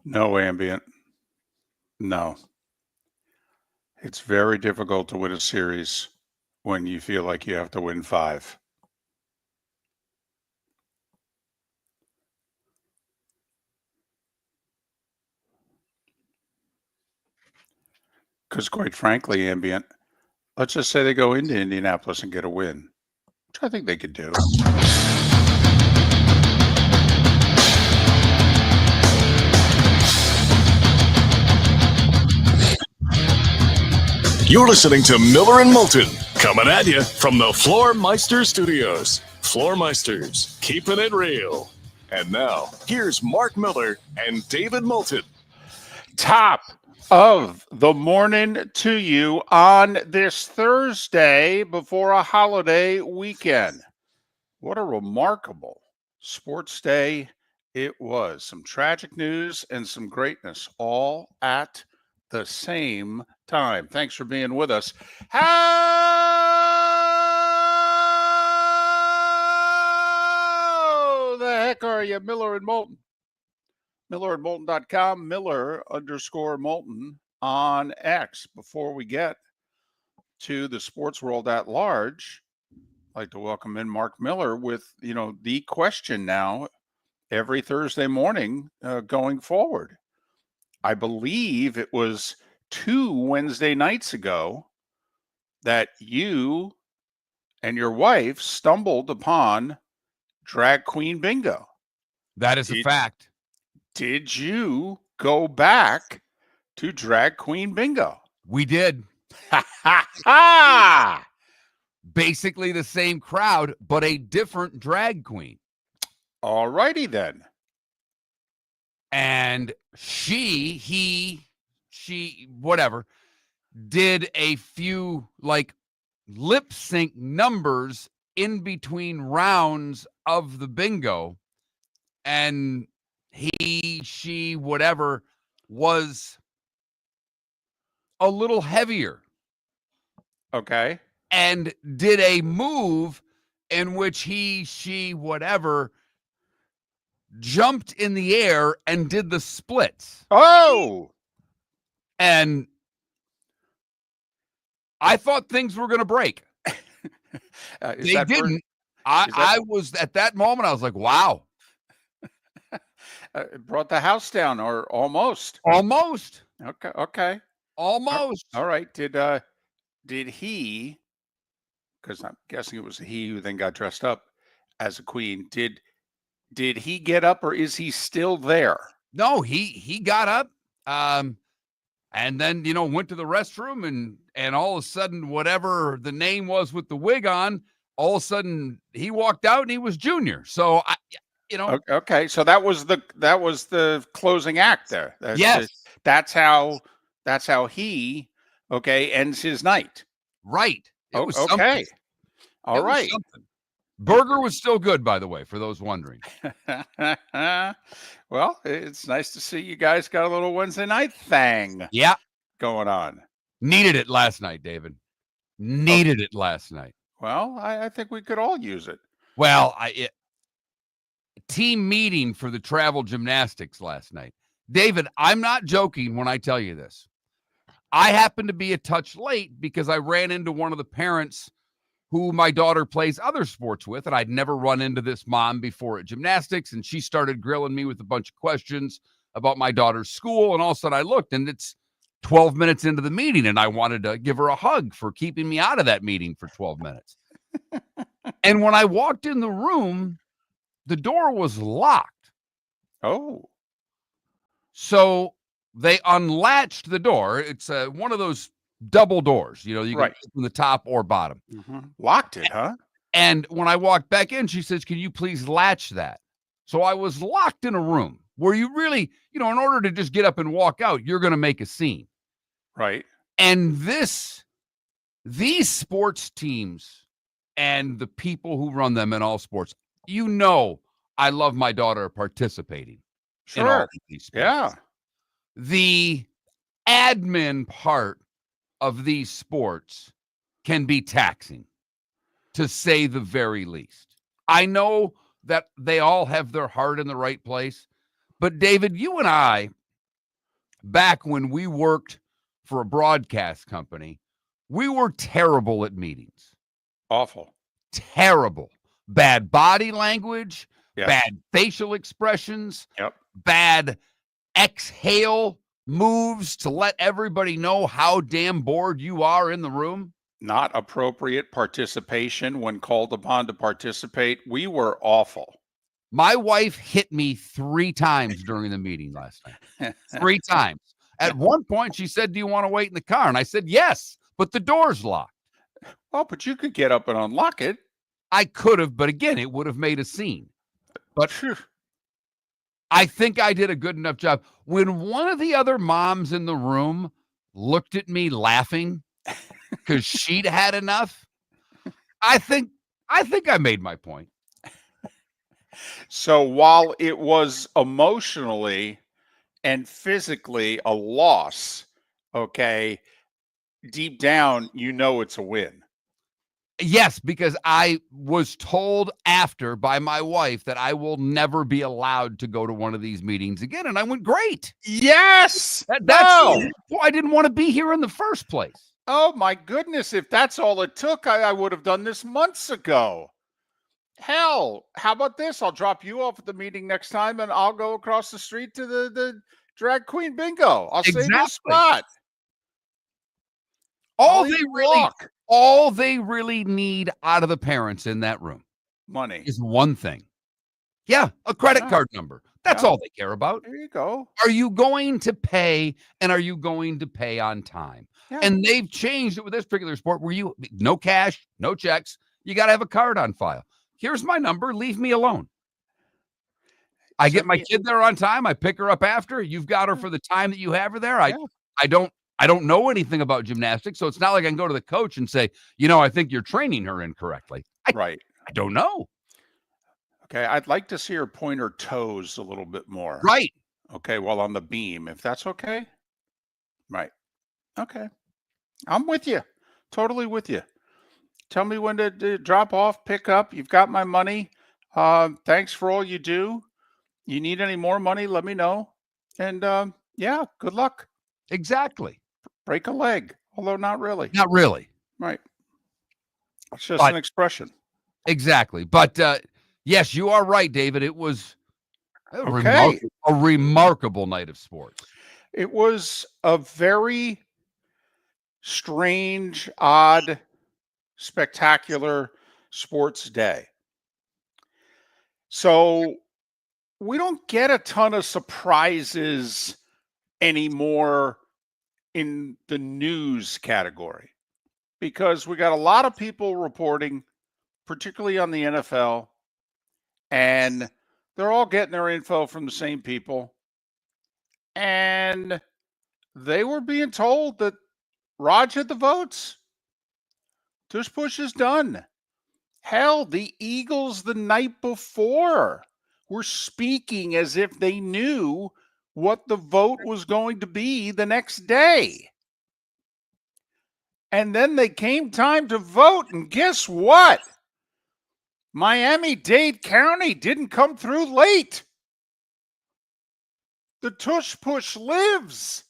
No ambient. No. It's very difficult to win a series when you feel like you have to win 5. Because quite frankly, ambient, let's just say they go into Indianapolis and get a win, which I think they could do. You're listening to Miller and Moulton, coming at you from the Floormeister Studios. Floormeisters, keeping it real. And now, here's Mark Miller and David Moulton. Top of the morning to you on this Thursday before a holiday weekend. What a remarkable sports day it was. Some tragic news and some greatness all at the same time. Thanks for being with us. How the heck are you, Miller and Moulton? MillerandMoulton.com, Miller_Moulton on X. Before we get to the sports world at large, I'd like to welcome in Mark Miller with, the question now every Thursday morning going forward. I believe it was 2 Wednesday nights ago that you and your wife stumbled upon Drag Queen Bingo. That is a fact. Did you go back to Drag Queen Bingo? We did. Ha ha ha! Basically the same crowd, but a different drag queen. All righty then. And she, whatever, did a few lip sync numbers in between rounds of the bingo. And she, whatever, was a little heavier. Okay. And did a move in which she, whatever, jumped in the air and did the splits. Oh, And I thought things were going to break. They didn't. I was at that moment, I was like, wow. It brought the house down, or almost. Almost. Okay. Almost. All right. Did he, because I'm guessing it was he who then got dressed up as a queen, did he get up, or is he still there? No, he got up, and then went to the restroom, and all of a sudden, whatever the name was with the wig on, all of a sudden he walked out and he was Junior. So Okay, so that was the closing act there. Yes. That's how he ends his night. Right. It was okay. something. All right. Burger was still good, by the way, for those wondering. Well, it's nice to see you guys got a little Wednesday night thing going on. Needed it last night, David. Needed it last night. Well, I think we could all use it. Well, team meeting for the travel gymnastics last night. David, I'm not joking when I tell you this. I happened to be a touch late because I ran into one of the parents who my daughter plays other sports with, and I'd never run into this mom before at gymnastics, and she started grilling me with a bunch of questions about my daughter's school, and all of a sudden I looked, and it's 12 minutes into the meeting, and I wanted to give her a hug for keeping me out of that meeting for 12 minutes. And when I walked in the room, the door was locked. Oh. So they unlatched the door. It's one of those double doors, you can open the top or bottom. Mm-hmm. Locked it, huh? And when I walked back in, she says, can you please latch that? So I was locked in a room where you really, in order to just get up and walk out, you're going to make a scene. Right. And these sports teams and the people who run them in all sports, I love my daughter participating in all of these sports. Yeah. The admin part of these sports can be taxing, to say the very least. I know that they all have their heart in the right place, but David, you and I, back when we worked for a broadcast company, we were terrible at meetings. Awful. Terrible. Bad body language, yes. Bad facial expressions, yep. Bad exhale moves to let everybody know how damn bored you are in the room. Not appropriate participation when called upon to participate. We were awful. My wife hit me 3 times during the meeting last night. 3 times. At one point, she said, do you want to wait in the car? And I said, yes, but the door's locked. Well, but you could get up and unlock it. I could have, but again, it would have made a scene. But I think I did a good enough job. When one of the other moms in the room looked at me laughing because she'd had enough, I think I made my point. So while it was emotionally and physically a loss, deep down, it's a win. Yes, because I was told after by my wife that I will never be allowed to go to one of these meetings again. And I went, great. Yes. Well, I didn't want to be here in the first place. Oh, my goodness. If that's all it took, I would have done this months ago. Hell, how about this? I'll drop you off at the meeting next time, and I'll go across the street to the drag queen bingo. I'll save you a spot. All they really need out of the parents in that room, money, is one thing. Yeah, a credit card number. That's all they care about. There you go. Are you going to pay, and are you going to pay on time? Yeah. And they've changed it with this particular sport where no cash, no checks. You got to have a card on file. Here's my number. Leave me alone. I get my kid there on time. I pick her up after. You've got her for the time that you have her there. I don't know anything about gymnastics, so it's not like I can go to the coach and say, I think you're training her incorrectly. I don't know. Okay, I'd like to see her point her toes a little bit more. Right. Okay, while on the beam, if that's okay. Right. Okay. I'm with you. Totally with you. Tell me when to drop off, pick up. You've got my money. Thanks for all you do. You need any more money? Let me know. And yeah, good luck. Exactly. Break a leg, although not really. Not really. Right. It's just an expression. Exactly. But yes, you are right, David. It was a remarkable night of sports. It was a very strange, odd, spectacular sports day. So we don't get a ton of surprises anymore in the news category because we got a lot of people reporting, particularly on the NFL, and they're all getting their info from the same people. And they were being told that Raj had the votes. Tush push is done. Hell, the Eagles the night before were speaking as if they knew what the vote was going to be the next day. And then they came time to vote, and guess what? Miami-Dade County didn't come through late. The tush push lives.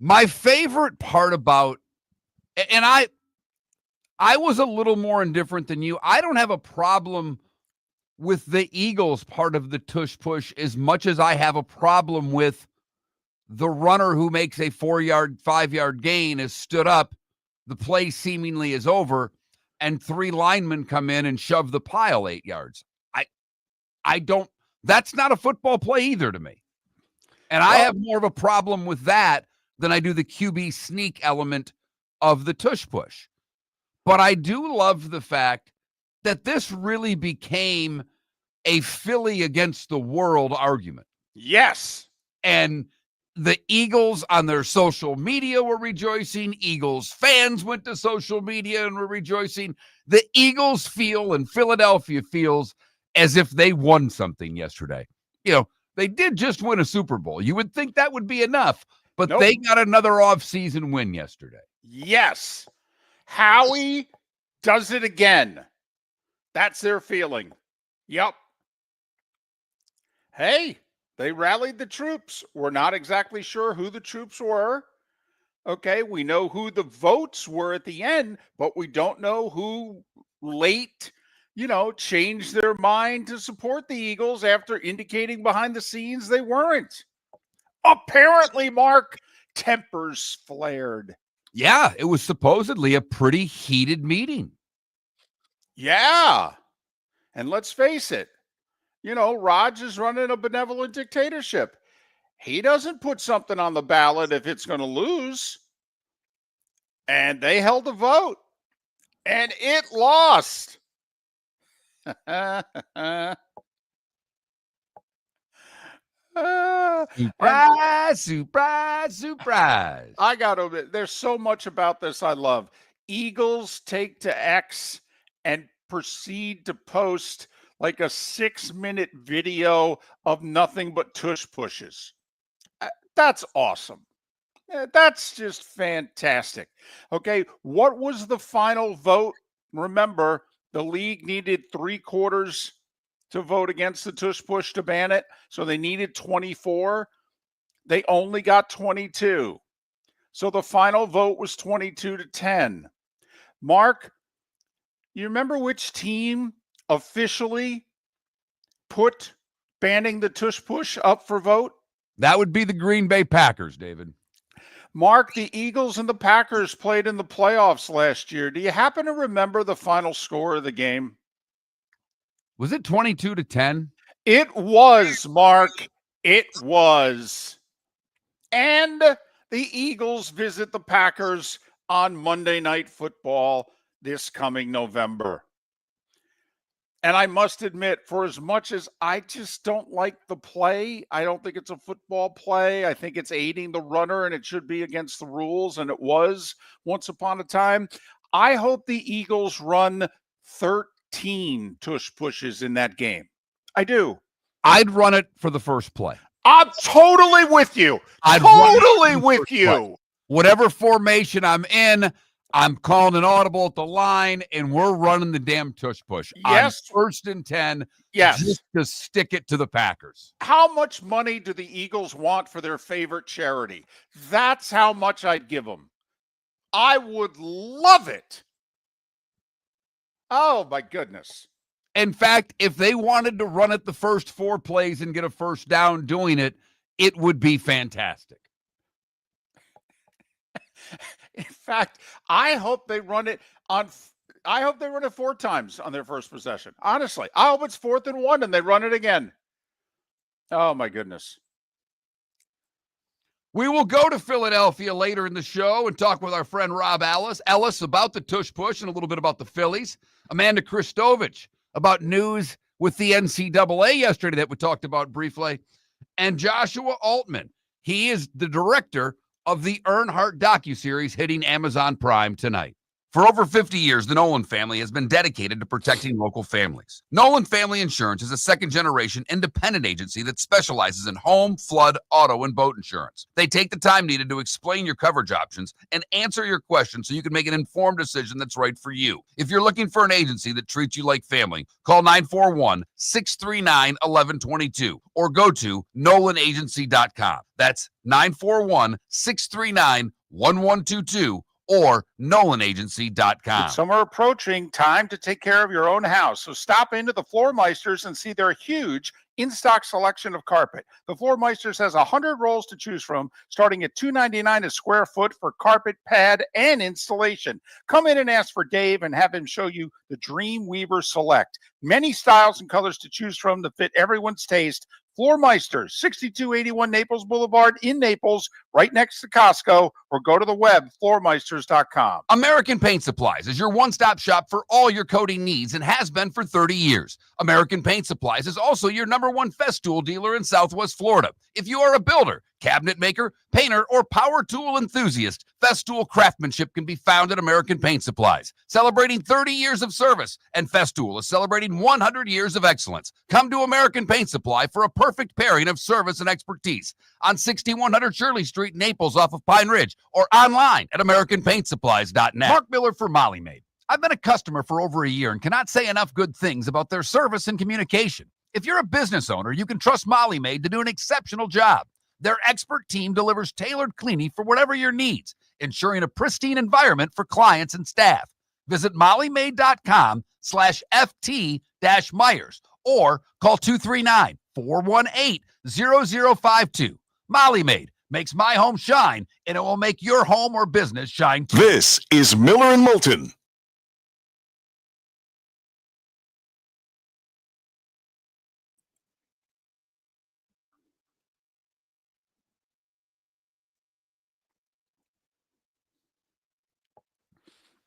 My favorite part about, and I was a little more indifferent than you. I don't have a problem with the Eagles part of the tush push as much as I have a problem with the runner who makes a 4-yard, 5-yard gain is stood up, the play seemingly is over, and 3 linemen come in and shove the pile 8 yards. I don't, that's not a football play either to me. And I have more of a problem with that than I do the QB sneak element of the tush push. But I do love the fact that this really became a Philly against the world argument. Yes. And the Eagles on their social media were rejoicing. Eagles fans went to social media and were rejoicing. The Eagles feel, and Philadelphia feels, as if they won something yesterday. You know, they did just win a Super Bowl. You would think that would be enough, but Nope. they got another off-season win yesterday. Yes. Howie does it again. That's their feeling. Yep. Hey, they rallied the troops. We're not exactly sure who the troops were. Okay, we know who the votes were at the end, but we don't know who late, changed their mind to support the Eagles after indicating behind the scenes they weren't. Apparently, Mark, tempers flared. Yeah, it was supposedly a pretty heated meeting. Yeah. And let's face it, Raj is running a benevolent dictatorship. He doesn't put something on the ballot if it's going to lose. And they held a vote. And it lost. Surprise, surprise, surprise. I got to admit, there's so much about this I love. Eagles take to X and proceed to post like a 6-minute video of nothing but tush pushes. That's awesome. That's just fantastic. Okay, what was the final vote? Remember, the league needed 3/4 to vote against the tush push to ban it. So they needed 24. They only got 22. So the final vote was 22-10. Mark, you remember which team officially put banning the tush push up for vote? That would be the Green Bay Packers, David. Mark, the Eagles and the Packers played in the playoffs last year. Do you happen to remember the final score of the game? Was it 22-10? It was, Mark. It was. And the Eagles visit the Packers on Monday Night Football this coming November. And I must admit, for as much as I just don't like the play, I don't think it's a football play. I think it's aiding the runner, and it should be against the rules, and it was once upon a time. I hope the Eagles run 13 tush pushes in that game. I do. I'd run it for the first play. I'm totally with you. Totally with you. Whatever formation I'm in, I'm calling an audible at the line, and we're running the damn tush push. Yes. On 1st and 10, Yes. just to stick it to the Packers. How much money do the Eagles want for their favorite charity? That's how much I'd give them. I would love it. Oh, my goodness. In fact, if they wanted to run it the first 4 plays and get a first down doing it, it would be fantastic. In fact, I hope they run it 4 times on their first possession. Honestly, I hope it's 4th and 1 and they run it again. Oh, my goodness. We will go to Philadelphia later in the show and talk with our friend Rob Ellis about the tush push and a little bit about the Phillies. Amanda Christovich about news with the NCAA yesterday that we talked about briefly. And Joshua Altman. He is the director of the Earnhardt docuseries hitting Amazon Prime tonight. For over 50 years, the Nolan family has been dedicated to protecting local families. Nolan Family Insurance is a second-generation independent agency that specializes in home, flood, auto, and boat insurance. They take the time needed to explain your coverage options and answer your questions so you can make an informed decision that's right for you. If you're looking for an agency that treats you like family, call 941-639-1122 or go to nolanagency.com. That's 941-639-1122. or nolanagency.com. Summer approaching, time to take care of your own house. So stop into the Floor Meisters and see their huge in-stock selection of carpet. The Floor Meisters has 100 rolls to choose from, starting at $2.99 a square foot for carpet, pad, and installation. Come in and ask for Dave and have him show you the Dream Weaver Select. Many styles and colors to choose from to fit everyone's taste. Floor Meisters, 6281 Naples Boulevard in Naples, right next to Costco, or go to the web, floormeisters.com. American Paint Supplies is your one-stop shop for all your coating needs and has been for 30 years. American Paint Supplies is also your #1 Festool dealer in Southwest Florida. If you are a builder, cabinet maker, painter, or power tool enthusiast, Festool craftsmanship can be found at American Paint Supplies. Celebrating 30 years of service, and Festool is celebrating 100 years of excellence. Come to American Paint Supply for a perfect pairing of service and expertise on 6100 Shirley Street, Naples, off of Pine Ridge, or online at AmericanPaintSupplies.net. Mark Miller for Molly Maid. I've been a customer for over a year and cannot say enough good things about their service and communication. If you're a business owner, you can trust Molly Maid to do an exceptional job. Their expert team delivers tailored cleaning for whatever your needs, ensuring a pristine environment for clients and staff. Visit mollymaid.com/FT-Myers or call 239-418-0052. Molly Maid makes my home shine, and it will make your home or business shine too. This is Miller and Moulton.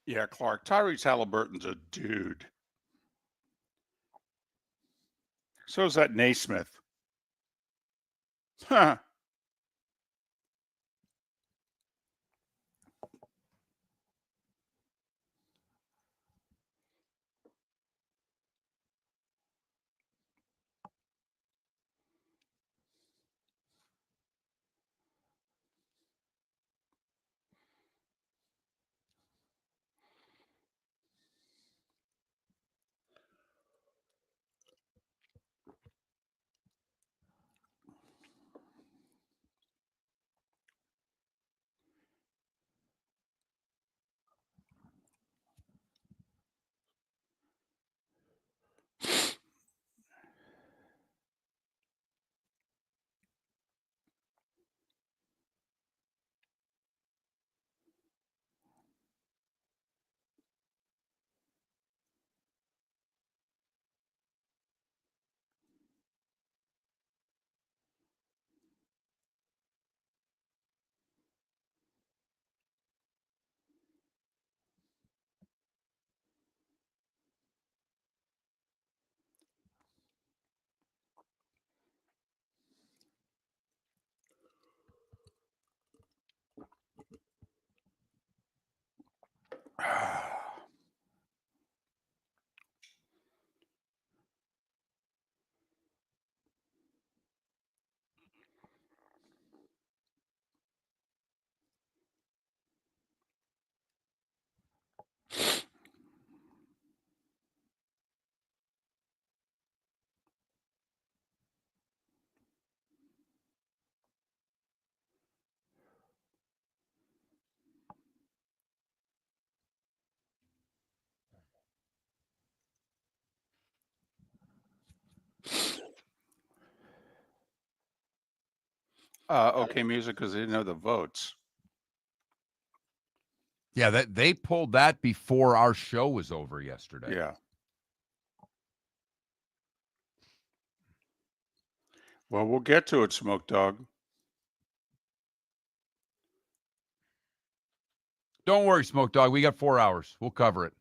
Yeah, Clark. Tyrese Halliburton's a dude. So is that Naismith. Huh. OK Music because they didn't know the votes. Yeah, that they pulled that before our show was over yesterday. Yeah. Well, we'll get to it, Smoke Dog. Don't worry, Smoke Dog. We got 4 hours. We'll cover it.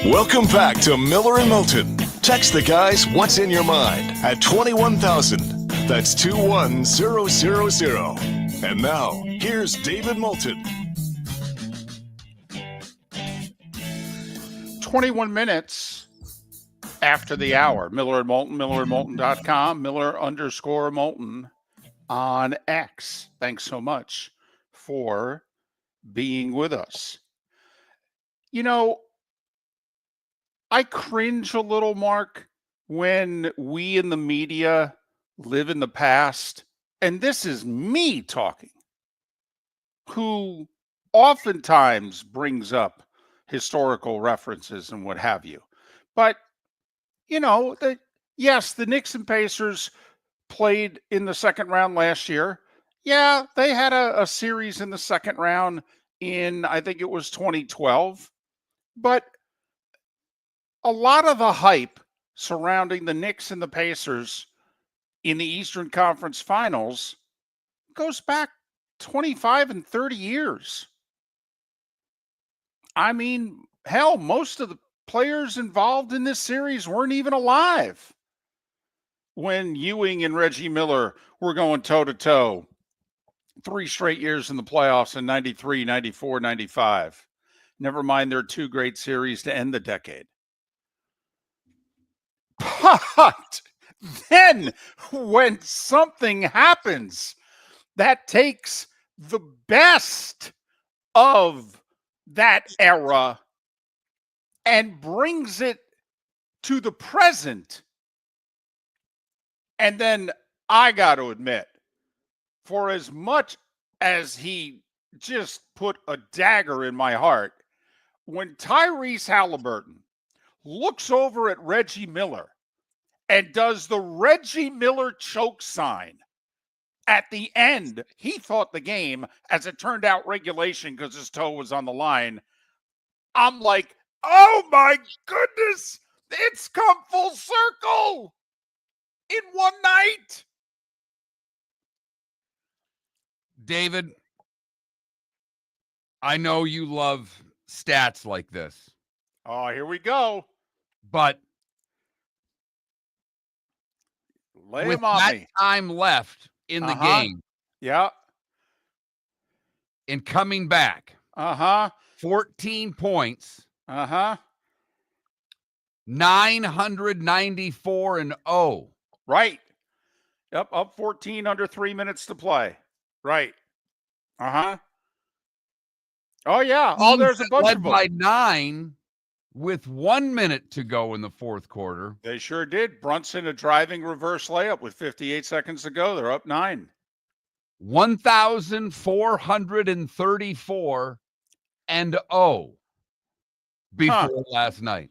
Welcome back to Miller and Moulton. Text the guys what's in your mind at 21,000. That's 21000. And now, here's David Moulton. 21 minutes after the hour. Miller and Moulton, millerandmoulton.com, Miller_Moulton on X. Thanks so much for being with us. You know, I cringe a little, Mark, when we in the media live in the past, and this is me talking, who oftentimes brings up historical references and what have you. But, you know, yes, the Knicks and Pacers played in the second round last year. Yeah, they had a series in the second round in, I think it was 2012. But a lot of the hype surrounding the Knicks and the Pacers in the Eastern Conference Finals goes back 25 and 30 years. I mean, hell, most of the players involved in this series weren't even alive when Ewing and Reggie Miller were going toe-to-toe 3 straight years in the playoffs in 93, 94, 95. Never mind their 2 great series to end the decade. But then when something happens that takes the best of that era and brings it to the present, and then I got to admit, for as much as he just put a dagger in my heart, when Tyrese Halliburton looks over at Reggie Miller and does the Reggie Miller choke sign at the end, he thought the game, as it turned out, regulation because his toe was on the line. I'm like, oh my goodness, it's come full circle. in one night. David, I know you love stats like this, Oh, here we go. but Lay with him on that me. time left in the Uh-huh. game Yeah. and coming back, 14 points, 994-0. Right. Yep. Up 14 under 3 minutes to play. Right. Oh, yeah. Oh, Teams there's a that bunch led of them. by 9 with 1 minute to go in the fourth quarter. They sure did. Brunson, a driving reverse layup with 58 seconds to go. They're up 9. 1,434-0 before last night.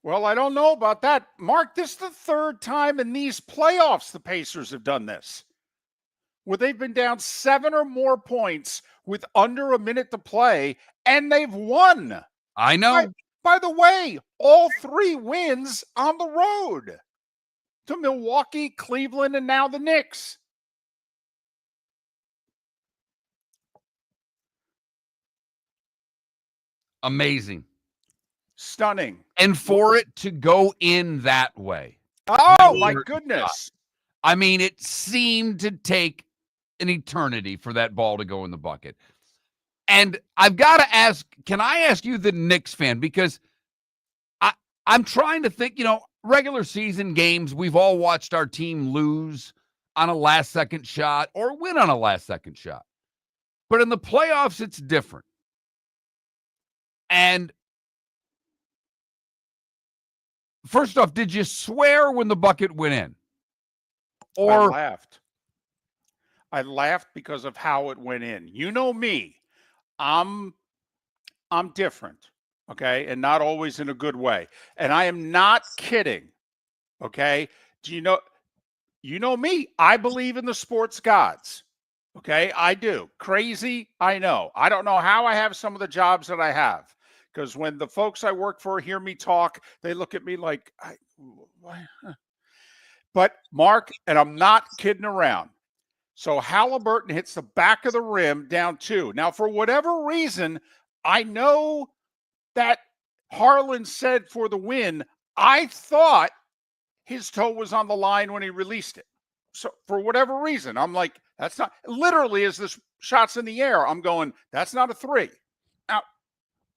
Well, I don't know about that. Mark, this is the third time in these playoffs the Pacers have done this, where they've been down 7 or more points with under a minute to play, and they've won. I know. By the way, all 3 wins on the road to Milwaukee, Cleveland, and now the Knicks. Amazing. Stunning. And for it to go in that way. Oh, my goodness. I mean, it seemed to take an eternity for that ball to go in the bucket. And I've got to ask, can I ask you, the Knicks fan, because I'm trying to think, regular season games, we've all watched our team lose on a last-second shot or win on a last-second shot. But in the playoffs, it's different. And first off, did you swear when the bucket went in? Or I laughed because of how it went in. You know me. I'm different, okay? And not always in a good way. And I am not kidding. Okay? Do you know me? I believe in the sports gods. Okay? I do. Crazy, I know. I don't know how I have some of the jobs that I have. Because when the folks I work for hear me talk, they look at me like, but Mark, and I'm not kidding around. So Halliburton hits the back of the rim down 2. Now, for whatever reason, I know that Harlan said for the win, I thought his toe was on the line when he released it. So for whatever reason, I'm like, that's not, literally as this shot's in the air, I'm going, that's not a 3. Now,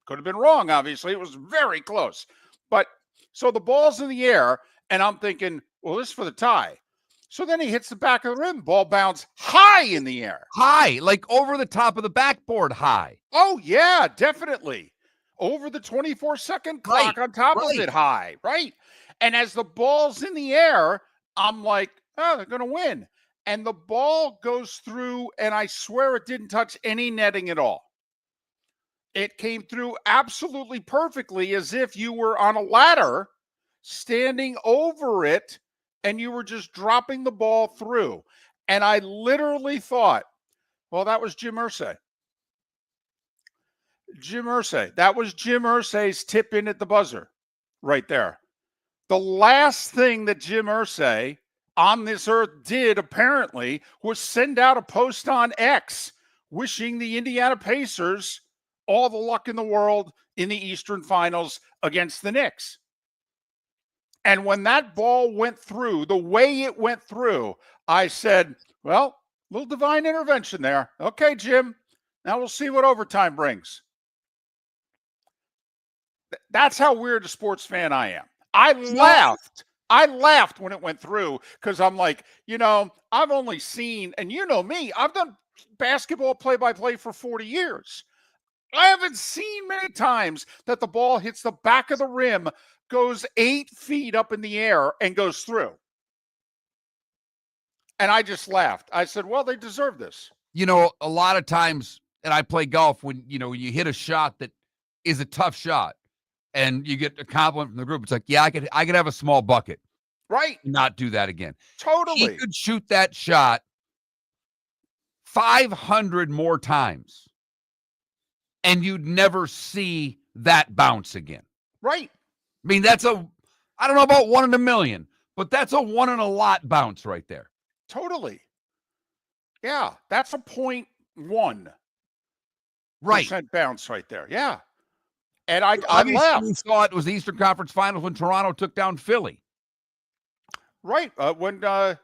could have been wrong, obviously. It was very close. But so the ball's in the air, and I'm thinking, well, this is for the tie. So then he hits the back of the rim. Ball bounds high in the air. High, like over the top of the backboard high. Oh, yeah, definitely. Over the 24-second clock on top of it high, right? And as the ball's in the air, I'm like, oh, they're going to win. And the ball goes through, and I swear it didn't touch any netting at all. It came through absolutely perfectly, as if you were on a ladder standing over it and you were just dropping the ball through. And I literally thought, well, that was Jim Irsay. Jim Irsay. That was Jim Irsay's tip in at the buzzer right there. The last thing that Jim Irsay on this earth did, apparently, was send out a post on X wishing the Indiana Pacers all the luck in the world in the Eastern Finals against the Knicks. And when that ball went through, the way it went through, I said, well, little divine intervention there. Okay, Jim, now we'll see what overtime brings. That's how weird a sports fan I am. I laughed when it went through because I'm like, I've only seen, and you know me, I've done basketball play-by-play for 40 years. I haven't seen many times that the ball hits the back of the rim, goes 8 feet up in the air, and goes through. And I just laughed. I said, well, they deserve this. A lot of times, and I play golf, when you hit a shot that is a tough shot and you get a compliment from the group, it's like, yeah, I could have a small bucket. Right. Not do that again. Totally. He could shoot that shot 500 more times, and you'd never see that bounce again. Right. I mean, I don't know about 1 in a million, But that's a 1 in a lot bounce right there. Totally. Yeah, that's a 0.1% Right. bounce right there. Yeah. And I Obviously, we left. saw it was the Eastern Conference Finals when Toronto took down Philly. Right. It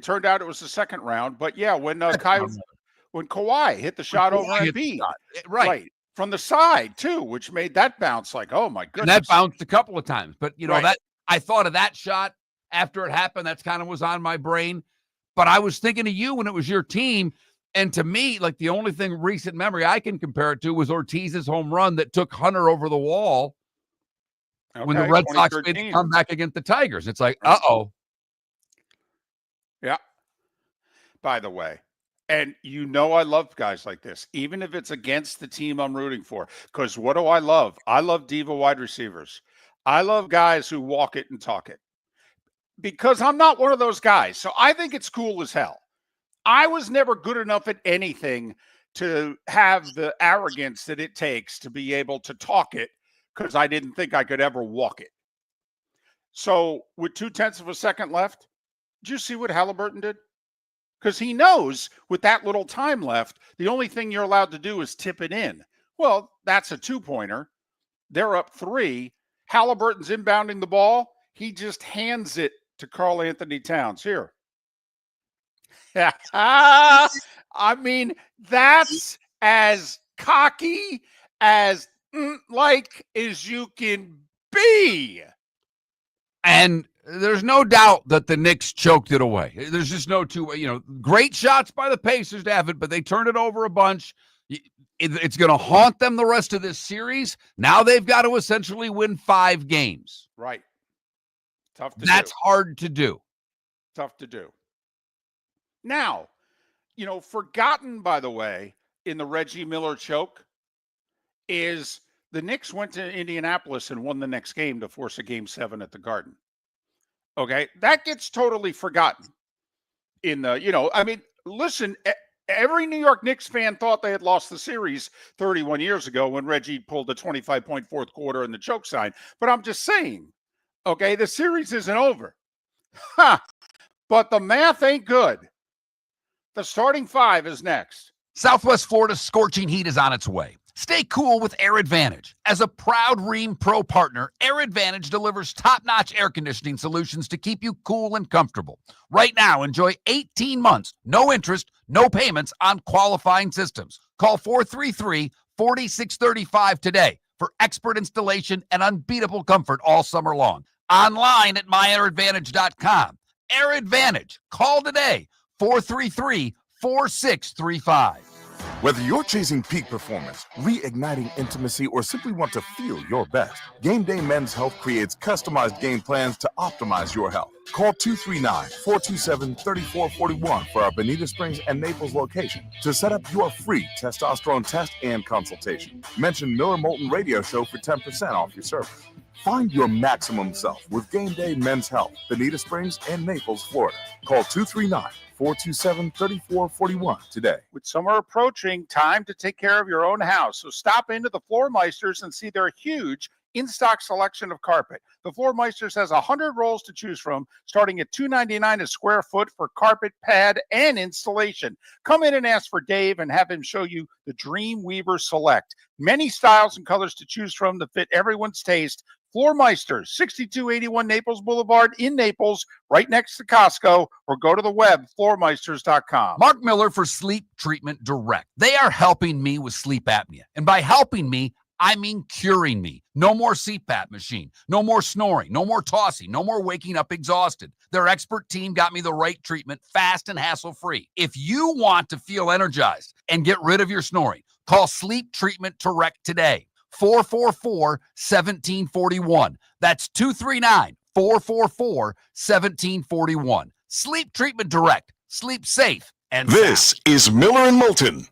turned out it was the second round. But yeah, when Kawhi hit the shot over Embiid. Right. From the side, too, which made that bounce like, oh, my goodness. And that bounced a couple of times. But, Right. that I thought of that shot after it happened. That's kind of was on my brain. But I was thinking of you when it was your team. And to me, like the only thing recent memory I can compare it to was Ortiz's home run that took Hunter over the wall when the Red Sox made the comeback against the Tigers. It's like, uh-oh. Yeah. By the way. And I love guys like this, even if it's against the team I'm rooting for. Because what do I love? I love diva wide receivers. I love guys who walk it and talk it. Because I'm not one of those guys. So I think it's cool as hell. I was never good enough at anything to have the arrogance that it takes to be able to talk it because I didn't think I could ever walk it. So with 0.2 of a second left, did you see what Halliburton did? Because he knows with that little time left, the only thing you're allowed to do is tip it in. Well, that's a 2-pointer. They're up 3. Halliburton's inbounding the ball. He just hands it to Karl Anthony Towns. Here. I mean, that's as cocky as as you can be. And there's no doubt that the Knicks choked it away. There's just no great shots by the Pacers to have it, but they turned it over a bunch. It's going to haunt them the rest of this series. Now they've got to essentially win 5 games. Right. Tough to do. That's hard to do. Tough to do. Now, forgotten, by the way, in the Reggie Miller choke is the Knicks went to Indianapolis and won the next game to force a Game 7 at the Garden. Okay, that gets totally forgotten listen, every New York Knicks fan thought they had lost the series 31 years ago when Reggie pulled the 25-point fourth quarter and the choke sign. But I'm just saying, okay, the series isn't over. But the math ain't good. The starting 5 is next. Southwest Florida's scorching heat is on its way. Stay cool with Air Advantage. As a proud Rheem Pro partner, Air Advantage delivers top-notch air conditioning solutions to keep you cool and comfortable. Right now, enjoy 18 months, no interest, no payments on qualifying systems. Call 433-4635 today for expert installation and unbeatable comfort all summer long. Online at myairadvantage.com. Air Advantage. Call today, 433-4635. Whether you're chasing peak performance, reigniting intimacy, or simply want to feel your best, Game Day Men's Health creates customized game plans to optimize your health. Call 239-427-3441 for our Bonita Springs and Naples location to set up your free testosterone test and consultation. Mention Miller Moulton Radio Show for 10% off your service. Find your maximum self with Game Day Men's Health, Bonita Springs and Naples, Florida. Call 239-427-3441 today. With summer approaching, time to take care of your own house. So stop into the Floor Meisters and see their huge in-stock selection of carpet. The Floor Meisters has 100 rolls to choose from, starting at $2.99 a square foot for carpet, pad, and installation. Come in and ask for Dave and have him show you the Dream Weaver Select. Many styles and colors to choose from that fit everyone's taste. Floor Meisters, 6281 Naples Boulevard in Naples, right next to Costco, or go to the web, floormeisters.com. Mark Miller for Sleep Treatment Direct. They are helping me with sleep apnea. And by helping me, I mean curing me. No more CPAP machine, no more snoring, no more tossing, no more waking up exhausted. Their expert team got me the right treatment, fast and hassle-free. If you want to feel energized and get rid of your snoring, call Sleep Treatment Direct today. 444-1741. That's 239-444-1741. Sleep Treatment Direct. Sleep safe and This sound. is Miller and Moulton.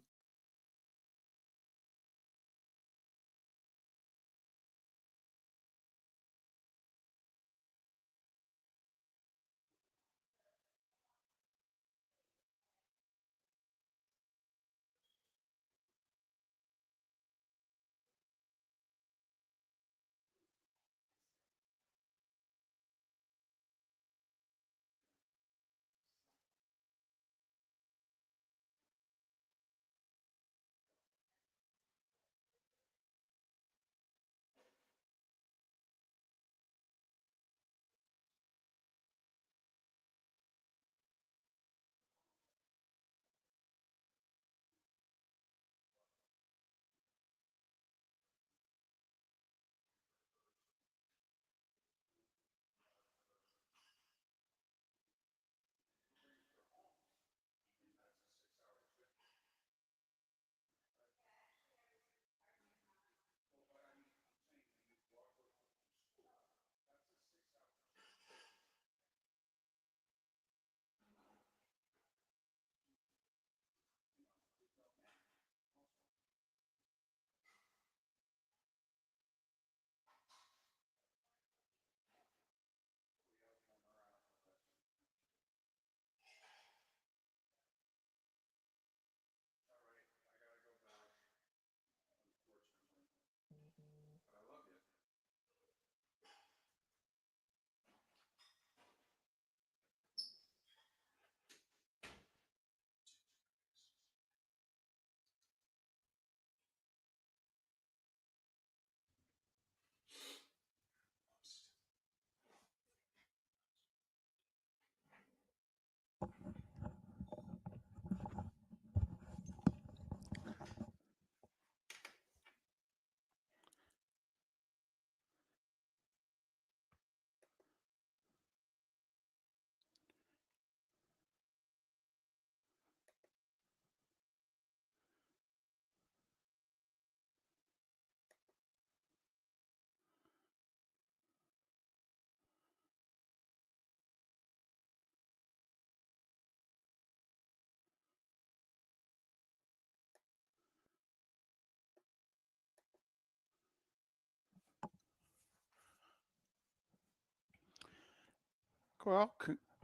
Well,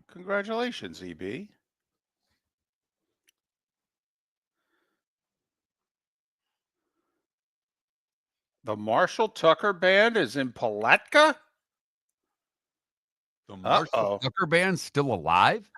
congratulations, EB. The Marshall Tucker Band is in Palatka? The Marshall Tucker Band's still alive?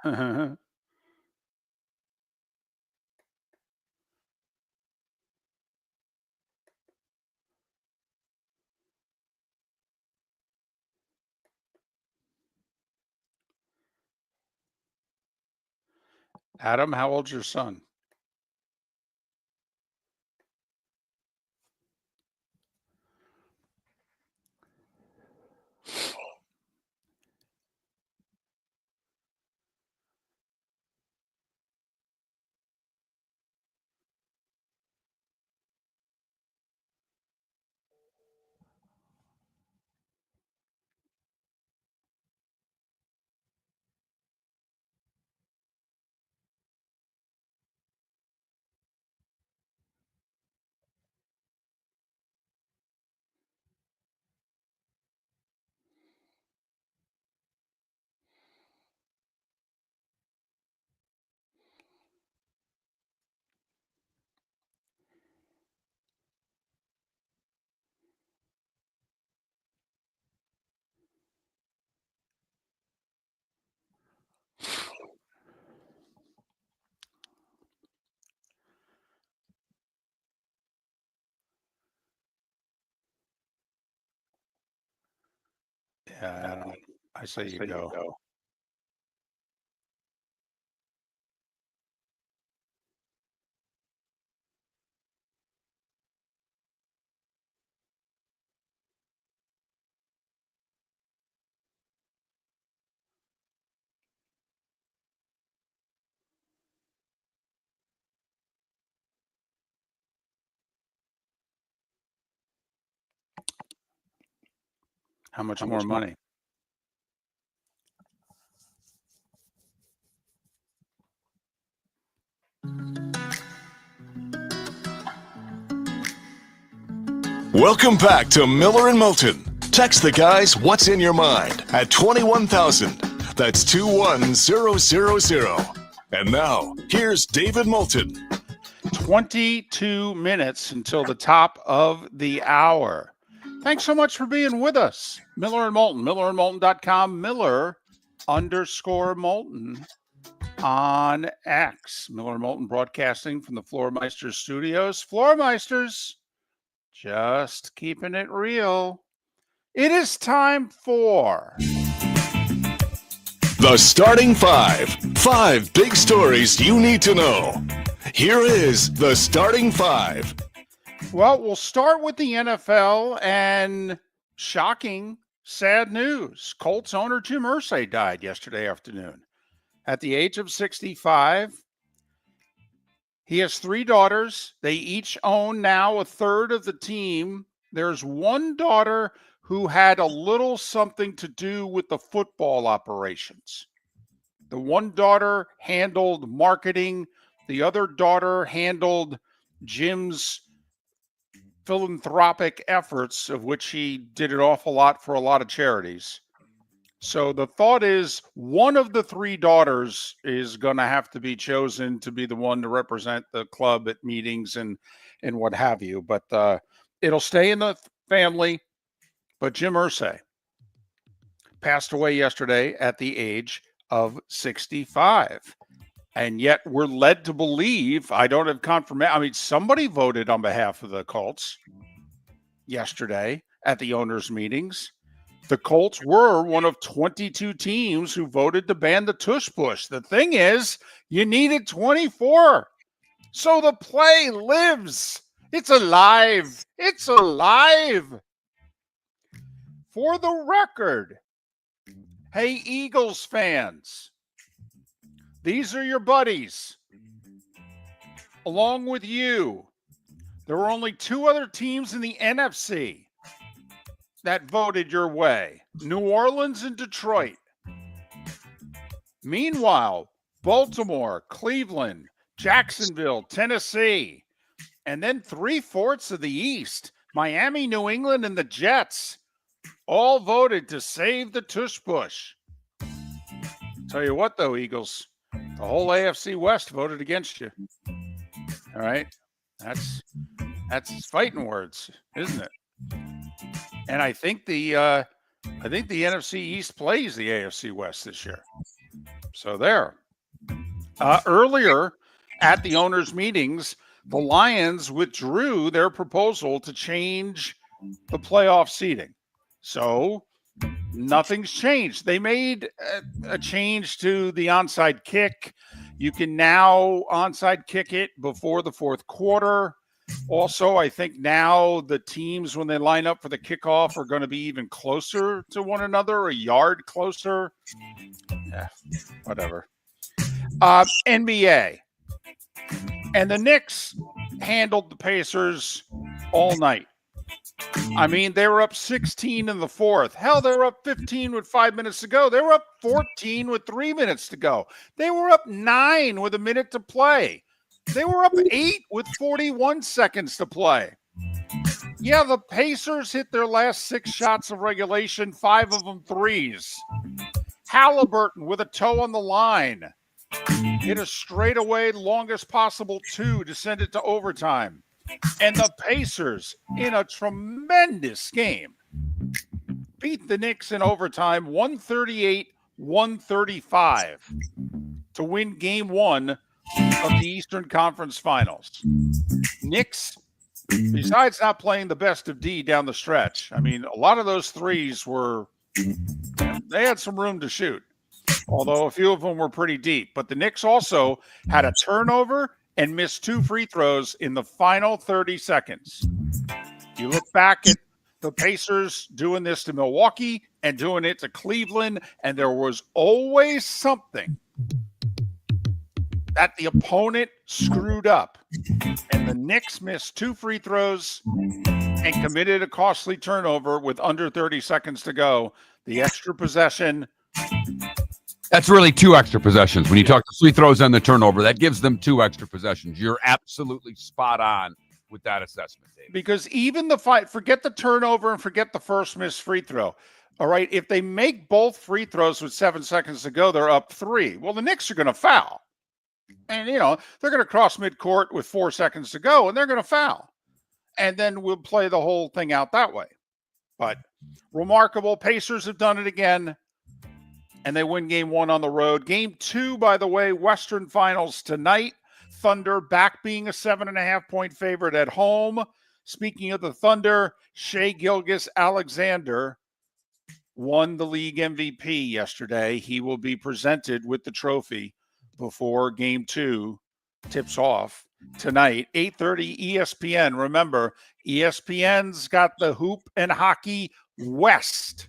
Adam, how old's your son? Yeah, Adam, I say you go. How much more money? Welcome back to Miller and Moulton. Text the guys what's in your mind at 21,000. That's 21000. And now, here's David Moulton. 22 minutes until the top of the hour. Thanks so much for being with us. Miller and Moulton, millerandmoulton.com, Miller_Moulton on X. Miller and Moulton broadcasting from the Floor Meisters studios. Floor Meisters, just keeping it real. It is time for The Starting Five. 5 big stories you need to know. Here is the Starting Five. Well, we'll start with the NFL and shocking, sad news. Colts owner Jim Irsay died yesterday afternoon at the age of 65. He has 3 daughters. They each own now a third of the team. There's one daughter who had a little something to do with the football operations. The one daughter handled marketing. The other daughter handled Jim's philanthropic efforts, of which he did an awful lot for a lot of charities. So the thought is one of the 3 daughters is going to have to be chosen to be the one to represent the club at meetings and what have you. But it'll stay in the family. But Jim Irsay passed away yesterday at the age of 65. And yet we're led to believe, I don't have confirmation. I mean, somebody voted on behalf of the Colts yesterday at the owners' meetings. The Colts were one of 22 teams who voted to ban the tush push. The thing is, you needed 24. So the play lives. It's alive. It's alive. For the record, hey, Eagles fans, these are your buddies. Along with you, there were only 2 other teams in the NFC that voted your way: New Orleans and Detroit. Meanwhile, Baltimore, Cleveland, Jacksonville, Tennessee, and then 3/4 of the East, Miami, New England, and the Jets, all voted to save the tush push. Tell you what, though, Eagles, the whole AFC West voted against you. All right, that's fighting words, isn't it? And I think the NFC East plays the AFC West this year. So there. Earlier at the owners' meetings, the Lions withdrew their proposal to change the playoff seating. So nothing's changed. They made a change to the onside kick. You can now onside kick it before the fourth quarter. Also, I think now the teams, when they line up for the kickoff, are going to be even closer to one another, a yard closer. Yeah, whatever. NBA. And the Knicks handled the Pacers all night. I mean, they were up 16 in the fourth. Hell, they were up 15 with 5 minutes to go. They were up 14 with 3 minutes to go. They were up 9 with a minute to play. They were up 8 with 41 seconds to play. Yeah, the Pacers hit their last 6 shots of regulation, 5 of them threes. Halliburton with a toe on the line hit a straightaway, longest possible 2 to send it to overtime. And the Pacers, in a tremendous game, beat the Knicks in overtime 138-135 to win game 1 of the Eastern Conference Finals. Knicks, besides not playing the best of D down the stretch, I mean, a lot of those threes they had some room to shoot, although a few of them were pretty deep. But the Knicks also had a turnover and missed 2 free throws in the final 30 seconds. You look back at the Pacers doing this to Milwaukee and doing it to Cleveland, and there was always something that the opponent screwed up. And the Knicks missed 2 free throws and committed a costly turnover with under 30 seconds to go. The extra possession. That's really 2 extra possessions. When you talk the free throws and the turnover, that gives them 2 extra possessions. You're absolutely spot on with that assessment, Dave. Because even the fight, forget the turnover and forget the first missed free throw. All right, if they make both free throws with 7 seconds to go, they're up 3. Well, the Knicks are going to foul. And, they're going to cross midcourt with 4 seconds to go, and they're going to foul. And then we'll play the whole thing out that way. But remarkable. Pacers have done it again. And they win game 1 on the road. Game 2, by the way, Western Finals tonight. Thunder back being a 7.5-point favorite at home. Speaking of the Thunder, Shai Gilgeous-Alexander won the league MVP yesterday. He will be presented with the trophy before game 2 tips off tonight, 8:30 ESPN. Remember, ESPN's got the Hoop and Hockey West.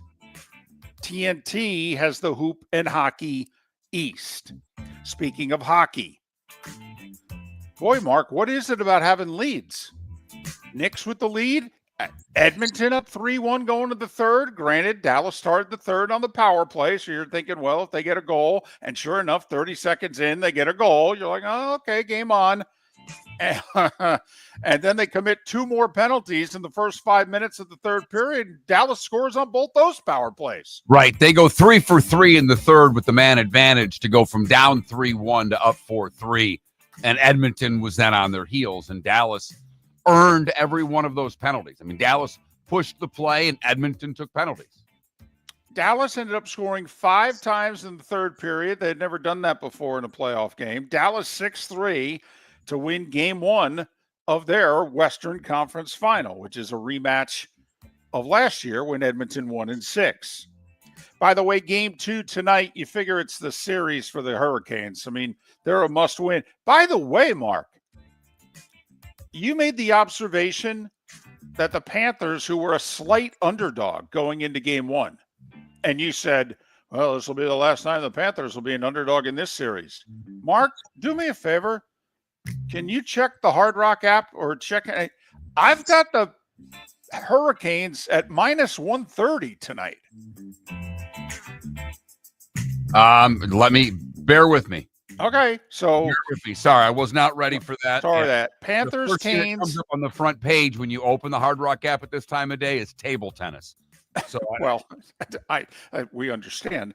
TNT has the Hoop and Hockey East. Speaking of hockey, boy, Mark, what is it about having leads? Knicks with the lead. Edmonton up 3-1 going to the third. Granted, Dallas started the third on the power play, so you're thinking, well, if they get a goal, and sure enough, 30 seconds in, they get a goal. You're like, oh, okay, game on. And then they commit 2 more penalties in the first 5 minutes of the third period. Dallas scores on both those power plays. Right. They go 3 for 3 in the third with the man advantage to go from down 3-1 to up 4-3. And Edmonton was then on their heels, and Dallas earned every one of those penalties. I mean, Dallas pushed the play, and Edmonton took penalties. Dallas ended up scoring 5 times in the third period. They had never done that before in a playoff game. Dallas 6-3 to win game 1 of their Western Conference Final, which is a rematch of last year when Edmonton won in 6. By the way, game 2 tonight, you figure it's the series for the Hurricanes. I mean, they're a must-win. By the way, Mark, you made the observation that the Panthers, who were a slight underdog going into game 1, and you said, well, this will be the last time the Panthers will be an underdog in this series. Mark, do me a favor. Can you check the Hard Rock app or check? I've got the Hurricanes at minus 130 tonight. Bear with me. Okay, so Bear with me. Sorry, I was not ready for that. Sorry, that Panthers, the first thing that Canes comes up on the front page when you open the Hard Rock app at this time of day is table tennis. So Well, we understand.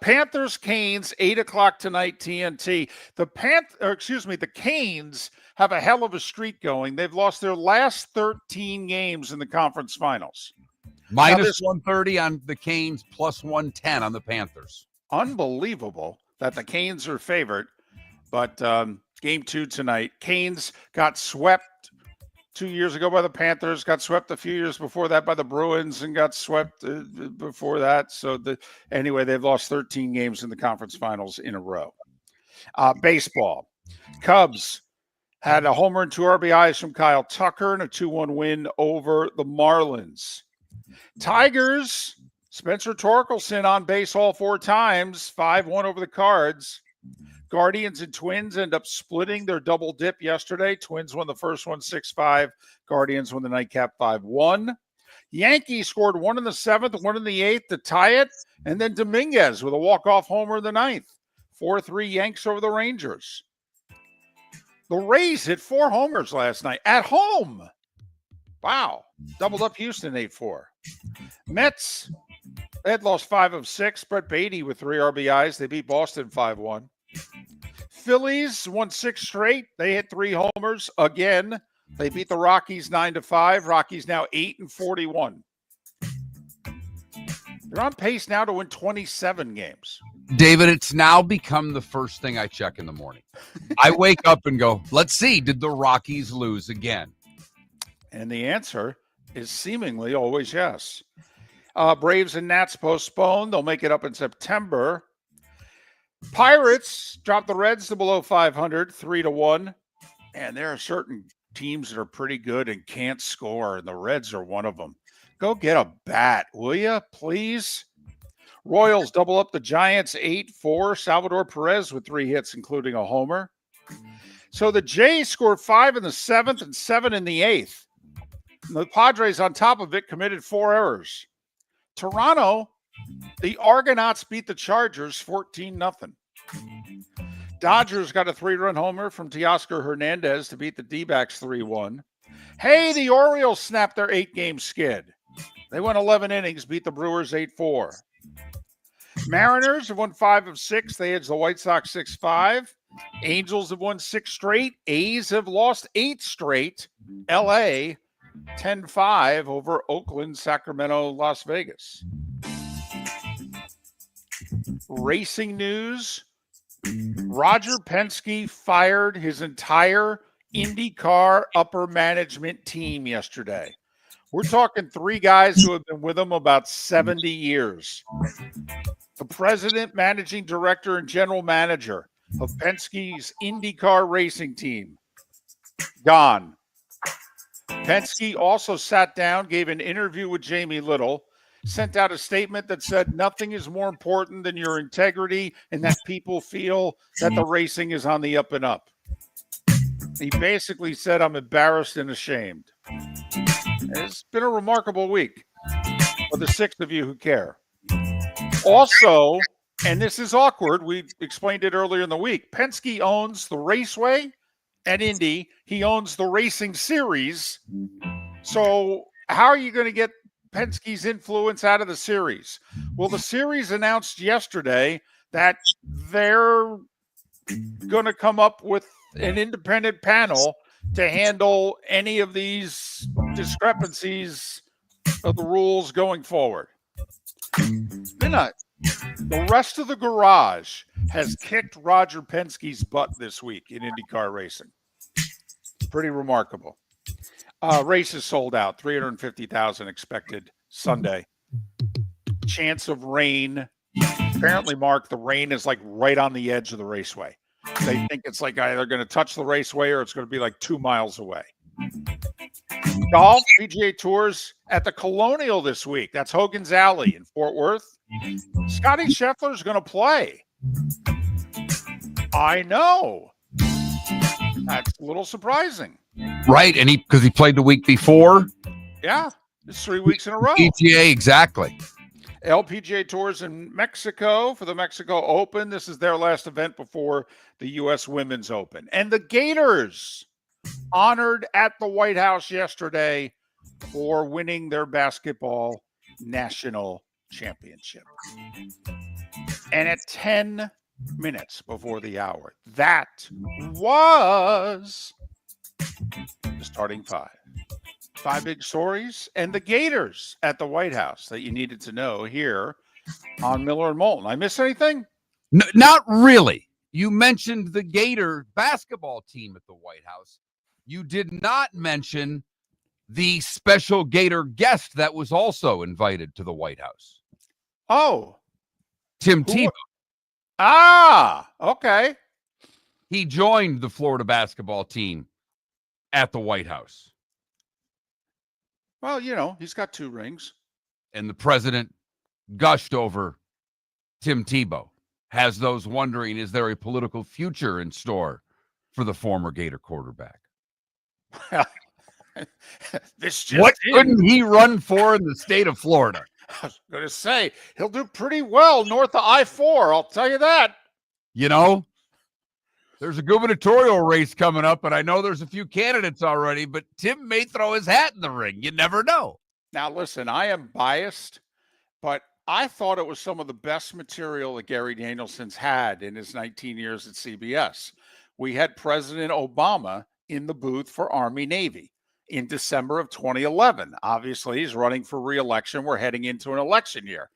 Panthers, Canes, 8:00 tonight, TNT. The Canes have a hell of a streak going. They've lost their last 13 games in the conference finals. minus 130 on the Canes, plus 110 on the Panthers. Unbelievable that the Canes are favored. But game 2 tonight, Canes got swept 2 years ago by the Panthers, got swept a few years before that by the Bruins, and got swept before that. So anyway, they've lost 13 games in the conference finals in a row. Baseball. Cubs had a homer and 2 RBIs from Kyle Tucker and a 2-1 win over the Marlins. Tigers, Spencer Torkelson on base all 4 times, 5-1 over the Cards. Guardians and Twins end up splitting their double dip yesterday. Twins won the first one 6-5. Guardians won the nightcap 5-1. Yankees scored 1 in the 7th, 1 in the 8th to tie it. And then Dominguez with a walk-off homer in the 9th. 4-3 Yanks over the Rangers. The Rays hit 4 homers last night at home. Wow. Doubled up Houston 8-4. Mets, they had lost 5 of 6. Brett Beatty with 3 RBIs. They beat Boston 5-1. Phillies won 6 straight. They hit 3 homers again. They beat the Rockies 9-5. Rockies now 8-41. They're on pace now to win 27 games. David, it's now become the first thing I check in the morning. I wake up and go, let's see, did the Rockies lose again? And the answer is seemingly always yes. Braves and Nats postponed. They'll make it up in September. Pirates dropped the Reds to below 500, 3-1. And there are certain teams that are pretty good and can't score, and the Reds are one of them. Go get a bat, will you, please? Royals double up the Giants 8-4. Salvador Perez with 3 hits, including a homer. So the Jays scored 5 in the 7th and 7 in the 8th. And the Padres, on top of it, committed 4 errors. Toronto, the Argonauts beat the Chargers 14-0. Dodgers got a 3-run homer from Teoscar Hernandez to beat the D-backs 3-1. Hey, the Orioles snapped their 8-game skid. They won 11 innings, beat the Brewers 8-4. Mariners have won 5 of 6. They edged the White Sox 6-5. Angels have won 6 straight. A's have lost 8 straight. L.A. 10-5 over Oakland, Sacramento, Las Vegas. Racing news. Roger Penske fired his entire IndyCar upper management team yesterday. We're talking 3 guys who have been with him about 70 years. The president, managing director, and general manager of Penske's IndyCar racing team, gone. Penske also sat down, gave an interview with Jamie Little, sent out a statement that said nothing is more important than your integrity and that people feel that the racing is on the up and up. He basically said, I'm embarrassed and ashamed. It's been a remarkable week for the 6 of you who care. Also, and this is awkward, we explained it earlier in the week, Penske owns the Raceway at Indy. He owns the Racing Series. So how are you going to get Penske's influence out of the series? Well, the series announced yesterday that they're going to come up with an independent panel to handle any of these discrepancies of the rules going forward. The rest of the garage has kicked Roger Penske's butt this week in IndyCar racing. Pretty remarkable. Races sold out, 350,000 expected Sunday. Chance of rain. Apparently, Mark, the rain is like right on the edge of the raceway. They think it's like either going to touch the raceway or it's going to be like 2 miles away. Golf, PGA Tours at the Colonial this week. That's Hogan's Alley in Fort Worth. Scotty Scheffler's going to play. I know. That's a little surprising. Right, and because he played the week before. Yeah, it's 3 weeks in a row. PGA, exactly. LPGA Tours in Mexico for the Mexico Open. This is their last event before the U.S. Women's Open. And the Gators honored at the White House yesterday for winning their basketball national championship. And at 10 minutes before the hour, that was the starting five. 5 big stories and the Gators at the White House that you needed to know here on Miller and Moulton. I miss anything? No, not really. You mentioned the Gator basketball team at the White House. You did not mention the special Gator guest that was also invited to the White House. Oh. Tim Tebow. Ah, okay. He joined the Florida basketball team at the White House. Well, he's got 2 rings. And the president gushed over Tim Tebow. Has those wondering, is there a political future in store for the former Gator quarterback? What couldn't he run for in the state of Florida? I was going to say, he'll do pretty well north of I-4, I'll tell you that. There's a gubernatorial race coming up, and I know there's a few candidates already, but Tim may throw his hat in the ring. You never know. Now, listen, I am biased, but I thought it was some of the best material that Gary Danielson's had in his 19 years at CBS. We had President Obama in the booth for Army-Navy in December of 2011. Obviously, he's running for re-election. We're heading into an election year.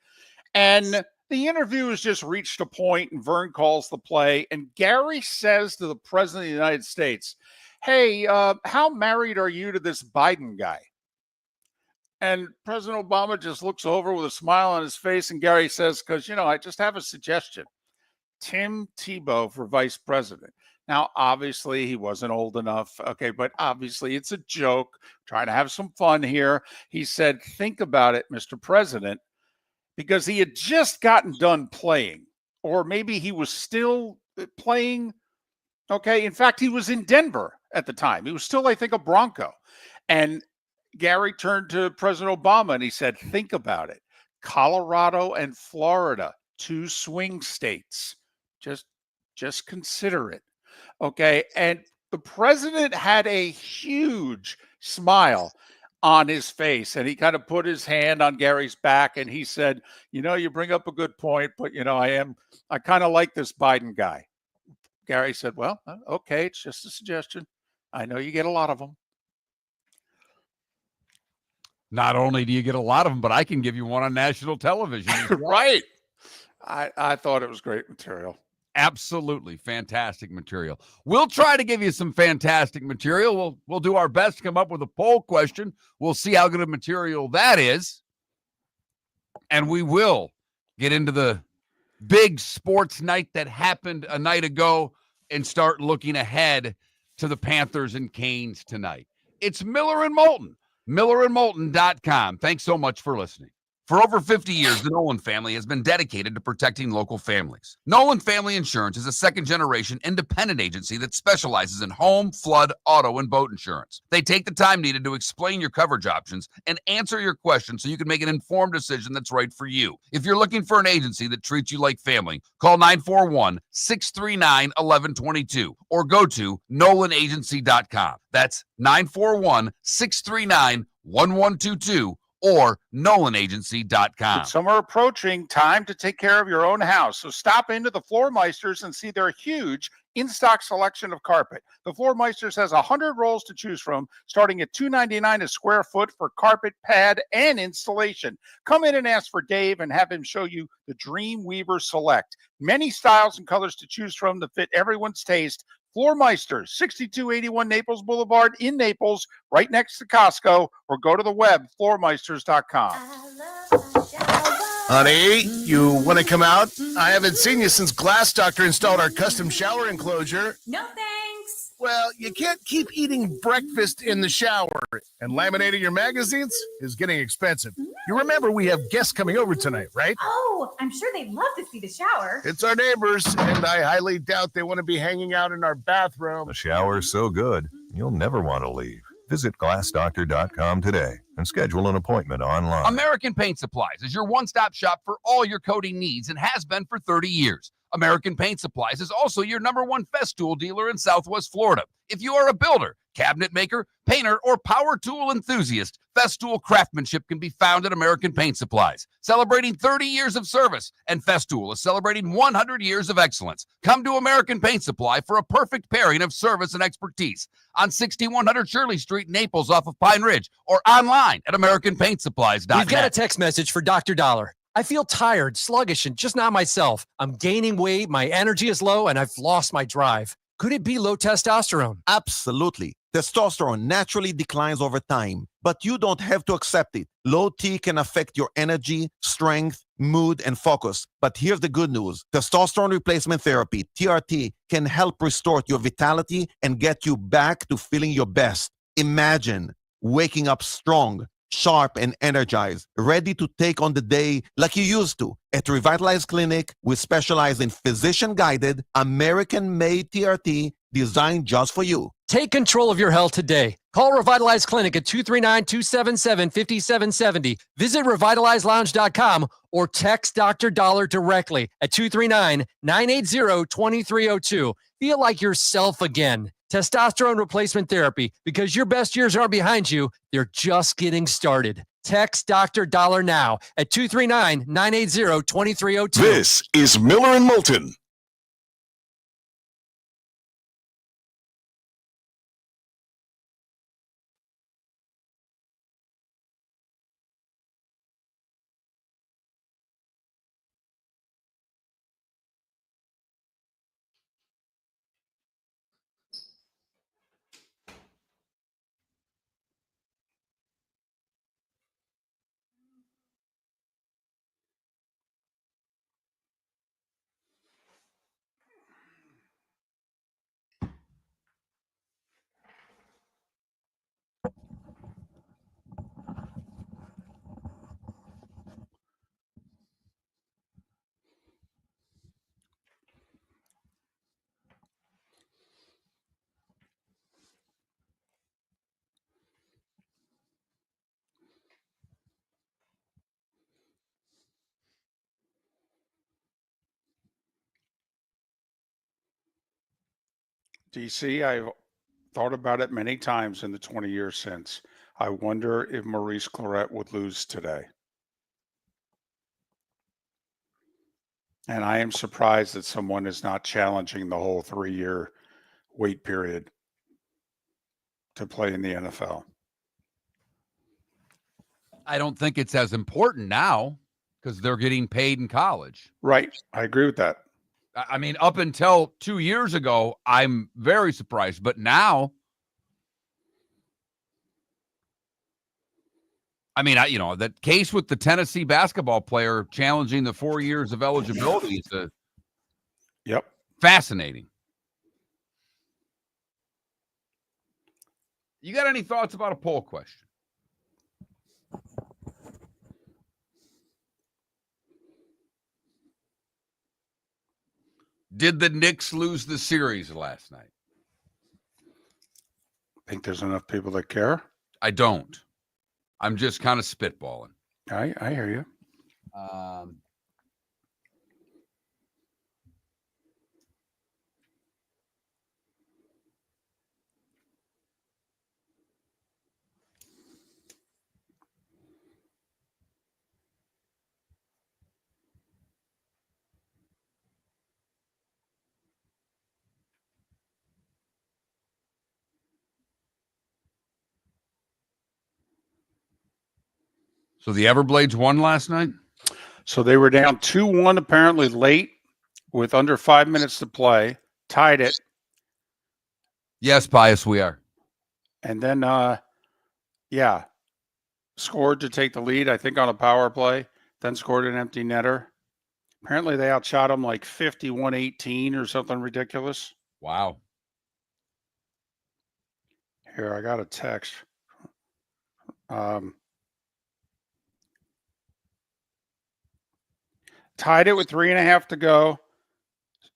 And the interview has just reached a point, and Vern calls the play, and Gary says to the President of the United States, hey, how married are you to this Biden guy? And President Obama just looks over with a smile on his face, and Gary says, because, I just have a suggestion. Tim Tebow for vice president. Now, obviously, he wasn't old enough, okay, but obviously it's a joke, trying to have some fun here. He said, think about it, Mr. President, because he had just gotten done playing, or maybe he was still playing, okay? In fact, he was in Denver at the time. He was still, I think, a Bronco. And Gary turned to President Obama and he said, think about it. Colorado and Florida, 2 swing states. Just consider it. Okay. And the president had a huge smile on his face, and he kind of put his hand on Gary's back and he said, you bring up a good point, but I kind of like this Biden guy. Gary said, well, okay, it's just a suggestion. I know you get a lot of them. Not only do you get a lot of them, but I can give you one on national television. Right. I thought it was great material. Absolutely fantastic material. We'll try to give you some fantastic material. We'll do our best to come up with a poll question. We'll see how good of material that is. And we will get into the big sports night that happened a night ago and start looking ahead to the Panthers and Canes tonight. It's Miller and Moulton, millerandmoulton.com. Thanks so much for listening. For over 50 years, the Nolan family has been dedicated to protecting local families. Nolan Family Insurance is a second-generation independent agency that specializes in home, flood, auto, and boat insurance. They take the time needed to explain your coverage options and answer your questions so you can make an informed decision that's right for you. If you're looking for an agency that treats you like family, call 941-639-1122 or go to nolanagency.com. That's 941-639-1122. or nolanagency.com. With summer approaching, time to take care of your own house. So stop into the Floormeisters and see their huge in-stock selection of carpet. The Floormeisters has 100 rolls to choose from, starting at $2.99 a square foot for carpet, pad, and installation. Come in and ask for Dave and have him show you the Dream Weaver Select. Many styles and colors to choose from to fit everyone's taste. Floormeisters, 6281 Naples Boulevard in Naples, right next to Costco, or go to the web, floormeisters.com. Honey, you want to come out? I haven't seen you since Glass Doctor installed our custom shower enclosure. No thanks. Well, you can't keep eating breakfast in the shower, and laminating your magazines is getting expensive. You remember we have guests coming over tonight, right? Oh, I'm sure they'd love to see the shower. It's our neighbors, and I highly doubt they want to be hanging out in our bathroom. The shower is so good, you'll never want to leave. Visit glassdoctor.com today and schedule an appointment online. American Paint Supplies is your one-stop shop for all your coating needs and has been for 30 years. American Paint Supplies is also your #1 Festool dealer in Southwest Florida. If you are a builder, Cabinet maker, painter, or power tool enthusiast, Festool craftsmanship can be found at American Paint Supplies. Celebrating 30 years of service, and Festool is celebrating 100 years of excellence. Come to American Paint Supply for a perfect pairing of service and expertise on 6100 Shirley Street, Naples, off of Pine Ridge, or online at AmericanPaintSupplies.net. We've got a text message for Dr. Dollar. I feel tired, sluggish, and just not myself. I'm gaining weight, my energy is low, and I've lost my drive. Could it be low testosterone? Absolutely. Testosterone naturally declines over time, but you don't have to accept it. Low T can affect your energy, strength, mood, and focus. But here's the good news. Testosterone replacement therapy, TRT, can help restore your vitality and get you back to feeling your best. Imagine waking up strong, sharp, and energized, ready to take on the day like you used to. At Revitalize Clinic, we specialize in physician-guided, American-made TRT designed just for you. Take control of your health today. Call Revitalize Clinic at 239-277-5770. Visit revitalizelounge.com or text Dr. Dollar directly at 239-980-2302. Feel like yourself again. Testosterone replacement therapy, because your best years aren't behind you, they're just getting started. Text Dr. Dollar now at 239-980-2302. This is Miller and Moulton. DC, I've thought about it many times in the 20 years since. I wonder if Maurice Clarett would lose today. And I am surprised that someone is not challenging the whole 3-year wait period to play in the NFL. I don't think it's as important now because they're getting paid in college. Right. I agree with that. I mean, up until 2 years ago, I'm very surprised. But now, I mean, that case with the Tennessee basketball player challenging the 4 years of eligibility is fascinating. You got any thoughts about a poll question? Did the Knicks lose the series last night? Think there's enough people that care? I don't. I'm just kind of spitballing. I hear you. So the Everblades won last night? So they were down 2-1 apparently late with under 5 minutes to play, tied it. Yes, Pius, we are. And then, scored to take the lead, I think, on a power play, then scored an empty netter. Apparently they outshot them like 51-18 or something ridiculous. Wow. Here, I got a text. Tied it with 3.5 to go.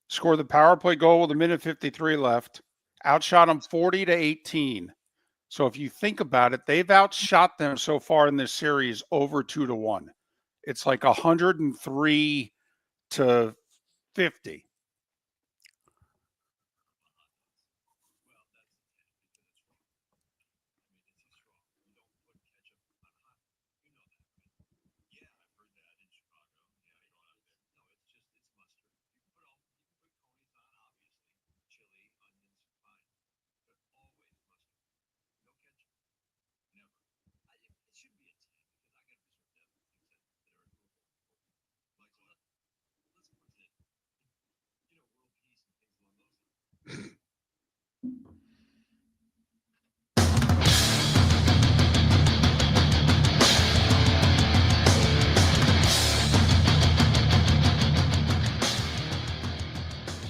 Scored the power play goal with 1:53 left. Outshot them 40-18. So if you think about it, they've outshot them so far in this series over 2-1. It's like 103-50.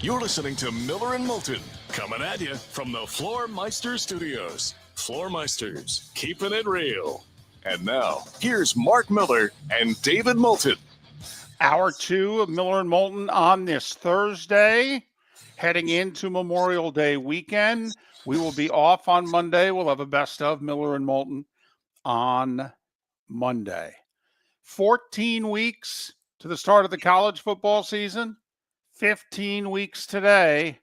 You're listening to Miller and Moulton, coming at you from the Floor Meister Studios. Floor Meisters, keeping it real. And now, here's Mark Miller and David Moulton. Hour 2 of Miller and Moulton on this Thursday, heading into Memorial Day weekend. We will be off on Monday. We'll have a best of Miller and Moulton on Monday. 14 weeks to the start of the college football season. 15 weeks today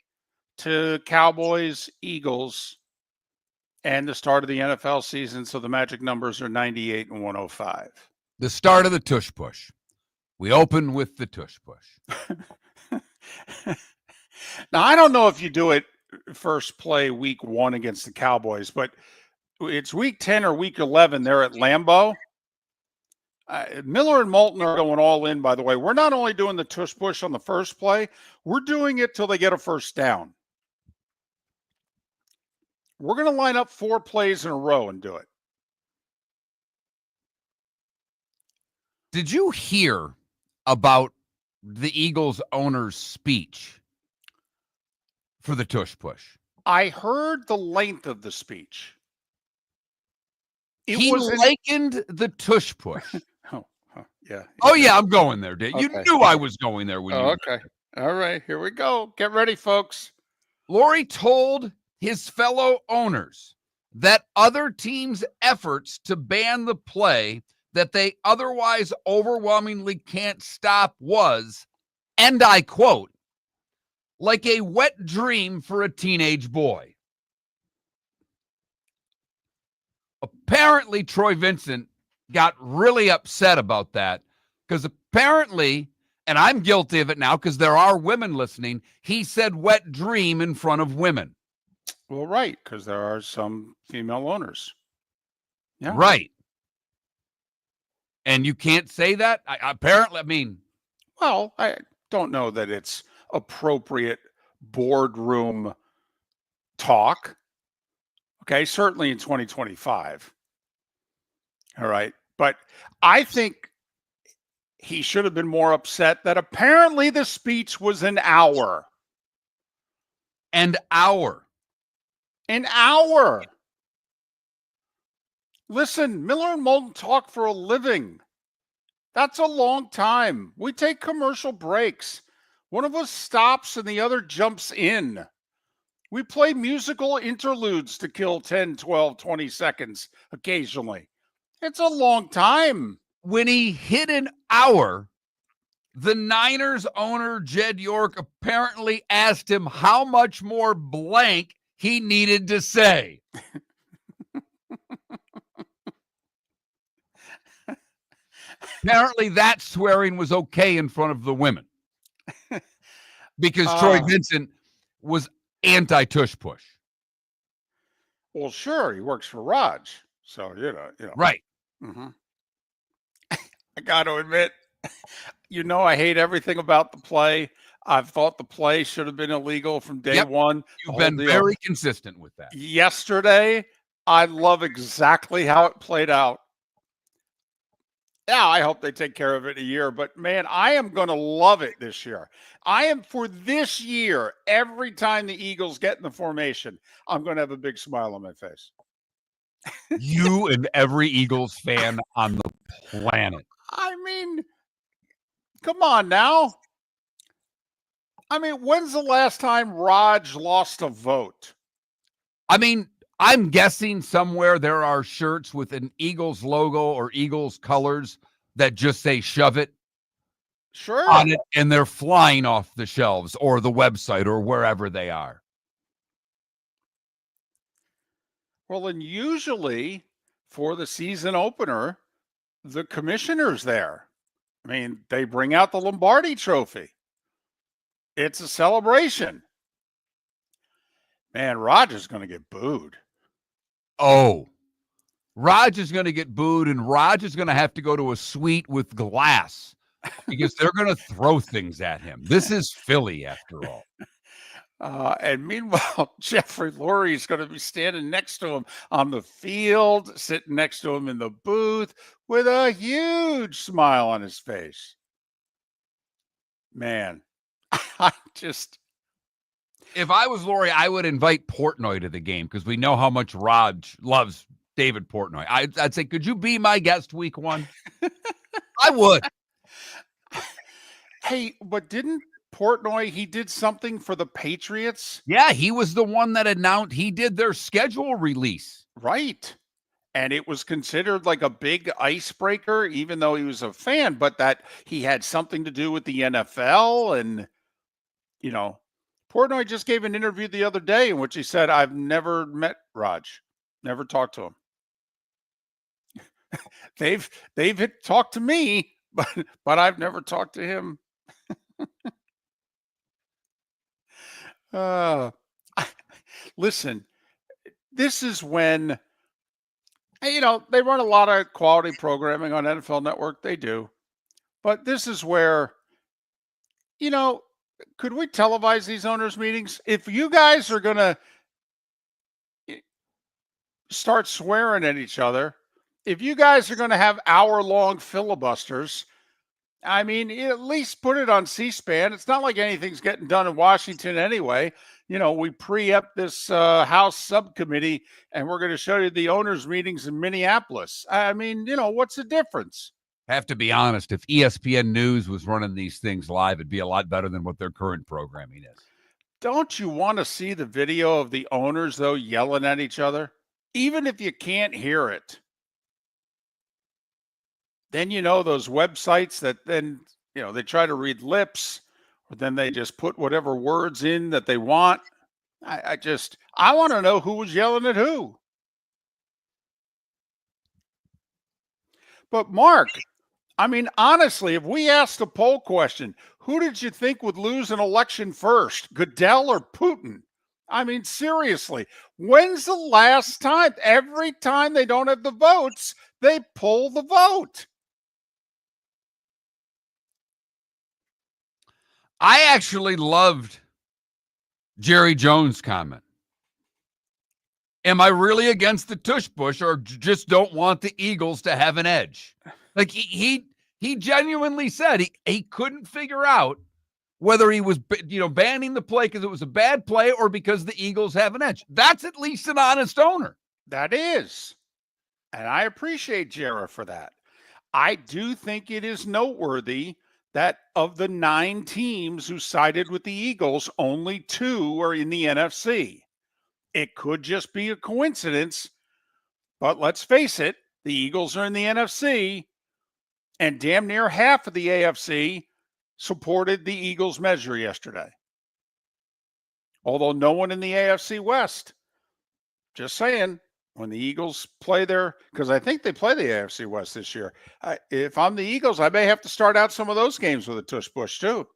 to Cowboys, Eagles, and the start of the NFL season. So the magic numbers are 98 and 105. The start of the tush push. We open with the tush push. Now, I don't know if you do it first play week 1 against the Cowboys, but it's week 10 or week 11. They're at Lambeau. Miller and Moulton are going all in, by the way. We're not only doing the tush push on the first play, we're doing it till they get a first down. We're going to line up 4 plays in a row and do it. Did you hear about the Eagles owner's speech for the tush push? I heard the length of the speech. He likened the tush push. Yeah. Oh, yeah, I'm going there, Dave. You Okay. knew I was going there when you were okay. All right, here we go. Get ready, folks. Lori told his fellow owners that other teams' efforts to ban the play that they otherwise overwhelmingly can't stop was, and I quote, like a wet dream for a teenage boy. Apparently, Troy Vincent got really upset about that because apparently, and I'm guilty of it now because there are women listening, he said wet dream in front of women. Well, right, because there are some female owners. Yeah. Right. And you can't say that? Apparently, I mean. Well, I don't know that it's appropriate boardroom talk. Okay, certainly in 2025. All right. But I think he should have been more upset that apparently the speech was an hour. An hour. An hour. Listen, Miller and Moulton talk for a living. That's a long time. We take commercial breaks. One of us stops and the other jumps in. We play musical interludes to kill 10, 12, 20 seconds occasionally. It's a long time. When he hit an hour, the Niners owner, Jed York, apparently asked him how much more blank he needed to say. Apparently that swearing was okay in front of the women. Because Troy Vincent was anti-tush push. Well, sure, he works for Raj. So, you know. Right. Mm-hmm. I got to admit, I hate everything about the play. I've thought the play should have been illegal from day one. You've been very consistent with that. Yesterday, I love exactly how it played out. Yeah, I hope they take care of it in a year. But, man, I am going to love it this year. For this year, every time the Eagles get in the formation, I'm going to have a big smile on my face. You and every Eagles fan on the planet. I mean, come on now. I mean, when's the last time Raj lost a vote? I mean, I'm guessing somewhere there are shirts with an Eagles logo or Eagles colors that just say shove it sure on it, and they're flying off the shelves or the website or wherever they are. Well, and usually for the season opener, the commissioner's there. I mean, they bring out the Lombardi trophy. It's a celebration. Man, Roger's going to get booed. Oh, Raj is going to get booed, and Raj is going to have to go to a suite with glass because they're going to throw things at him. This is Philly, after all. And meanwhile, Jeffrey Lurie is going to be standing next to him on the field, sitting next to him in the booth with a huge smile on his face. Man, If I was Lori, I would invite Portnoy to the game because we know how much Raj loves David Portnoy. I'd say, could you be my guest week 1? I would. Hey, but didn't Portnoy, he did something for the Patriots? Yeah, he was the one that announced he did their schedule release. Right. And it was considered like a big icebreaker, even though he was a fan, but that he had something to do with the NFL. And, you know, Portnoy just gave an interview the other day in which he said, I've never met Raj, never talked to him. They've talked to me, but I've never talked to him. Listen, this is when, you know, they run a lot of quality programming on NFL Network. They do. But this is where, you know, could we televise these owners' meetings? If you guys are going to start swearing at each other, if you guys are going to have hour-long filibusters, I mean, at least put it on C-SPAN. It's not like anything's getting done in Washington anyway. You know, we pre-empt this House subcommittee, and we're going to show you the owners' meetings in Minneapolis. I mean, you know, what's the difference? Have to be honest, if ESPN News was running these things live, it'd be a lot better than what their current programming is. Don't you want to see the video of the owners, though, yelling at each other? Even if you can't hear it. Then, you know, those websites that then, you know, they try to read lips, or then they just put whatever words in that they want. I want to know who was yelling at who. But Mark, I mean, honestly, if we asked a poll question, who did you think would lose an election first, Goodell or Putin? I mean, seriously, when's the last time? Every time they don't have the votes, they pull the vote. I actually loved Jerry Jones' comment. Am I really against the tush push or just don't want the Eagles to have an edge? Like he genuinely said he couldn't figure out whether he was, you know, banning the play because it was a bad play or because the Eagles have an edge. That's at least an honest owner. That is. And I appreciate Jerry for that. I do think it is noteworthy that of the 9 teams who sided with the Eagles, only 2 are in the NFC. It could just be a coincidence, but let's face it, the Eagles are in the NFC, and damn near half of the AFC supported the Eagles measure yesterday. Although no one in the AFC West. Just saying, when the Eagles play their, because I think they play the AFC West this year. If I'm the Eagles, I may have to start out some of those games with a tush push too.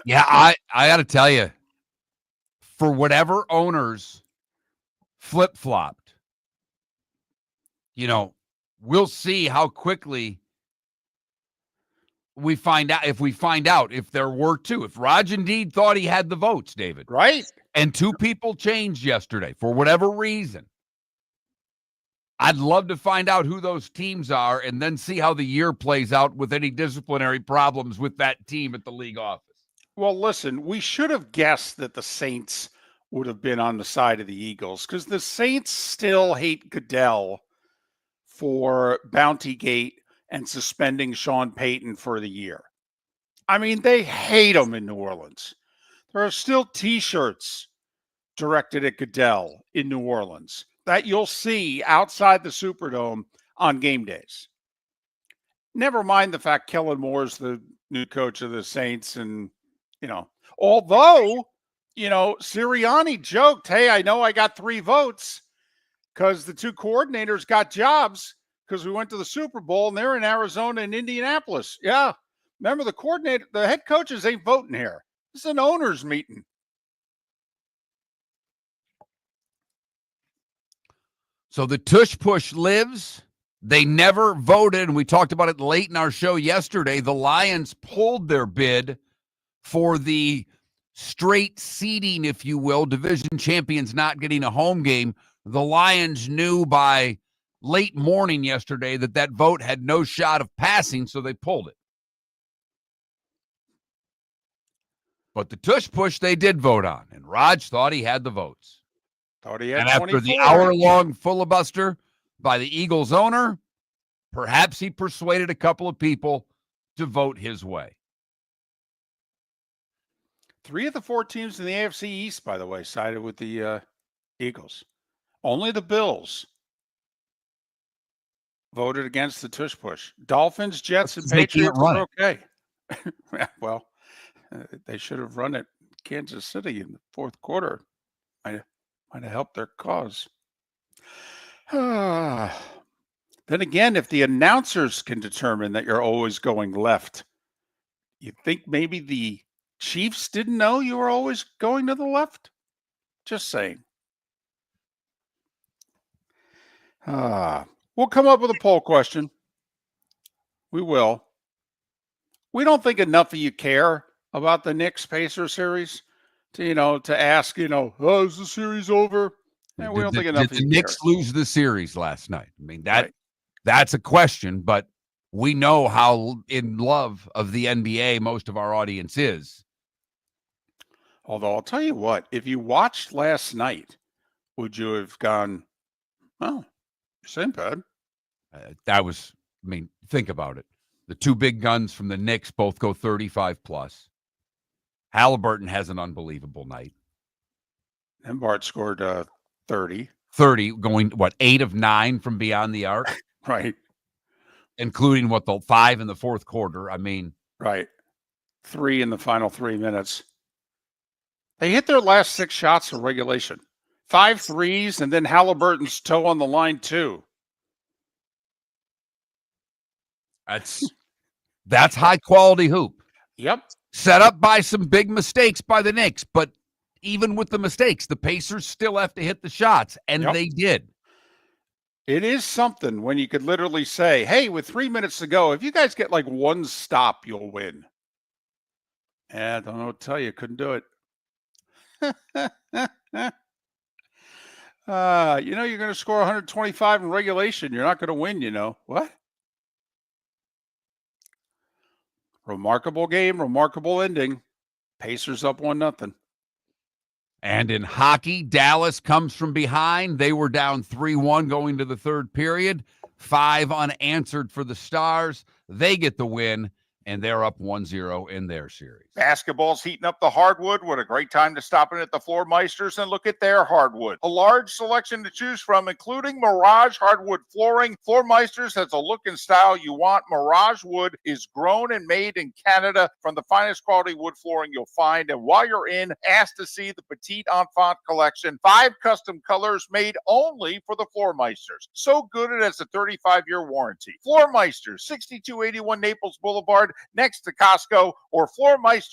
Yeah, I got to tell you, for whatever owners flip-flopped, you know, we'll see how quickly we find out if there were 2. If Raj indeed thought he had the votes, David. Right. And 2 people changed yesterday for whatever reason. I'd love to find out who those teams are and then see how the year plays out with any disciplinary problems with that team at the league office. Well, listen, we should have guessed that the Saints would have been on the side of the Eagles because the Saints still hate Goodell for Bountygate and suspending Sean Payton for the year. I mean, they hate him in New Orleans. There are still T-shirts directed at Goodell in New Orleans that you'll see outside the Superdome on game days. Never mind the fact Kellen Moore's the new coach of the Saints. And, you know, although, you know, Sirianni joked, hey, I know I got 3 votes because the 2 coordinators got jobs because we went to the Super Bowl and they're in Arizona and Indianapolis. Yeah. Remember, the head coaches ain't voting here. This is an owners meeting. So the tush push lives. They never voted, and we talked about it late in our show yesterday. The Lions pulled their bid for the straight seeding, if you will, division champions not getting a home game. The Lions knew by late morning yesterday that vote had no shot of passing, so they pulled it. But the tush push they did vote on, and Raj thought he had the votes. Thought he had And after the 24. hour-long filibuster by the Eagles owner, perhaps he persuaded a couple of people to vote his way. 3 of the 4 teams in the AFC East, by the way, sided with the Eagles. Only the Bills voted against the tush push. Dolphins, Jets, and They can't Patriots run are it. okay. Well, they should have run it Kansas City in the fourth quarter. Might have helped their cause. Then again, if the announcers can determine that you're always going left, you think maybe the Chiefs didn't know you were always going to the left? Just saying. We'll come up with a poll question. We will. We don't think enough of you care about the Knicks Pacers series to ask, oh, is the series over? And we don't think enough Did of the you Knicks care. lose the series last night? I mean, Right. that's a question, but we know how in love of the NBA most of our audience is. Although I'll tell you what, if you watched last night, would you have gone, oh, same bad? Think about it. The two big guns from the Knicks both go 35 plus. Halliburton has an unbelievable night. And Bart scored 30. 30, going, 8 of 9 from beyond the arc? Right. Including the 5 in the fourth quarter. I mean. Right. 3 in the final 3 minutes. They hit their last 6 shots of regulation. 5 threes, and then Halliburton's toe on the line, too. That's high quality hoop. Yep. Set up by some big mistakes by the Knicks, but even with the mistakes, the Pacers still have to hit the shots, and they did. It is something when you could literally say, hey, with 3 minutes to go, if you guys get like one stop, you'll win. I don't know what to tell you. Couldn't do it. You're going to score 125 in regulation. You're not going to win, What? Remarkable game, remarkable ending. Pacers up 1-0. And in hockey, Dallas comes from behind. They were down 3-1 going to the third period. 5 unanswered for the Stars. They get the win, and they're up 1-0 in their series. Basketball's heating up the hardwood. What a great time to stop in at the Floor Meisters and look at their hardwood. A large selection to choose from, including Mirage hardwood flooring. Floor Meisters has a look and style you want. Mirage wood is grown and made in Canada from the finest quality wood flooring you'll find. And while you're in, ask to see the Petite Enfant collection. 5 custom colors made only for the Floor Meisters. So good it has a 35-year warranty. Floor Meisters, 6281 Naples Boulevard, next to Costco, or floormeisters.com.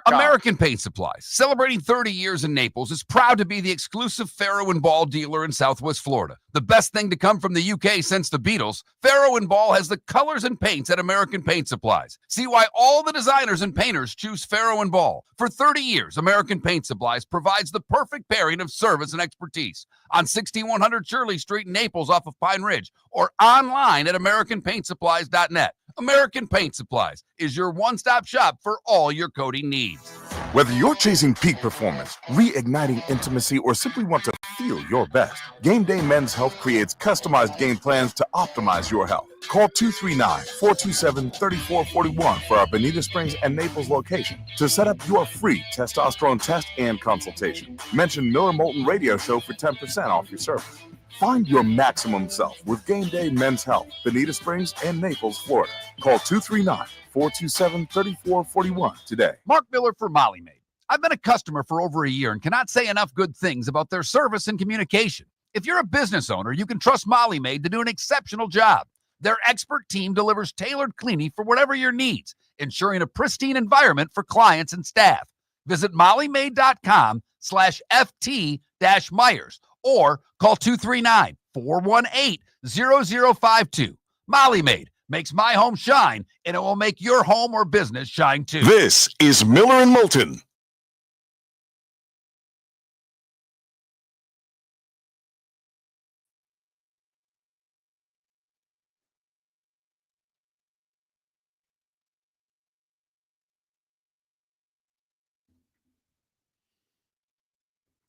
American Paint Supplies, celebrating 30 years in Naples, is proud to be the exclusive Farrow and Ball dealer in Southwest Florida. The best thing to come from the UK since the Beatles, Farrow and Ball has the colors and paints at American Paint Supplies. See why all the designers and painters choose Farrow and Ball. For 30 years, American Paint Supplies provides the perfect pairing of service and expertise on 6100 Shirley Street in Naples off of Pine Ridge, or online at AmericanPaintSupplies.net. American Paint Supplies is your one-stop shop for all your coating needs. Whether you're chasing peak performance, reigniting intimacy, or simply want to feel your best, Game Day Men's Health creates customized game plans to optimize your health. Call 239-427-3441 for our Bonita Springs and Naples location to set up your free testosterone test and consultation. Mention Miller Moulton Radio Show for 10% off your service. Find your maximum self with Game Day Men's Health, Bonita Springs and Naples, Florida. Call 239-427-3441 today. Mark Miller for Molly Maid. I've been a customer for over a year and cannot say enough good things about their service and communication. If you're a business owner, you can trust Molly Maid to do an exceptional job. Their expert team delivers tailored cleaning for whatever your needs, ensuring a pristine environment for clients and staff. Visit mollymaid.com/FT-Myers or call 239-418-0052. Molly Maid makes my home shine, and it will make your home or business shine too. This is Miller and Moulton.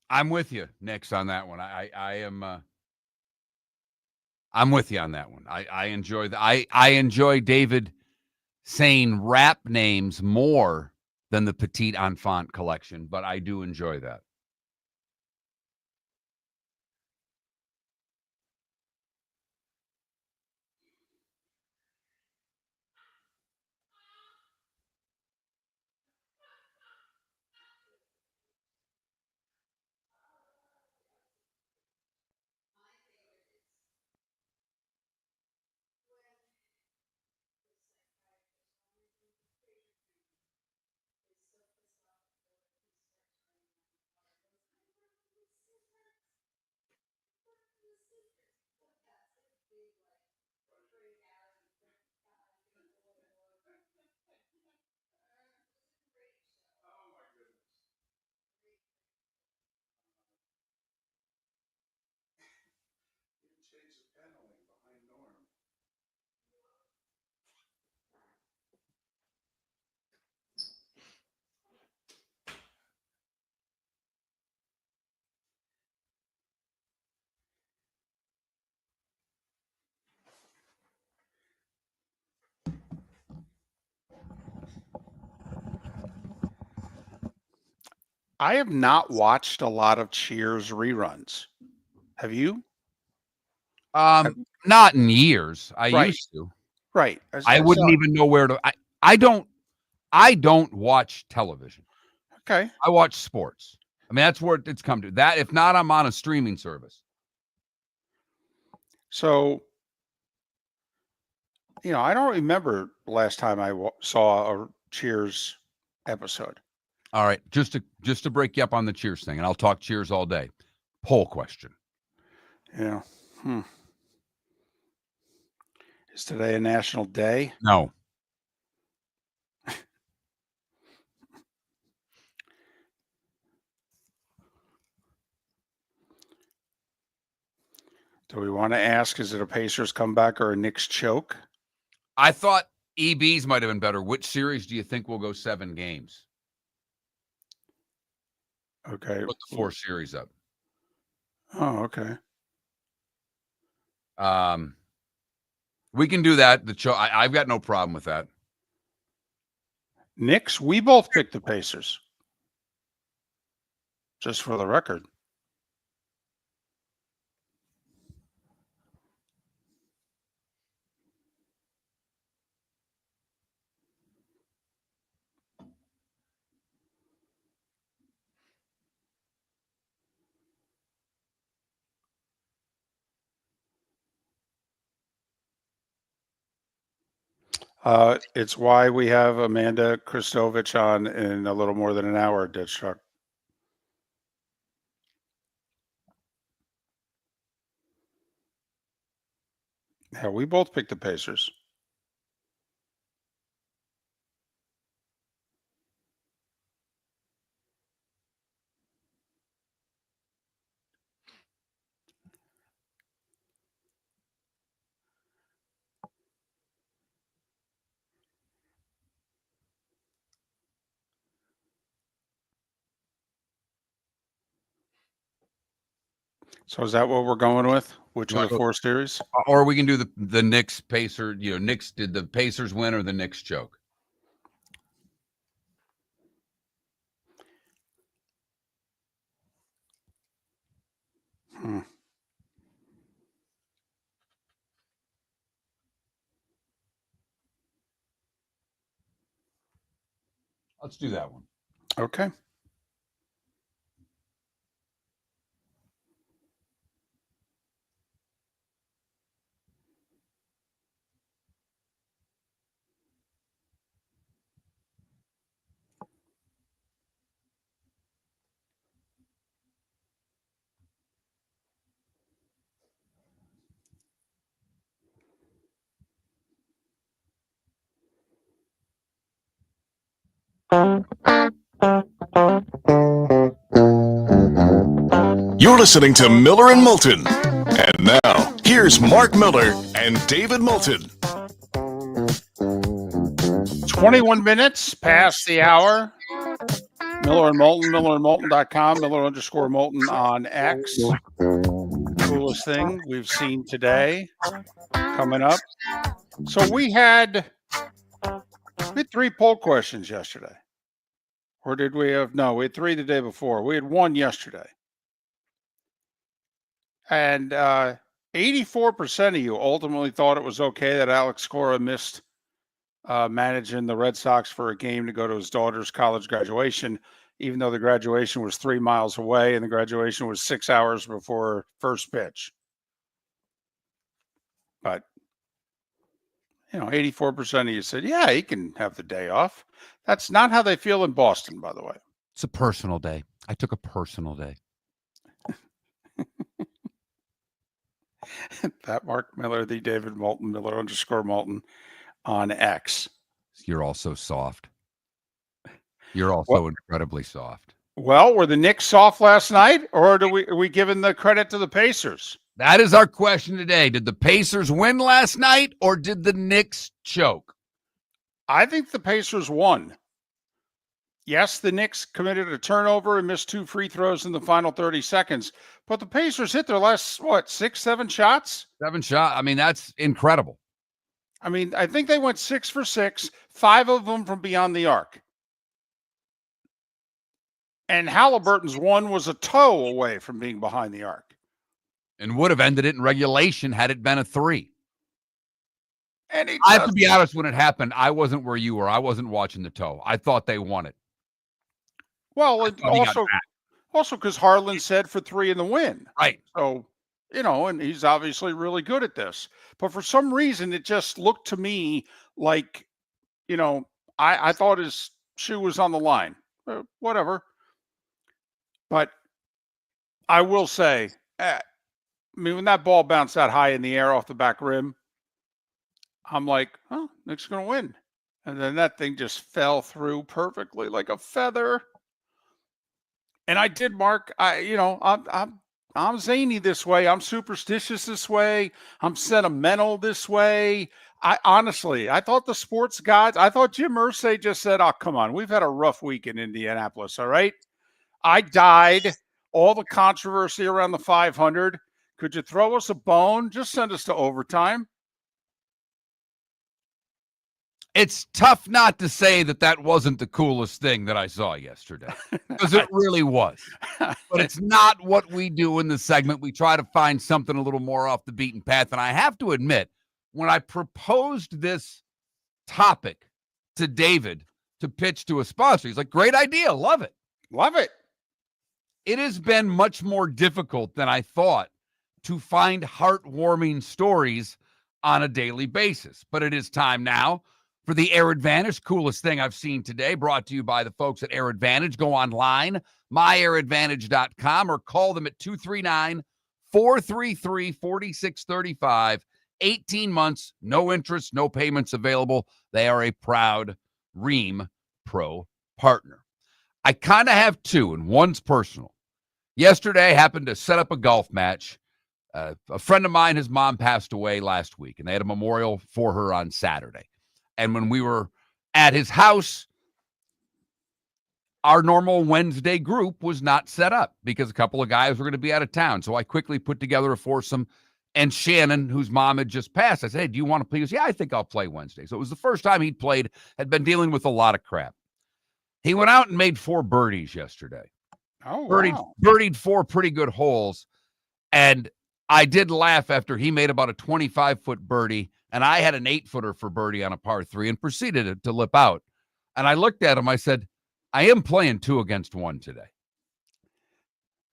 I'm with you, Nix, on that one. I am. I'm with you on that one. I enjoy I enjoy David saying rap names more than the Petite Enfant collection, but I do enjoy that. I have not watched a lot of Cheers reruns. Have you? Not in years. I Right. used to. Right. I wouldn't even know where to. I don't watch television. Okay. I watch sports. I mean, that's where it's come to. That if not, I'm on a streaming service. So, I don't remember the last time I saw a Cheers episode. All right, just to break you up on the Cheers thing, and I'll talk Cheers all day. Poll question. Yeah. Is today a national day? No. Do we want to ask, is it a Pacers comeback or a Knicks choke? I thought EBs might have been better. Which series do you think will go 7 games? Okay. Put the 4 series up. Oh, okay. We can do that. I've got no problem with that. Knicks, we both picked the Pacers. Just for the record. It's why we have Amanda Christovich on in a little more than an hour, Ditch Truck. Yeah, we both picked the Pacers. So is that what we're going with? Which of the 4 series? Or we can do the Knicks Pacer. Knicks, did the Pacers win or the Knicks choke? Let's do that one. Okay. You're listening to Miller and Moulton. And now, here's Mark Miller and David Moulton. 21 minutes past the hour. Miller and Moulton, millerandmoulton.com, Miller_Moulton on X. Coolest thing we've seen today coming up. So we had 3 poll questions yesterday. Or did we have? No, we had 3 the day before. We had 1 yesterday. And 84% of you ultimately thought it was okay that Alex Cora missed managing the Red Sox for a game to go to his daughter's college graduation, even though the graduation was 3 miles away and the graduation was 6 hours before first pitch. But, 84% of you said, yeah, he can have the day off. That's not how they feel in Boston, by the way. It's a personal day. I took a personal day. That Mark Miller, the David Moulton, Miller_Moulton on X. You're all so soft. You're all so incredibly soft. Well, were the Knicks soft last night, or are we giving the credit to the Pacers? That is our question today. Did the Pacers win last night, or did the Knicks choke? I think the Pacers won. Yes, the Knicks committed a turnover and missed 2 free throws in the final 30 seconds, but the Pacers hit their last, 6, 7 shots? 7 shots. I mean, that's incredible. I mean, I think they went 6 for 6, 5 of them from beyond the arc. And Halliburton's one was a toe away from being behind the arc. And would have ended it in regulation had it been a 3. And I have to be honest, when it happened, I wasn't where you were. I wasn't watching the toe. I thought they won it. Well, also because Harlan said for 3 in the win. Right. So, and he's obviously really good at this. But for some reason, it just looked to me like, I thought his shoe was on the line. Whatever. But I will say, when that ball bounced that high in the air off the back rim, I'm like, oh, Knicks going to win. And then that thing just fell through perfectly like a feather. And I did, Mark. I'm zany this way. I'm superstitious this way. I'm sentimental this way. I thought the sports gods, I thought Jim Irsay just said, oh, come on. We've had a rough week in Indianapolis, all right? I died. All the controversy around the 500. Could you throw us a bone? Just send us to overtime. It's tough not to say that wasn't the coolest thing that I saw yesterday, because it really was. But it's not what we do in the segment. We try to find something a little more off the beaten path. And I have to admit, when I proposed this topic to David to pitch to a sponsor, he's like, great idea. Love it. Love it. It has been much more difficult than I thought to find heartwarming stories on a daily basis. But it is time now for the Air Advantage, coolest thing I've seen today, brought to you by the folks at Air Advantage. Go online, myairadvantage.com, or call them at 239-433-4635. 18 months, no interest, no payments available. They are a proud Ream Pro partner. I kind of have 2, and one's personal. Yesterday, I happened to set up a golf match. A friend of mine, his mom passed away last week, and they had a memorial for her on Saturday. And when we were at his house, our normal Wednesday group was not set up because a couple of guys were going to be out of town. So I quickly put together a foursome. And Shannon, whose mom had just passed, I said, hey, do you want to play? He goes, yeah, I think I'll play Wednesday. So it was the first time he'd played, had been dealing with a lot of crap. He went out and made 4 birdies yesterday. Oh, birdied 4 pretty good holes. And I did laugh after he made about a 25-foot birdie, and I had an 8-footer for birdie on a par 3 and proceeded to lip out. And I looked at him. I said, I am playing 2 against 1 today. I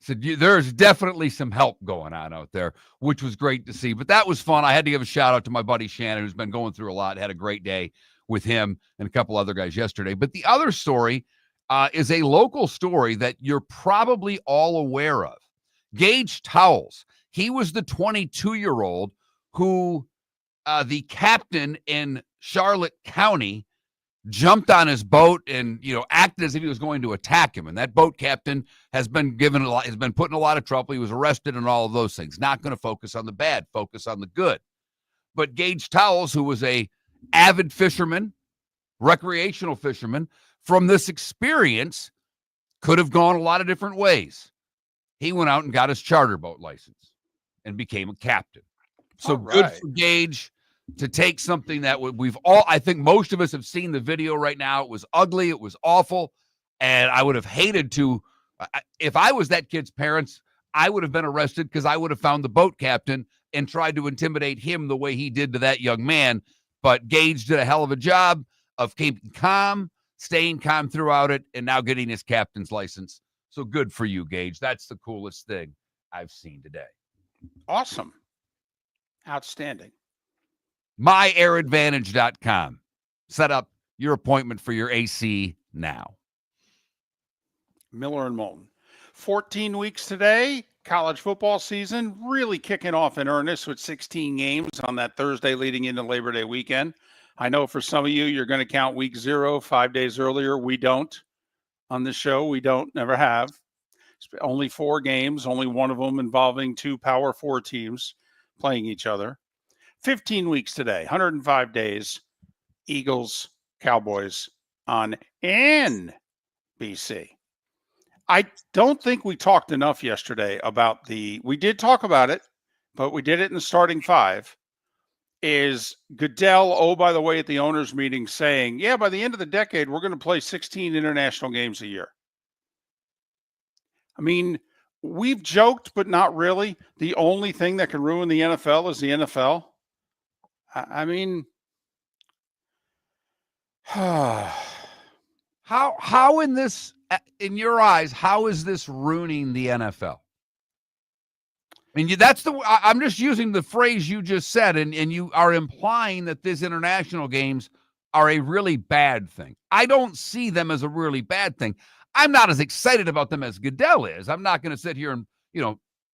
said, there's definitely some help going on out there, which was great to see. But that was fun. I had to give a shout-out to my buddy Shannon, who's been going through a lot. Had a great day with him and a couple other guys yesterday. But the other story is a local story that you're probably all aware of. Gage Towles. He was the 22-year-old who the captain in Charlotte County jumped on his boat and, acted as if he was going to attack him. And that boat captain has been put in a lot of trouble. He was arrested and all of those things. Not going to focus on the bad, focus on the good. But Gage Towles, who was a avid fisherman, recreational fisherman, from this experience, Could have gone a lot of different ways. He went out and got his charter boat license and became a captain. So good for Gage to take something that we've all, I think most of us have seen the video right now. It was ugly. It was awful. And I would have hated to, if I was that kid's parents, I would have been arrested because I would have found the boat captain and tried to intimidate him the way he did to that young man. But Gage did a hell of a job of keeping calm, staying calm throughout it, and now getting his captain's license. So good for you, Gage. That's the coolest thing I've seen today. Awesome. Outstanding. MyAirAdvantage.com. Set up your appointment for your AC now. Miller and Moulton. 14 weeks today. College football season really kicking off in earnest with 16 games on that Thursday leading into Labor Day weekend. I know for some of you, you're going to count week 0 5 days earlier. We don't on this show. We don't, never have. It's only 4 games, only one of them involving 2 Power 4 teams playing each other. 15 weeks today, 105 days. Eagles, Cowboys on NBC. I don't think we talked enough yesterday about we did talk about it, but we did it in the starting 5. Is Goodell, oh, by the way, at the owners' meeting saying, yeah, by the end of the decade, we're going to play 16 international games a year. I mean, we've joked, but not really. The only thing that can ruin the NFL is the NFL. I mean, how in your eyes, how is this ruining the NFL? I mean, I'm just using the phrase you just said, and you are implying that these international games are a really bad thing. I don't see them as a really bad thing. I'm not as excited about them as Goodell is. I'm not going to sit here and,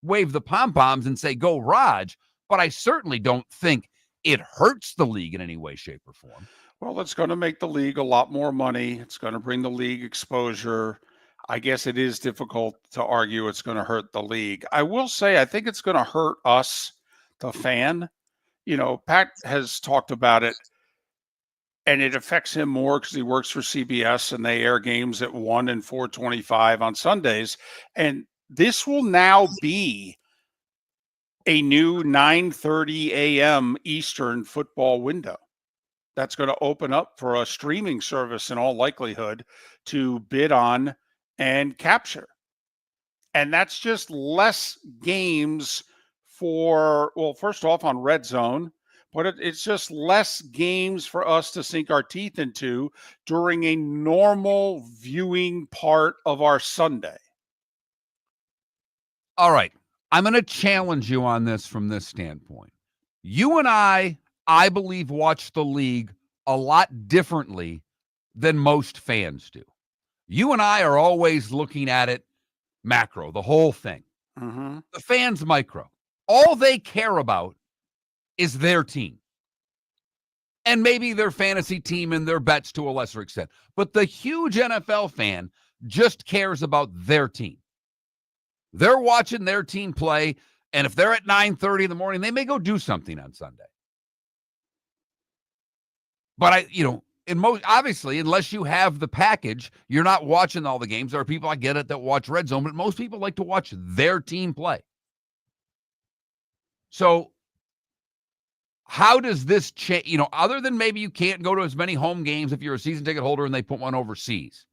wave the pom-poms and say, go Raj, but I certainly don't think it hurts the league in any way, shape, or form. Well, it's going to make the league a lot more money. It's going to bring the league exposure. I guess it is difficult to argue it's going to hurt the league. I will say I think it's going to hurt us, the fan. Pat has talked about it, and it affects him more because he works for CBS, and they air games at 1 and 4:25 on Sundays. And this will now be a new 9:30 a.m. Eastern football window. That's going to open up for a streaming service in all likelihood to bid on and capture. And that's just less games first off on Red Zone, but it's just less games for us to sink our teeth into during a normal viewing part of our Sunday. All right. I'm going to challenge you on this from this standpoint. You and I believe, watch the league a lot differently than most fans do. You and I are always looking at it macro, the whole thing. Mm-hmm. The fans micro. All they care about is their team. And maybe their fantasy team and their bets to a lesser extent. But the huge NFL fan just cares about their team. They're watching their team play, and if they're at 9:30 in the morning, they may go do something on Sunday. But obviously, unless you have the package, you're not watching all the games. There are people, I get it, that watch Red Zone, but most people like to watch their team play. So how does this change? Other than maybe you can't go to as many home games if you're a season ticket holder and they put one overseas.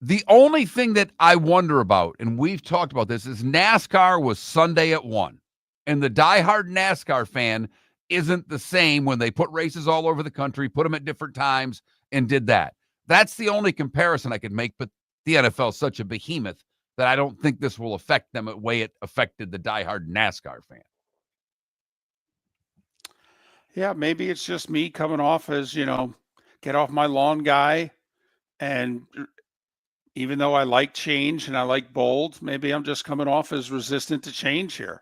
The only thing that I wonder about, and we've talked about this, is NASCAR was Sunday at 1. And the diehard NASCAR fan isn't the same when they put races all over the country, put them at different times, and did that. That's the only comparison I could make, but the NFL is such a behemoth that I don't think this will affect them the way it affected the diehard NASCAR fan. Yeah, maybe it's just me coming off as, get off my lawn guy. And even though I like change and I like bold, maybe I'm just coming off as resistant to change here.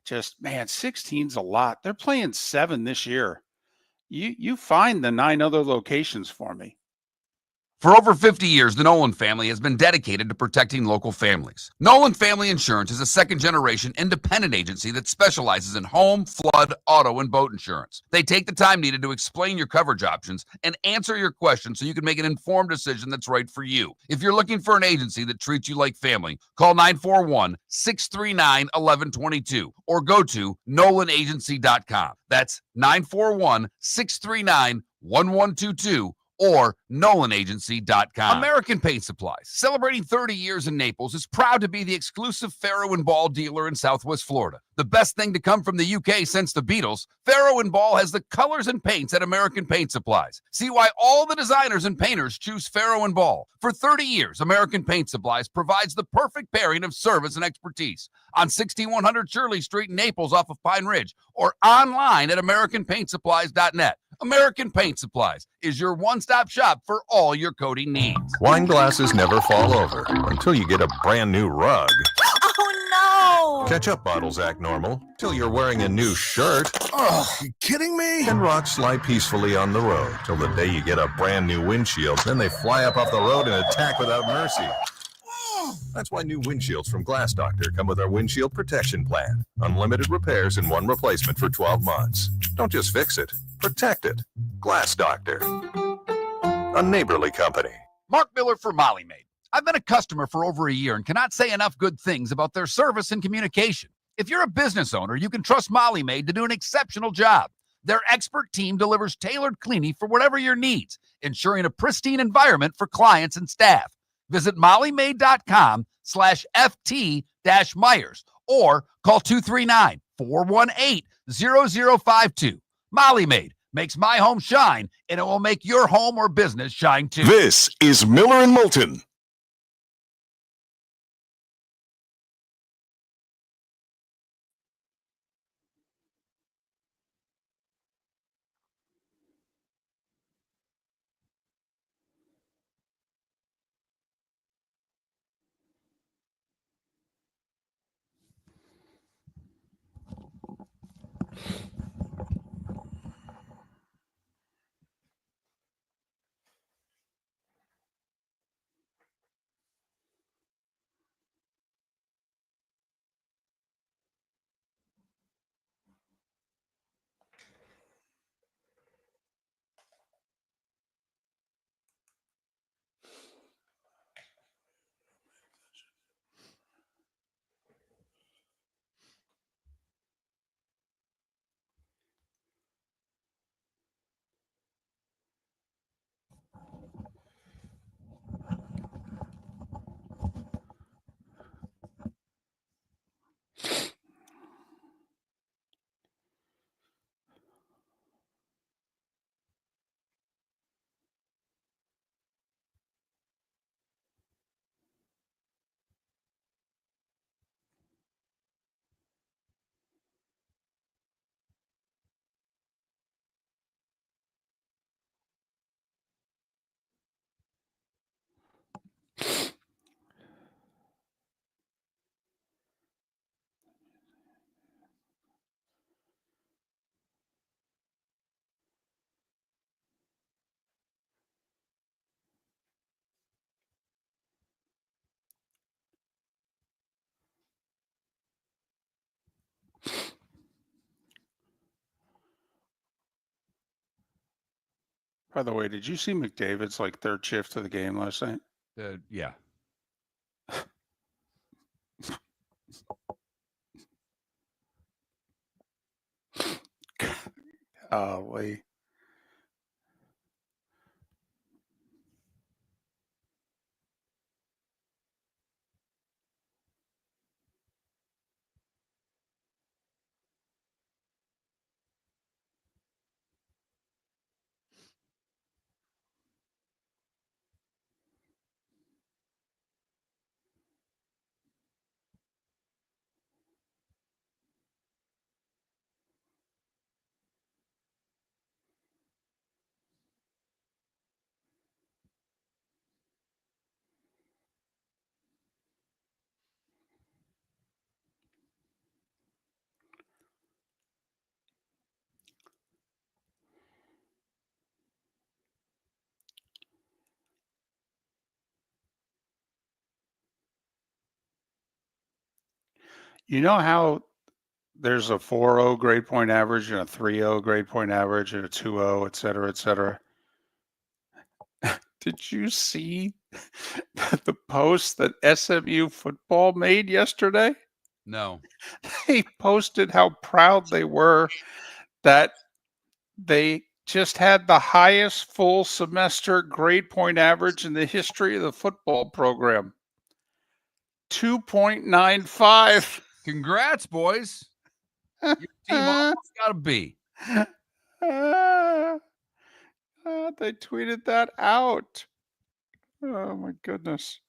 16's a lot. They're playing 7 this year. You find the 9 other locations for me. For over 50 years, the Nolan family has been dedicated to protecting local families. Nolan Family Insurance is a second-generation independent agency that specializes in home, flood, auto, and boat insurance. They take the time needed to explain your coverage options and answer your questions so you can make an informed decision that's right for you. If you're looking for an agency that treats you like family, call 941-639-1122 or go to nolanagency.com. That's 941-639-1122 or nolanagency.com. American Paint Supplies, celebrating 30 years in Naples, is proud to be the exclusive Farrow & Ball dealer in Southwest Florida. The best thing to come from the UK since the Beatles, Farrow & Ball has the colors and paints at American Paint Supplies. See why all the designers and painters choose Farrow & Ball. For 30 years, American Paint Supplies provides the perfect pairing of service and expertise on 6100 Shirley Street in Naples off of Pine Ridge or online at AmericanPaintSupplies.net. American Paint Supplies is your one-stop shop for all your coating needs. Wine glasses never fall over until you get a brand new rug. Oh, no. Ketchup bottles act normal till you're wearing a new shirt. Oh, you kidding me? And rocks slide peacefully on the road till the day you get a brand new windshield. Then they fly up off the road and attack without mercy. That's why new windshields from Glass Doctor come with our windshield protection plan. Unlimited repairs and one replacement for 12 months. Don't just fix it, protect it. Glass Doctor, a neighborly company. Mark Miller for Molly Maid. I've been a customer for over a year and cannot say enough good things about their service and communication. If you're a business owner, you can trust Molly Maid to do an exceptional job. Their expert team delivers tailored cleaning for whatever your needs, ensuring a pristine environment for clients and staff. Visit mollymaid.com/FT-Myers or call 239-418-0052. Molly Maid makes my home shine, and it will make your home or business shine too. This is Miller and Moulton. By the way, did you see McDavid's like third shift of the game last night? Yeah. Wait. You know how there's a 4.0 grade point average and a 3.0 grade point average and a 2.0, et cetera, et cetera. Did you see the post that SMU football made yesterday? No. They posted how proud they were that they just had the highest full semester grade point average in the history of the football program. 2.95. Congrats, boys. Your team almost got a B. They tweeted that out. Oh my goodness.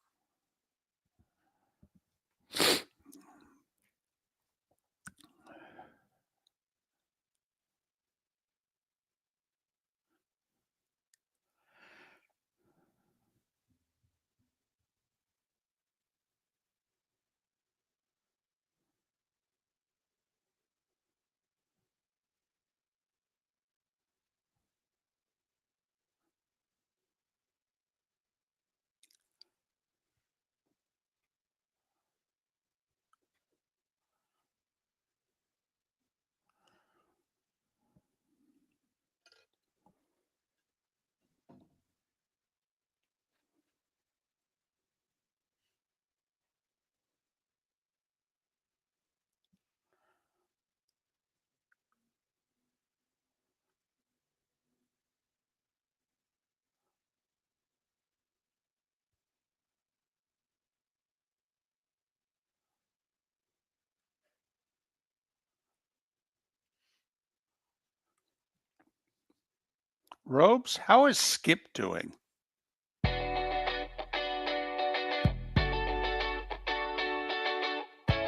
Robes, how is Skip doing?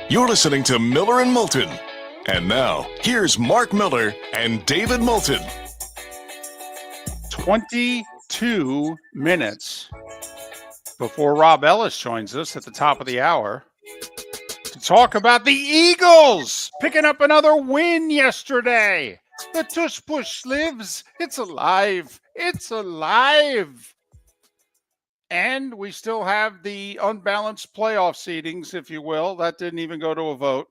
You're listening to Miller and Moulton. And now, here's Mark Miller and David Moulton. 22 minutes before Rob Ellis joins us at the top of the hour to talk about the Eagles picking up another win yesterday. The tush push lives. It's alive. It's alive. And we still have the unbalanced playoff seedings, if you will. That didn't even go to a vote.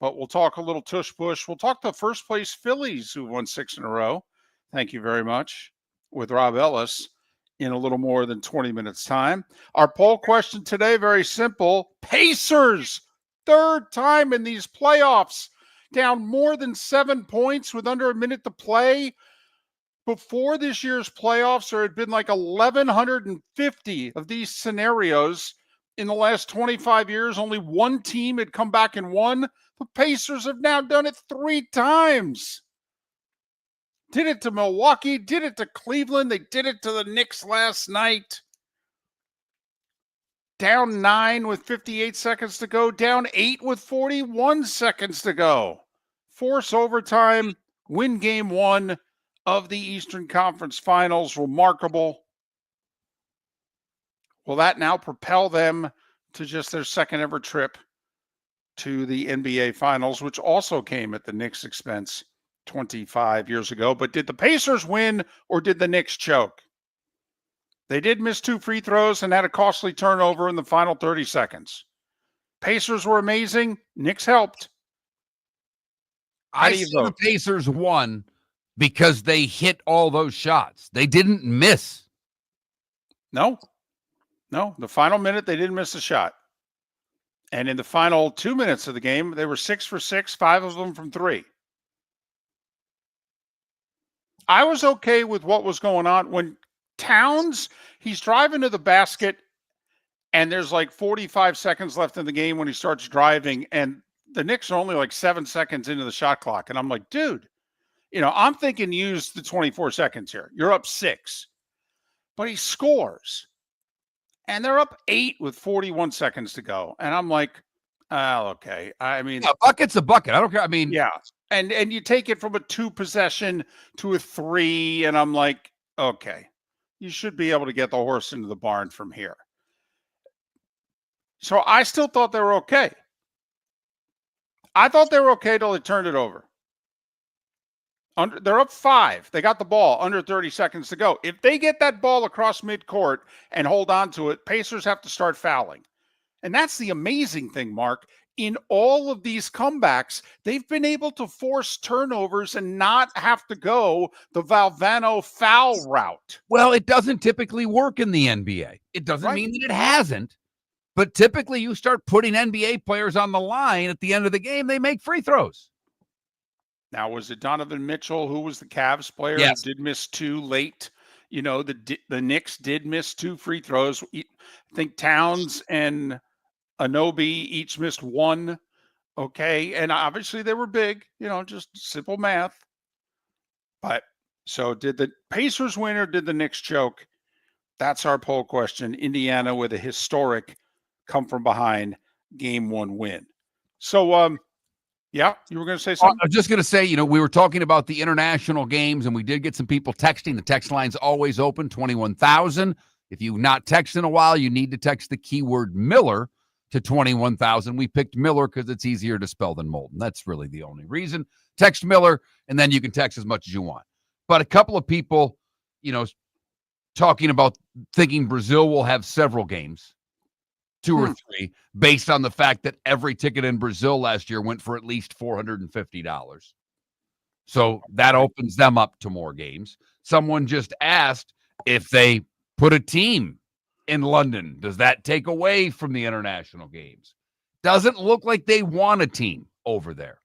But we'll talk a little tush push. We'll talk the first place Phillies, who won 6 in a row. Thank you very much. With Rob Ellis in a little more than 20 minutes time. Our poll question today, very simple. Pacers, third time in these playoffs, down more than 7 points with under a minute to play. Before this year's playoffs, there had been like 1,150 of these scenarios in the last 25 years. Only one team had come back and won. The Pacers have now done it 3 times. Did it to Milwaukee, did it to Cleveland, they did it to the Knicks last night. Down 9 with 58 seconds to go, down 8 with 41 seconds to go. Force overtime, win game 1 of the Eastern Conference Finals. Remarkable. Will that now propel them to just their second ever trip to the NBA Finals, which also came at the Knicks' expense 25 years ago? But did the Pacers win or did the Knicks choke? They did miss 2 free throws and had a costly turnover in the final 30 seconds. Pacers were amazing. Knicks helped. I see the Pacers won because they hit all those shots. They didn't miss. No. The final minute, they didn't miss a shot. And in the final 2 minutes of the game, they were 6 for 6, 5 of them from 3. I was okay with what was going on when Towns, he's driving to the basket and there's like 45 seconds left in the game when he starts driving, and the Knicks are only like 7 seconds into the shot clock. And I'm like, dude, I'm thinking use the 24 seconds here. You're up 6. But he scores. And they're up 8 with 41 seconds to go. And I'm like, oh, okay. I mean, a bucket's a bucket. I don't care. I mean, yeah. And you take it from a 2 possession to a 3. And I'm like, okay, you should be able to get the horse into the barn from here. So I still thought they were okay. I thought they were okay till they turned it over. They're up 5. They got the ball under 30 seconds to go. If they get that ball across midcourt and hold on to it, Pacers have to start fouling. And that's the amazing thing, Mark. In all of these comebacks, they've been able to force turnovers and not have to go the Valvano foul route. Well, it doesn't typically work in the NBA. It doesn't mean that it hasn't, but typically you start putting NBA players on the line at the end of the game, they make free throws. Now, was it Donovan Mitchell, who was the Cavs player Yes. who did miss 2 late? You know, the Knicks did miss 2 free throws. I think Towns and Anobi each missed 1. Okay. And obviously they were big, just simple math. But so did the Pacers win or did the Knicks choke? That's our poll question. Indiana with a historic come from behind game 1 win. So, yeah, you were going to say something? I was just going to say, we were talking about the international games, and we did get some people texting. The text line's always open, 21,000. If you've not texted in a while, you need to text the keyword Miller to 21,000. We picked Miller because it's easier to spell than Moulton. That's really the only reason. Text Miller, and then you can text as much as you want. But a couple of people, talking about thinking Brazil will have several games, 2 or 3, based on the fact that every ticket in Brazil last year went for at least $450. So that opens them up to more games. Someone just asked if they put a team in London, does that take away from the international games? Doesn't look like they want a team over there.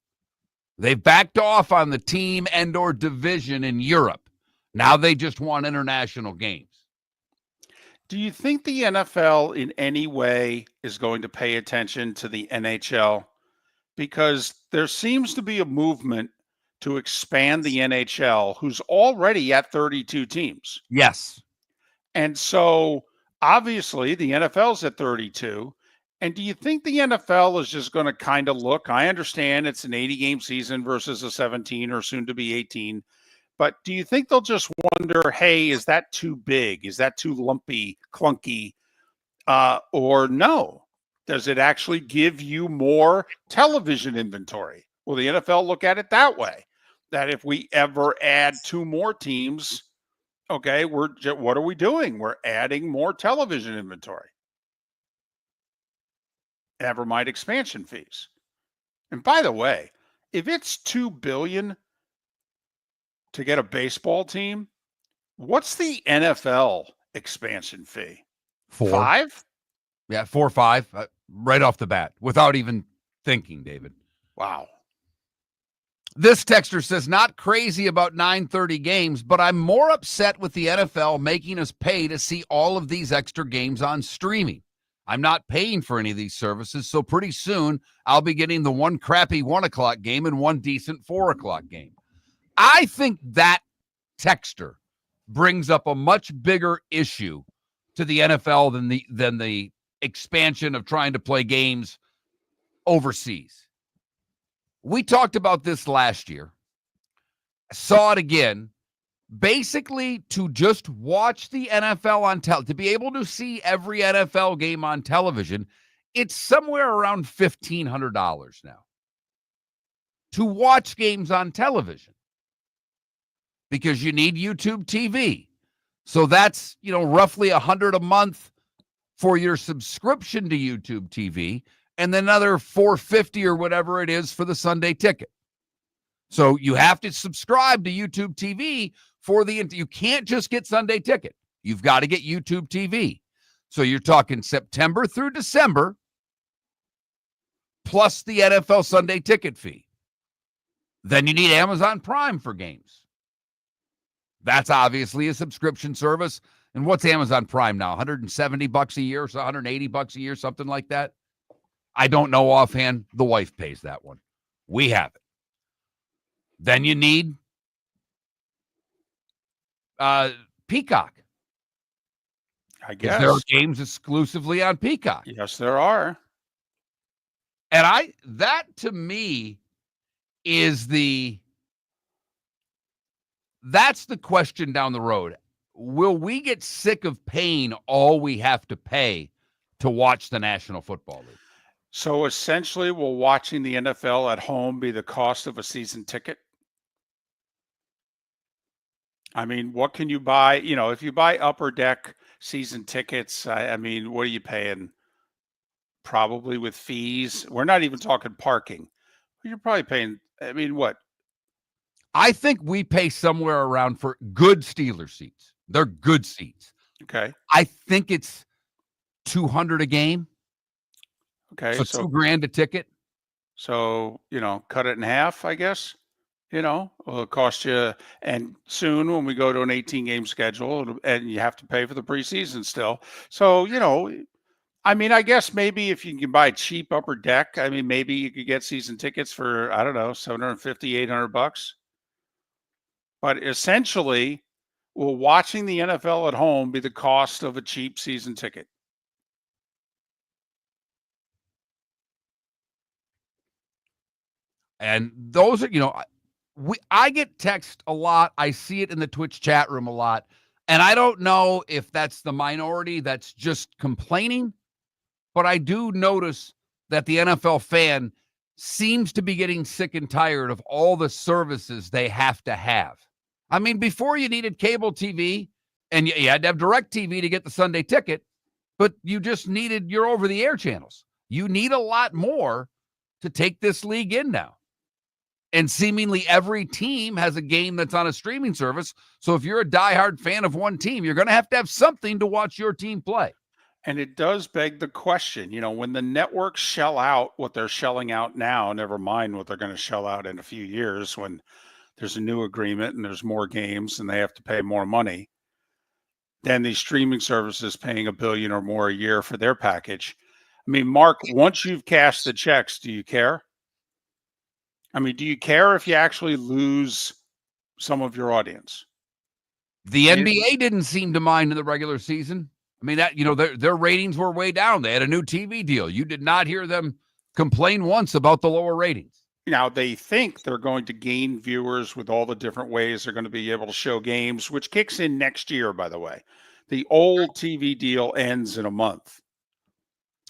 They backed off on the team and or division in Europe. Now they just want international games. Do you think the NFL in any way is going to pay attention to the NHL? Because there seems to be a movement to expand the NHL, who's already at 32 teams. Yes. And so obviously the NFL's at 32. And do you think the NFL is just going to kind of look? I understand it's an 80-game season versus a 17 or soon to be 18. But do you think they'll just wonder, hey, is that too big? Is that too lumpy, clunky? Or no? Does it actually give you more television inventory? Will the NFL look at it that way? That if we ever add 2 more teams, okay, what are we doing? We're adding more television inventory. Never mind expansion fees. And by the way, if it's $2 billion to get a baseball team, what's the NFL expansion fee? 4. 5? Yeah, 4 or 5, right off the bat, without even thinking, David. Wow. This texter says, not crazy about 9:30 games, but I'm more upset with the NFL making us pay to see all of these extra games on streaming. I'm not paying for any of these services, so pretty soon I'll be getting the one crappy 1 o'clock game and one decent 4 o'clock game. I think that texter brings up a much bigger issue to the NFL than the expansion of trying to play games overseas. We talked about this last year. Saw it again. Basically, to just watch the NFL on to be able to see every NFL game on television, it's somewhere around $1,500 now to watch games on television, because you need YouTube TV. So that's, roughly $100 a month for your subscription to YouTube TV, and then another $450 or whatever it is for the Sunday ticket. So you have to subscribe to YouTube TV you can't just get Sunday ticket. You've got to get YouTube TV. So you're talking September through December plus the NFL Sunday ticket fee. Then you need Amazon Prime for games. That's obviously a subscription service. And what's Amazon Prime now? $170 a year, so $180 a year, something like that. I don't know offhand. The wife pays that one. We have it. Then you need Peacock. I guess there are games exclusively on Peacock. Yes, there are. And that to me is that's the question down the road. Will we get sick of paying all we have to pay to watch the National Football League? So essentially, will watching the NFL at home be the cost of a season ticket? I mean, what can you buy? If you buy Upper Deck season tickets, I mean, what are you paying? probably with fees. We're not even talking parking. You're probably paying, I mean, what? I think we pay somewhere around for good Steelers seats. They're good seats. Okay. I think it's $200 a game. Okay. So $2,000 a ticket. So, cut it in half, I guess. It'll cost you. And soon when we go to an 18-game schedule, and you have to pay for the preseason still. So, I mean, I guess maybe if you can buy cheap upper deck, I mean, maybe you could get season tickets for, I don't know, $750, $800. But essentially, will watching the NFL at home be the cost of a cheap season ticket? And those are, I get text a lot. I see it in the Twitch chat room a lot. And I don't know if that's the minority that's just complaining, but I do notice that the NFL fan seems to be getting sick and tired of all the services they have to have. I mean, before you needed cable TV and you had to have direct TV to get the Sunday ticket, but you just needed your over-the-air channels. You need a lot more to take this league in now. And seemingly every team has a game that's on a streaming service. So if you're a diehard fan of one team, you're going to have something to watch your team play. And it does beg the question, when the networks shell out what they're shelling out now, never mind what they're going to shell out in a few years when there's a new agreement and there's more games and they have to pay more money, then these streaming services paying $1 billion or more a year for their package. I mean, Mark, once you've cashed the checks, do you care? I mean, do you care if you actually lose some of your audience? The NBA didn't seem to mind in the regular season. I mean, that their ratings were way down. They had a new TV deal. You did not hear them complain once about the lower ratings. Now, they think they're going to gain viewers with all the different ways they're going to be able to show games, which kicks in next year, by the way. The old TV deal ends in a month.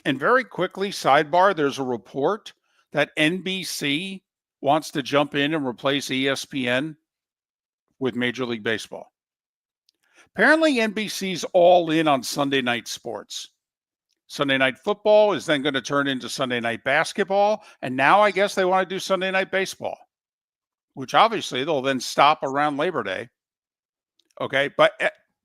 And very quickly, sidebar, there's a report that NBC wants to jump in and replace ESPN with Major League Baseball. Apparently, NBC's all in on Sunday night sports. Sunday night football is then going to turn into Sunday night basketball. And now I guess they want to do Sunday night baseball, which obviously they'll then stop around Labor Day. Okay. But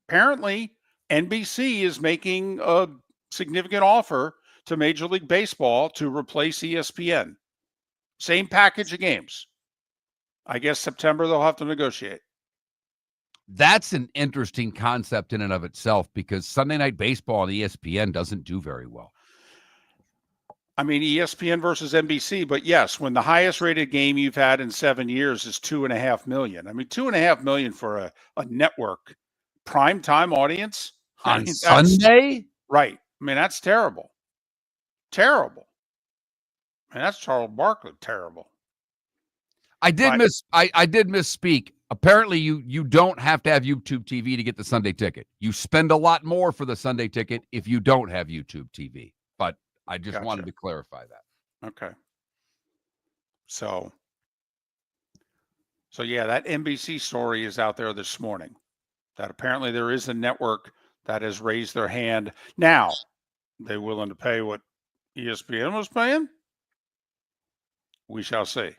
apparently NBC is making a significant offer to Major League Baseball to replace ESPN. Same package of games. I guess September they'll have to negotiate. That's an interesting concept in and of itself because Sunday Night Baseball on ESPN doesn't do very well. I mean, ESPN versus NBC, but yes, when the highest rated game you've had in 7 years is 2.5 million. I mean, 2.5 million for a network primetime audience on Sunday? Right. I mean, that's terrible. Terrible. And that's Charles Barkley. Terrible. I did misspeak. Apparently, you don't have to have YouTube TV to get the Sunday ticket. You spend a lot more for the Sunday ticket if you don't have YouTube TV. But I just wanted to clarify that. Okay. So yeah, that NBC story is out there this morning. That apparently there is a network that has raised their hand. Now, they willing to pay what ESPN was paying? We shall see.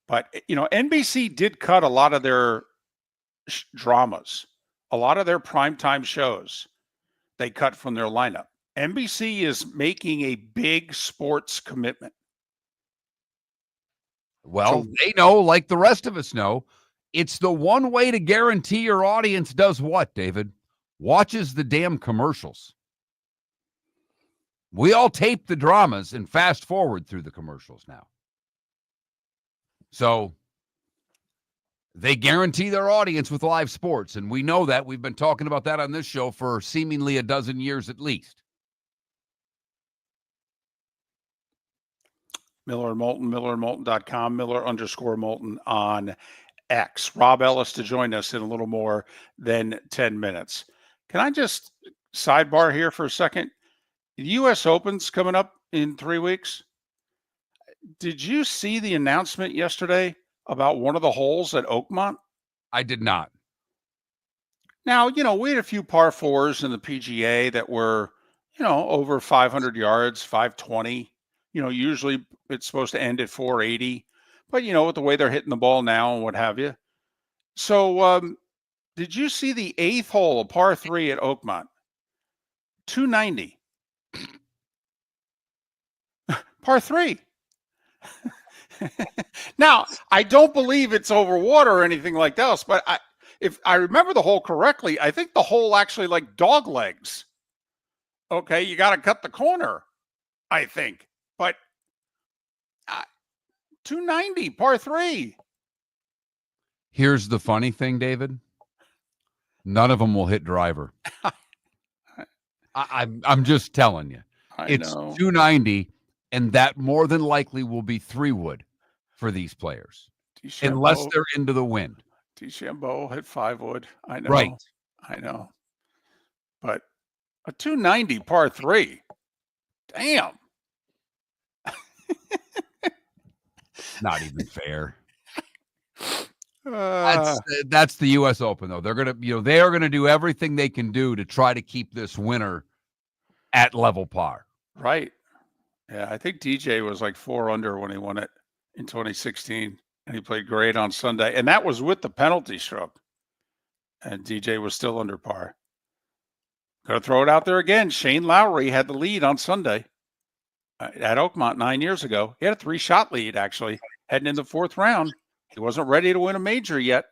But, NBC did cut a lot of their dramas, a lot of their primetime shows they cut from their lineup. NBC is making a big sports commitment. Well, they know, like the rest of us know, it's the one way to guarantee your audience does what, David? Watches the damn commercials. We all tape the dramas and fast forward through the commercials now. So they guarantee their audience with live sports, and we know that. We've been talking about that on this show for seemingly a dozen years at least. Miller and Moulton, millerandmoulton.com, Miller_Moulton on X. Rob Ellis to join us in a little more than 10 minutes. Can I just sidebar here for a second? The U.S. Open's coming up in 3 weeks. Did you see the announcement yesterday about one of the holes at Oakmont? I did not. Now, we had a few par fours in the PGA that were, over 500 yards, 520. Usually it's supposed to end at 480, but with the way they're hitting the ball now and what have you. So, did you see the 8th hole, a par 3 at Oakmont? 290. Par 3. Now, I don't believe it's over water or anything like that, but if I remember the hole correctly, I think the hole actually like dog legs. Okay, you got to cut the corner, I think. But 290, par 3. Here's the funny thing, David. None of them will hit driver. I'm just telling you. It's 290, and that more than likely will be 3-wood for these players, unless they're into the wind. DeChambeau hit 5-wood. I know. Right. I know. But a 290 par 3. Damn. Not even fair. That's the U.S. Open, though. They're they are gonna do everything they can do to try to keep this winner at level par. Right. Yeah, I think DJ was like 4 under when he won it in 2016, and he played great on Sunday, and that was with the penalty stroke. And DJ was still under par. Got to throw it out there again. Shane Lowry had the lead on Sunday at Oakmont 9 years ago. He had a 3-shot lead, actually, heading in the 4th round. He wasn't ready to win a major yet.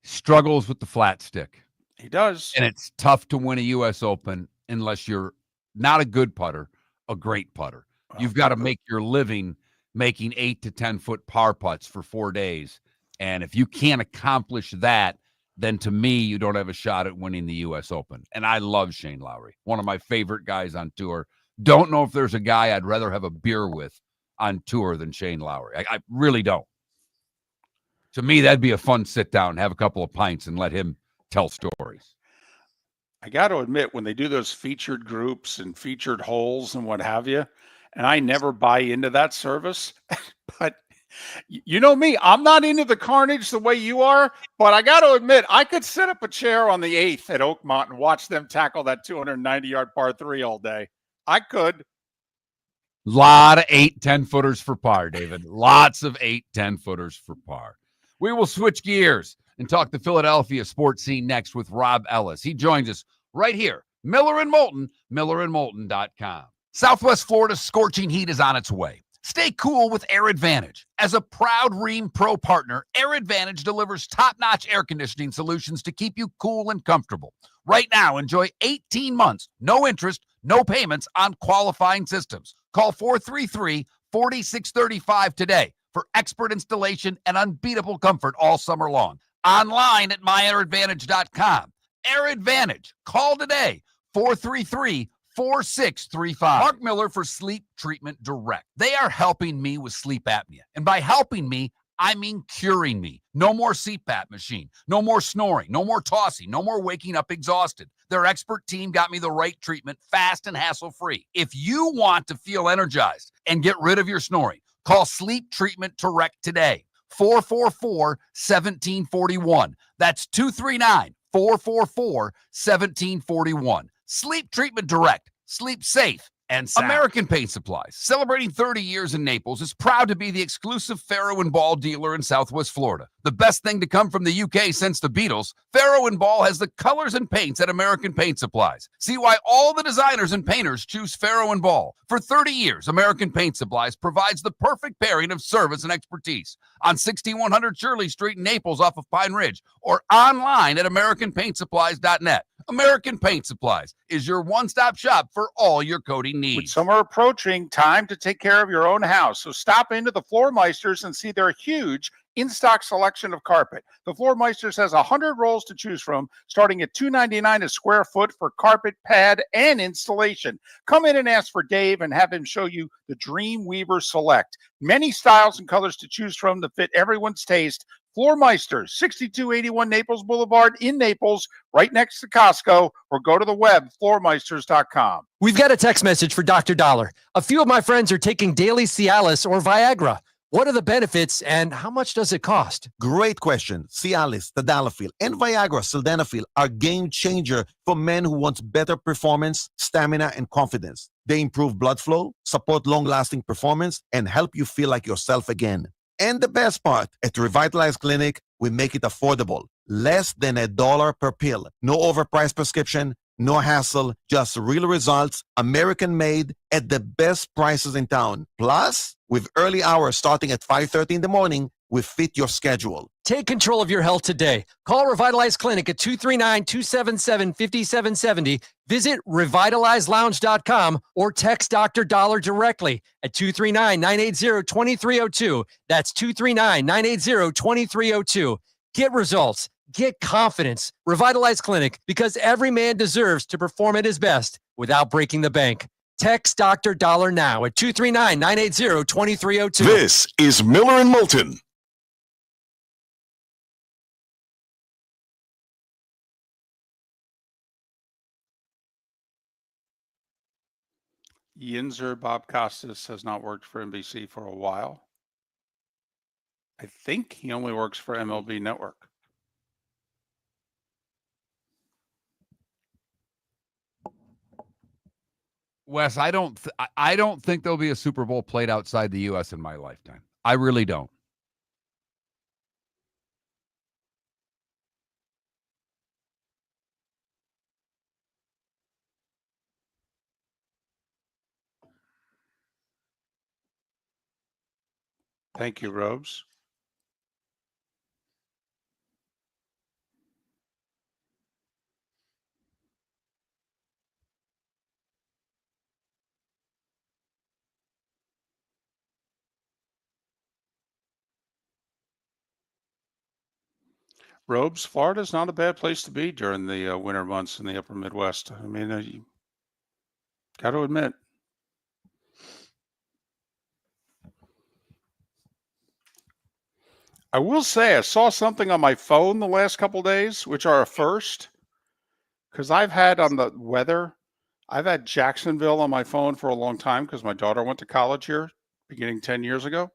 Struggles with the flat stick. He does. And it's tough to win a U.S. Open unless you're not a good putter, a great putter. You've got to make your living making 8 to 10 foot par putts for 4 days. And if you can't accomplish that, then to me, you don't have a shot at winning the U.S. Open. And I love Shane Lowry, one of my favorite guys on tour. Don't know if there's a guy I'd rather have a beer with on tour than Shane Lowry. I really don't. To me, that'd be a fun sit down, have a couple of pints, and let him tell stories. I got to admit, when they do those featured groups and featured holes and what have you, and I never buy into that service, but you know me, I'm not into the carnage the way you are, but I got to admit, I could set up a chair on the 8th at Oakmont and watch them tackle that 290-yard par 3 all day. I could. Lot of 8-10 footers for par, David. Lots of 8-10 footers for par. We will switch gears and talk the Philadelphia sports scene next with Rob Ellis. He joins us right here, Miller and Moulton, millerandmoulton.com. Southwest Florida's scorching heat is on its way. Stay cool with Air Advantage. As a proud Rheem Pro partner, Air Advantage delivers top-notch air conditioning solutions to keep you cool and comfortable. Right now, enjoy 18 months, no interest, no payments on qualifying systems. Call 433-4635 today for expert installation and unbeatable comfort all summer long. Online at myairadvantage.com. Air Advantage. Call today, 433-4635. Mark Miller for Sleep Treatment Direct. They are helping me with sleep apnea. And by helping me, I mean curing me. No more CPAP machine. No more snoring. No more tossing. No more waking up exhausted. Their expert team got me the right treatment, fast and hassle-free. If you want to feel energized and get rid of your snoring, call Sleep Treatment Direct today. 444-1741. That's 239-444-1741. Sleep Treatment Direct. Sleep safe and sound. American Paint Supplies, celebrating 30 years in Naples, is proud to be the exclusive Farrow & Ball dealer in Southwest Florida. The best thing to come from the UK since the Beatles, Farrow & Ball has the colors and paints at American Paint Supplies. See why all the designers and painters choose Farrow & Ball. For 30 years, American Paint Supplies provides the perfect pairing of service and expertise on 6100 Shirley Street in Naples off of Pine Ridge or online at AmericanPaintSupplies.net. American Paint Supplies is your one-stop shop for all your coating needs. With summer approaching, time to take care of your own house. So stop into the Floormeisters and see their huge in-stock selection of carpet. The Floormeisters has 100 rolls to choose from, starting at $2.99 a square foot for carpet, pad, and installation. Come in and ask for Dave and have him show you the Dreamweaver Select. Many styles and colors to choose from to fit everyone's taste. Floormeisters, 6281 Naples Boulevard in Naples, right next to Costco, or go to the web, floormeisters.com. We've got a text message for Dr. Dollar. A few of my friends are taking daily Cialis or Viagra. What are the benefits and how much does it cost? Great question. Cialis, Tadalafil, and Viagra Sildenafil are game changer for men who want better performance, stamina, and confidence. They improve blood flow, support long-lasting performance, and help you feel like yourself again. And the best part, at Revitalize Clinic, we make it affordable. Less than $1 per pill. No overpriced prescription, no hassle, just real results, American-made, at the best prices in town. Plus, with early hours starting at 5:30 in the morning, we fit your schedule. Take control of your health today. Call Revitalize Clinic at 239-277-5770. Visit revitalizelounge.com or text Dr. Dollar directly at 239-980-2302. That's 239-980-2302. Get results. Get confidence. Revitalize Clinic, because every man deserves to perform at his best without breaking the bank. Text Dr. Dollar now at 239-980-2302. This is Miller and Moulton. Yinzer Bob Costas has not worked for NBC for a while. I think he only works for MLB Network. Wes, I don't think there'll be a Super Bowl played outside the U.S. in my lifetime. I really don't. Thank you, Robes. Robes, Florida's not a bad place to be during the winter months in the upper Midwest. I mean, you got to admit. I will say I saw something on my phone the last couple days, which are a first, because I've had on the weather, I've had Jacksonville on my phone for a long time because my daughter went to college here beginning 10 years ago.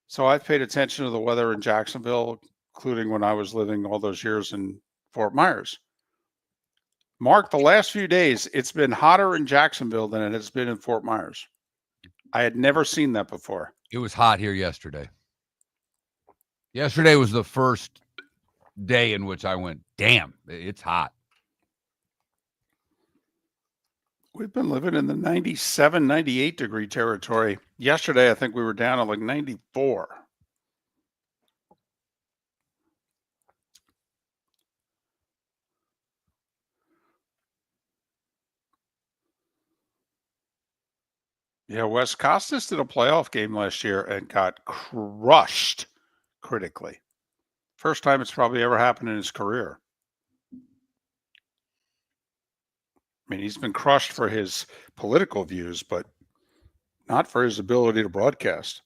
So I've paid attention to the weather in Jacksonville, including when I was living all those years in Fort Myers. Mark, the last few days, it's been hotter in Jacksonville than it has been in Fort Myers. I had never seen that before. It was hot here yesterday. Yesterday was the first day in which I went, damn, it's hot. We've been living in the 97, 98 degree territory. Yesterday, I think we were down at like 94. Yeah, Wes Costas did a playoff game last year and got crushed critically. First time it's probably ever happened in his career. I mean, he's been crushed for his political views, but not for his ability to broadcast.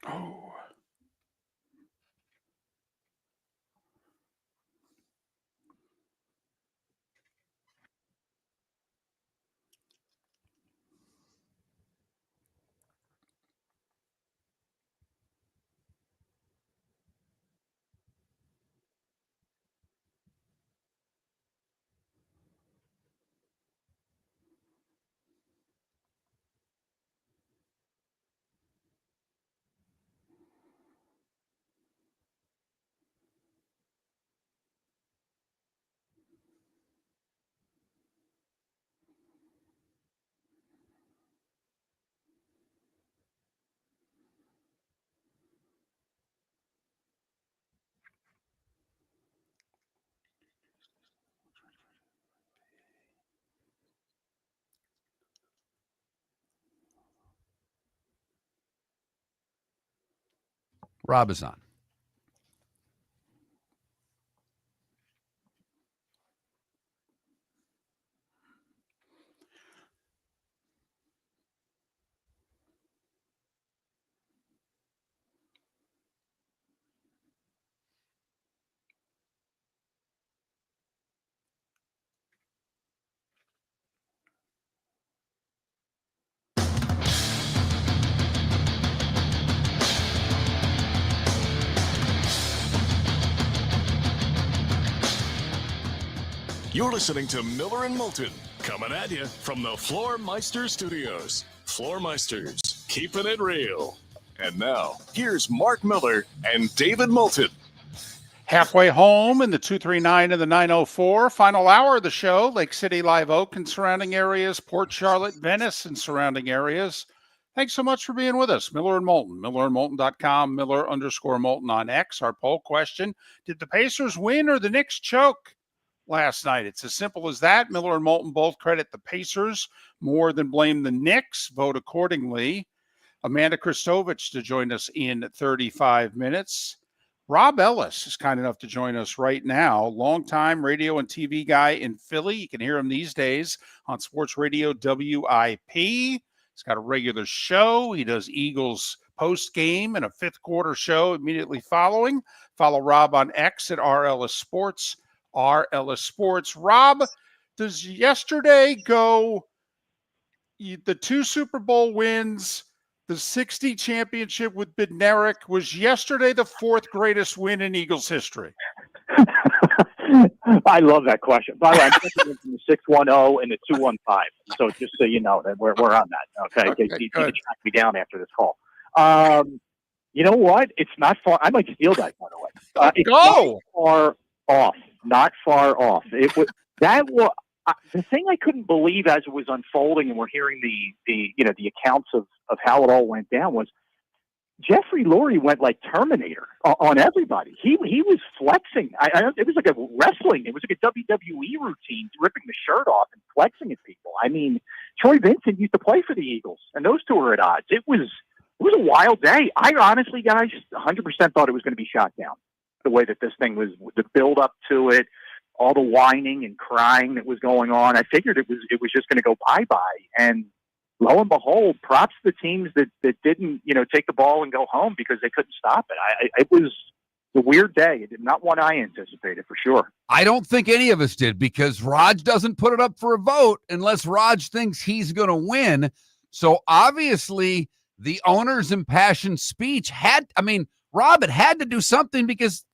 Oh. Rob is on. You're listening to Miller and Moulton, coming at you from the Floormeister Studios. Floormeisters, keeping it real. And now, here's Mark Miller and David Moulton. Halfway home in the 239 and the 904. Final hour of the show. Lake City, Live Oak and surrounding areas. Port Charlotte, Venice and surrounding areas. Thanks so much for being with us. Miller and Moulton. MillerandMoulton.com. Miller_Moulton on X. Our poll question: did the Pacers win or the Knicks choke last night? It's as simple as that. Miller and Moulton both credit the Pacers more than blame the Knicks. Vote accordingly. Amanda Christovich to join us in 35 minutes. Rob Ellis is kind enough to join us right now. Longtime radio and TV guy in Philly. You can hear him these days on Sports Radio WIP. He's got a regular show. He does Eagles post-game and a fifth quarter show immediately following. Follow Rob on X at RLS Sports. RLS Sports. Rob, does yesterday go the 2 Super Bowl wins, the 60 championship with Bednarik, was yesterday the 4th greatest win in Eagles history? I love that question. By the way, I'm thinking from the 610 and the 215. So just so you know that we're on that. Okay. You can track me down after this call. You know what? It's not far. I might steal that, by the way. It's not far off. Not far off. It was that was the thing I couldn't believe as it was unfolding, and we're hearing the accounts of how it all went down, was Jeffrey Lurie went like Terminator on everybody. He was flexing. It was like a wrestling. It was like a WWE routine, ripping the shirt off and flexing at people. I mean, Troy Vincent used to play for the Eagles, and those two were at odds. It was a wild day. I honestly, guys, 100% thought it was going to be shot down. The way that this thing was, the build up to it, all the whining and crying that was going on, I figured it was just going to go bye-bye. And lo and behold, props to the teams that didn't, take the ball and go home because they couldn't stop it. It was a weird day. Not one I anticipated, for sure. I don't think any of us did, because Raj doesn't put it up for a vote unless Raj thinks he's going to win. So obviously the owner's impassioned speech Rob, it had to do something, because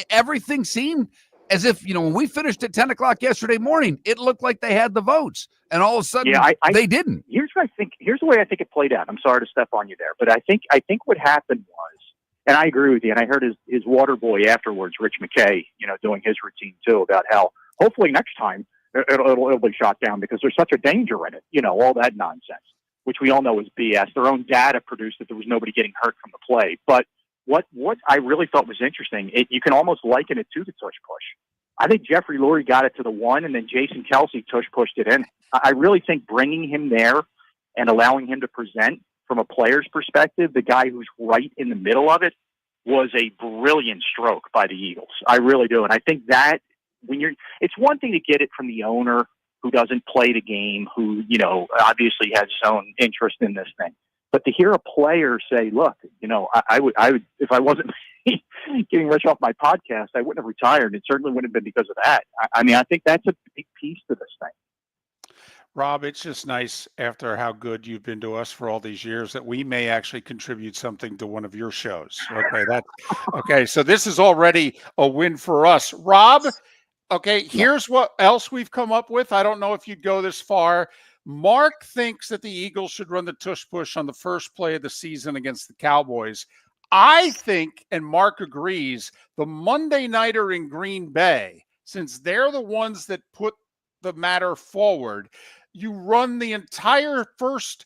everything seemed as if, when we finished at 10 o'clock yesterday morning, it looked like they had the votes, and all of a sudden they didn't. Here's the way I think it played out. I'm sorry to step on you there, but I think what happened was, and I agree with you, and I heard his water boy afterwards, Rich McKay, doing his routine too, about how hopefully next time it'll be shot down because there's such a danger in it, all that nonsense, which we all know is BS. Their own data produced that there was nobody getting hurt from the play. But what I really thought was interesting, you can almost liken it to the tush push. I think Jeffrey Lurie got it to the 1, and then Jason Kelsey tush pushed it in. I really think bringing him there and allowing him to present from a player's perspective, the guy who's right in the middle of it, was a brilliant stroke by the Eagles. I really do. And I think that it's one thing to get it from the owner who doesn't play the game, who, obviously has his own interest in this thing. But to hear a player say, look, I would, if I wasn't getting rich off my podcast, I wouldn't have retired. It certainly wouldn't have been because of that. I think that's a big piece to this thing. Rob, it's just nice, after how good you've been to us for all these years, that we may actually contribute something to one of your shows. Okay. So this is already a win for us. Rob, okay, here's what else we've come up with. I don't know if you'd go this far. Mark thinks that the Eagles should run the tush push on the first play of the season against the Cowboys. I think, and Mark agrees, the Monday nighter in Green Bay, since they're the ones that put the matter forward, you run the entire first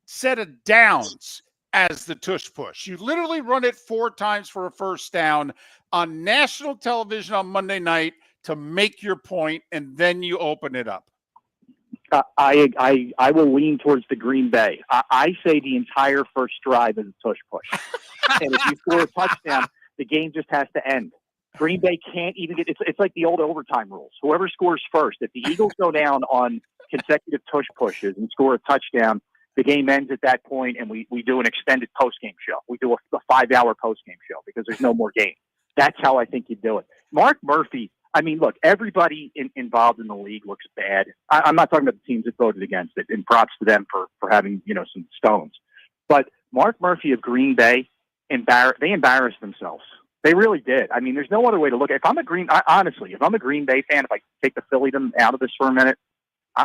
set of downs as the tush push. You literally run it 4 times for a first down on national television on Monday night to make your point, and then you open it up. I will lean towards the Green Bay. I say the entire first drive is a tush push. And if you score a touchdown, the game just has to end. Green Bay can't even get it's like the old overtime rules. Whoever scores first, if the Eagles go down on consecutive tush pushes and score a touchdown, the game ends at that point, and we do an extended post-game show. We do a 5-hour post-game show because there's no more game. That's how I think you do it. Mark Murphy, look, everybody involved in the league looks bad. I'm not talking about the teams that voted against it, and props to them for having, some stones. But Mark Murphy of Green Bay, they embarrassed themselves. They really did. I mean, there's no other way to look at it. Honestly, if I'm a Green Bay fan, if I take the Philliedom out of this for a minute,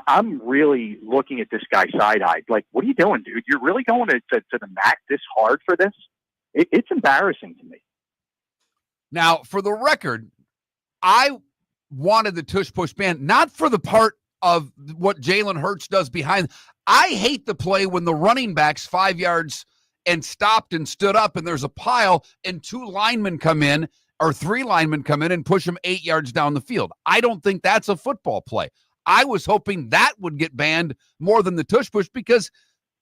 I'm really looking at this guy side-eyed. Like, what are you doing, dude? You're really going to the mat this hard for this? It's embarrassing to me. Now, for the record, I wanted the tush-push ban, not for the part of what Jalen Hurts does behind. I hate the play when the running back's 5 yards and stopped and stood up, and there's a pile, and 2 linemen come in, or 3 linemen come in and push him 8 yards down the field. I don't think that's a football play. I was hoping that would get banned more than the tush-push, because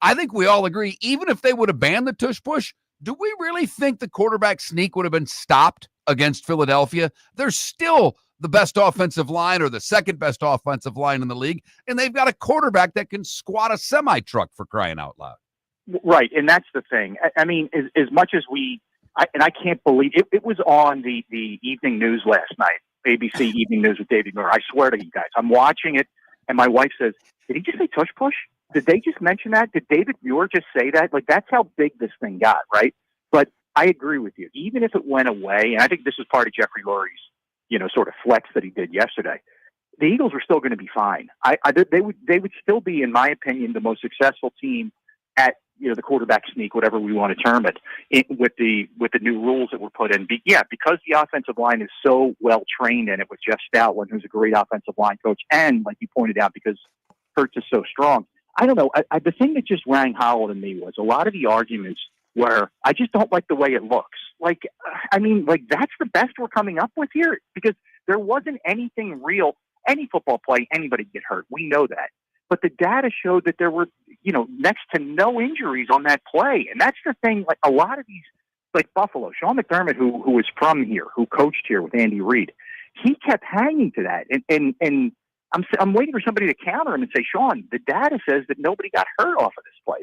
I think we all agree, even if they would have banned the tush-push, do we really think the quarterback sneak would have been stopped against Philadelphia? They're still the best offensive line, or the second best offensive line in the league, and they've got a quarterback that can squat a semi-truck, for crying out loud. Right, and that's the thing. I mean, as much as I can't believe it was on the evening news last night, ABC Evening News with David Muir. I swear to you guys, I'm watching it, and my wife says, "Did he just say tush push? Did they just mention that? Did David Muir just say that?" Like, that's how big this thing got, right? But I agree with you. Even if it went away, and I think this is part of Jeffrey Lurie's, sort of flex that he did yesterday, the Eagles were still going to be fine. They would still be, in my opinion, the most successful team at the quarterback sneak, whatever we want to term it, with the new rules that were put in. Because the offensive line is so well trained in it with Jeff Stoutland, who's a great offensive line coach, and like you pointed out, because Hurts is so strong. I don't know. The thing that just rang hollow to me was a lot of the arguments where I just don't like the way it looks. Like, I mean, like, that's the best we're coming up with here, because there wasn't anything real. Any football play, anybody get hurt. We know that. But the data showed that there were, next to no injuries on that play. And that's the thing, like a lot of these, like Buffalo, Sean McDermott, who is from here, who coached here with Andy Reid, he kept hanging to that. And I'm waiting for somebody to counter him and say, Sean, the data says that nobody got hurt off of this play.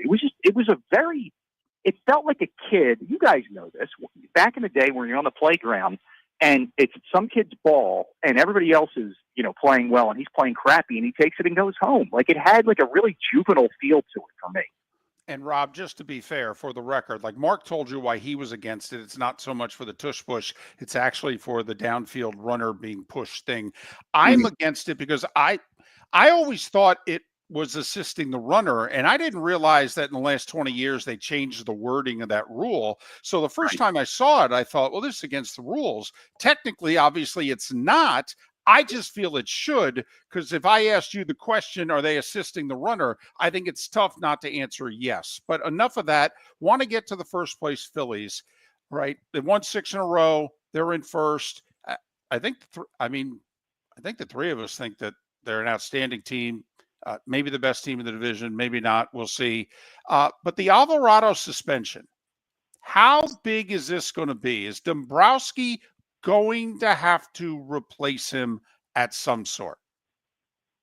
It felt like a kid. You guys know this. Back in the day when you're on the playground and it's some kid's ball and everybody else is, playing well, and he's playing crappy, and he takes it and goes home. Like, it had like a really juvenile feel to it for me. And Rob, just to be fair, for the record, like Mark told you why he was against it, it's not so much for the tush push, it's actually for the downfield runner being pushed thing. I'm against it because I always thought it was assisting the runner, and I didn't realize that in the last 20 years they changed the wording of that rule. So the first time I saw it, I thought, well, this is against the rules. Technically, obviously, it's not. I just feel it should, because if I asked you the question, are they assisting the runner? I think it's tough not to answer yes. But enough of that. Want to get to the first place Phillies, right? They won 6 in a row. They're in first. I think the three of us think that they're an outstanding team, maybe the best team in the division, maybe not. We'll see. But the Alvarado suspension, how big is this going to be? Is Dombrowski going to have to replace him at some sort?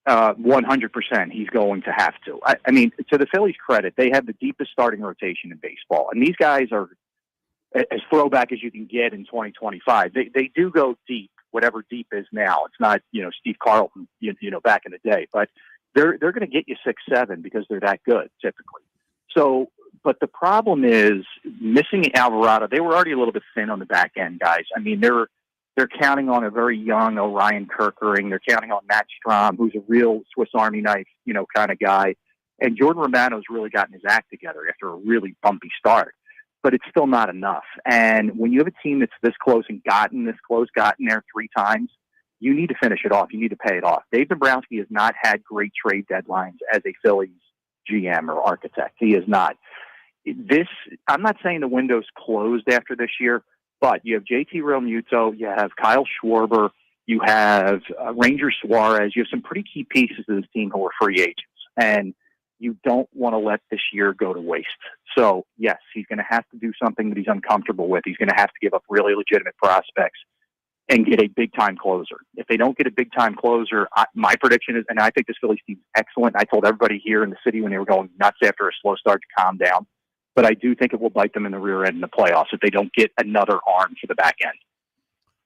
100%. He's going to have to. I mean, to the Phillies' credit, they have the deepest starting rotation in baseball. And these guys are as throwback as you can get in 2025. They do go deep, whatever deep is now. It's not, Steve Carlton, back in the day. But they're going to get you 6-7 because they're that good, typically. So, but the problem is missing Alvarado. They were already a little bit thin on the back end, guys. I mean, they're counting on a very young Orion Kerkering. They're counting on Matt Strahm, who's a real Swiss Army knife, kind of guy. And Jordan Romano's really gotten his act together after a really bumpy start. But it's still not enough. And when you have a team that's this close and gotten there 3 times, you need to finish it off. You need to pay it off. Dave Dombrowski has not had great trade deadlines as a Phillies GM or architect. He is not. I'm not saying the window's closed after this year, but you have JT Realmuto, you have Kyle Schwarber, you have Ranger Suarez, you have some pretty key pieces of this team who are free agents, and you don't want to let this year go to waste. So, yes, he's going to have to do something that he's uncomfortable with. He's going to have to give up really legitimate prospects and get a big-time closer. If they don't get a big-time closer, my prediction is, and I think this Phillies team is excellent. I told everybody here in the city when they were going nuts after a slow start to calm down. But I do think it will bite them in the rear end in the playoffs if they don't get another arm for the back end.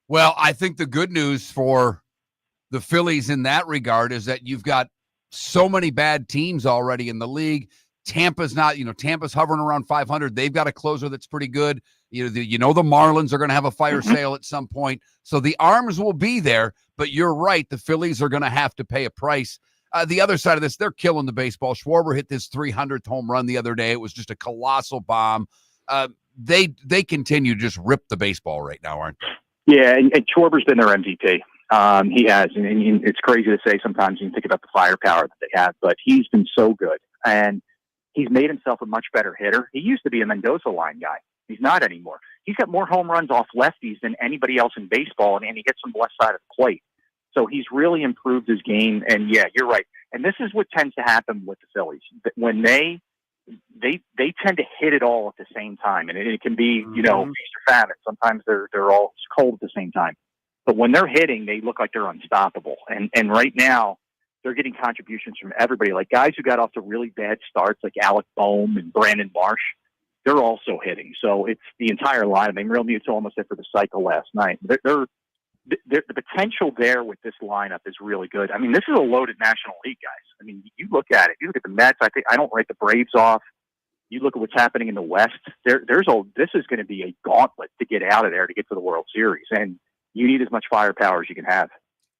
Well, I think the good news for the Phillies in that regard is that you've got so many bad teams already in the league. Tampa's not, Tampa's hovering around 500. They've got a closer that's pretty good. The Marlins are going to have a fire sale at some point. So the arms will be there, but you're right. The Phillies are going to have to pay a price. The other side of this, they're killing the baseball. Schwarber hit this 300th home run the other day. It was just a colossal bomb. They continue to just rip the baseball right now, aren't they? Yeah, and Schwarber's been their MVP. He has, and it's crazy to say sometimes you can think about the firepower that they have, but he's been so good, and he's made himself a much better hitter. He used to be a Mendoza line guy. He's not anymore. He's got more home runs off lefties than anybody else in baseball, and he hits from the left side of the plate. So he's really improved his game, and yeah, you're right. And this is what tends to happen with the Phillies. When they tend to hit it all at the same time, and it can be, feast or famine. Sometimes they're all cold at the same time. But when they're hitting, they look like they're unstoppable. And right now, they're getting contributions from everybody, like guys who got off to really bad starts, like Alec Boehm and Brandon Marsh. They're also hitting. So it's the entire line. I mean, Real Mute's almost hit for the cycle last night. The potential there with this lineup is really good. I mean, this is a loaded National League, guys. I mean, you look at it. You look at the Mets. I don't write the Braves off. You look at what's happening in the West. This is going to be a gauntlet to get out of there to get to the World Series, and you need as much firepower as you can have.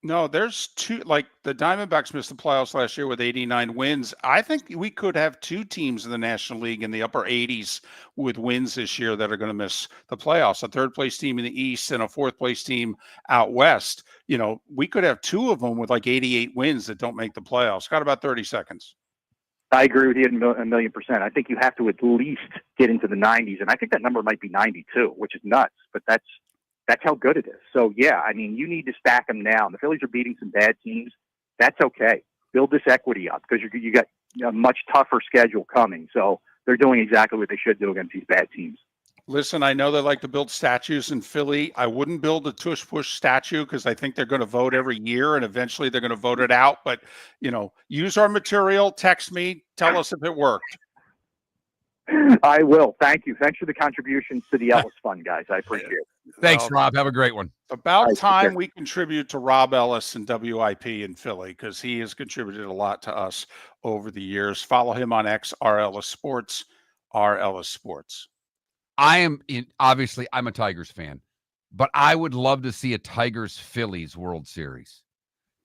No, there's two, like the Diamondbacks missed the playoffs last year with 89 wins. I think we could have two teams in the National League in the upper 80s with wins this year that are going to miss the playoffs. A third place team in the East and a fourth place team out West. We could have two of them with like 88 wins that don't make the playoffs. Got about 30 seconds. I agree with you a million percent. I think you have to at least get into the 90s, and I think that number might be 92, which is nuts, but that's how good it is. So, yeah, I mean, you need to stack them now. The Phillies are beating some bad teams. That's okay. Build this equity up because you got a much tougher schedule coming. So they're doing exactly what they should do against these bad teams. Listen, I know they like to build statues in Philly. I wouldn't build a tush-push statue because I think they're going to vote every year, and eventually they're going to vote it out. But, use our material. Text me. Tell us if it worked. I will. Thank you. Thanks for the contributions to the Ellis Fund, guys. I appreciate it. Thanks, Rob. Have a great one. About time we contribute to Rob Ellis and WIP in Philly because he has contributed a lot to us over the years. Follow him on X, RLS Sports, RLS Sports. Obviously, I'm a Tigers fan, but I would love to see a Tigers-Phillies World Series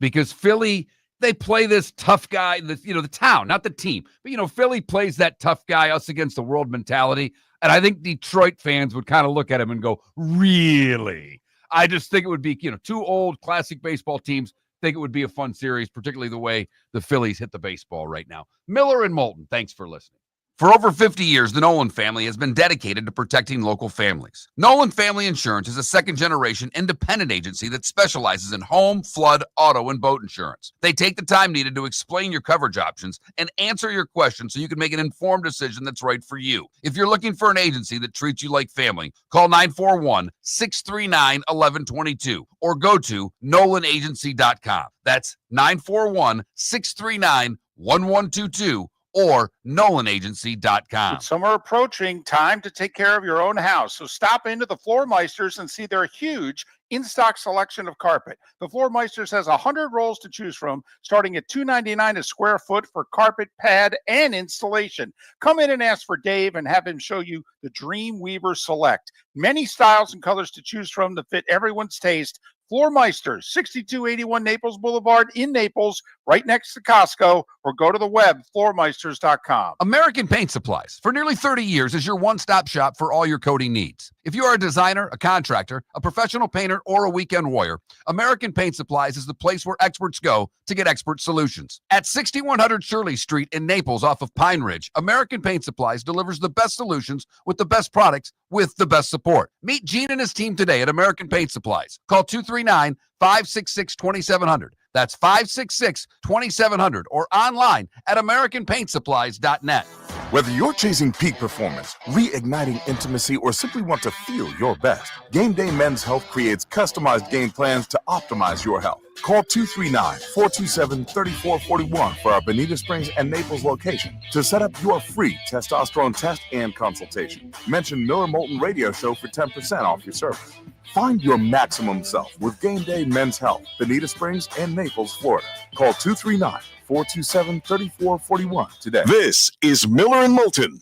because Philly, they play this tough guy, the town, not the team. But, Philly plays that tough guy, us against the world mentality. And I think Detroit fans would kind of look at him and go, really? I just think it would be, two old classic baseball teams. Think it would be a fun series, particularly the way the Phillies hit the baseball right now. Miller and Moulton, thanks for listening. For over 50 years, the Nolan family has been dedicated to protecting local families. Nolan Family Insurance is a second-generation independent agency that specializes in home, flood, auto, and boat insurance. They take the time needed to explain your coverage options and answer your questions so you can make an informed decision that's right for you. If you're looking for an agency that treats you like family, call 941-639-1122 or go to nolanagency.com. That's 941-639-1122. or nolanagency.com. With summer approaching, time to take care of your own house. So stop into the Floormeisters and see their huge in-stock selection of carpet. The Floormeisters has 100 rolls to choose from, starting at $2.99 a square foot for carpet, pad, and installation. Come in and ask for Dave and have him show you the Dreamweaver Select. Many styles and colors to choose from that fit everyone's taste. Floormeisters, 6281 Naples Boulevard in Naples, right next to Costco, or go to the web, floormeisters.com. American Paint Supplies, for nearly 30 years, is your one-stop shop for all your coating needs. If you are a designer, a contractor, a professional painter, or a weekend warrior, American Paint Supplies is the place where experts go to get expert solutions. At 6100 Shirley Street in Naples off of Pine Ridge, American Paint Supplies delivers the best solutions with the best products with the best support. Meet Gene and his team today at American Paint Supplies. Call 239-566-2700. That's 566-2700 or online at AmericanPaintSupplies.net. Whether you're chasing peak performance, reigniting intimacy, or simply want to feel your best, Game Day Men's Health creates customized game plans to optimize your health. Call 239-427-3441 for our Bonita Springs and Naples location to set up your free testosterone test and consultation. Mention Miller Moulton Radio Show for 10% off your service. Find your maximum self with Game Day Men's Health, Bonita Springs and Naples, Florida. Call 239-427-3441 today. This is Miller and Moulton.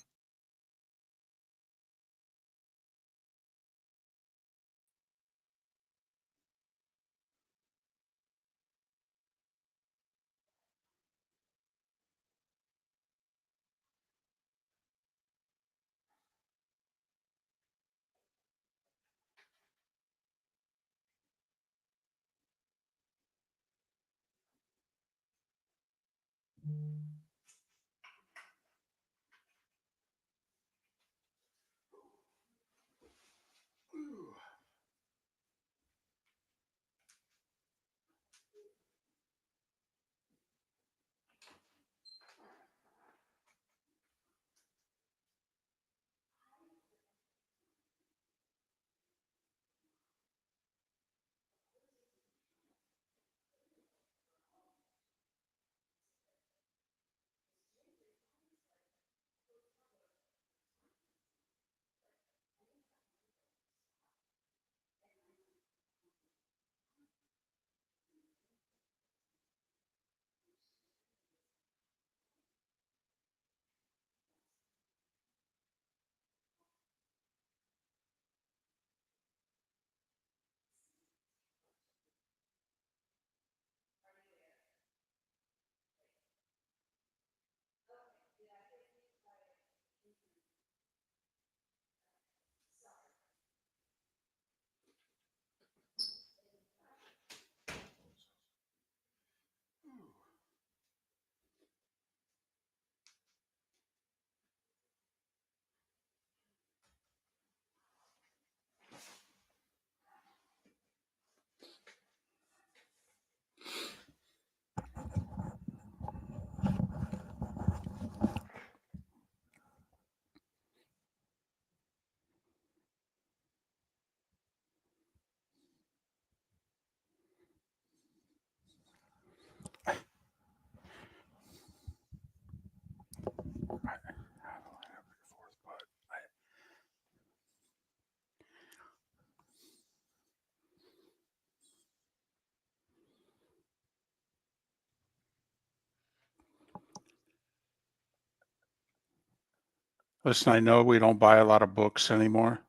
Listen, I know we don't buy a lot of books anymore,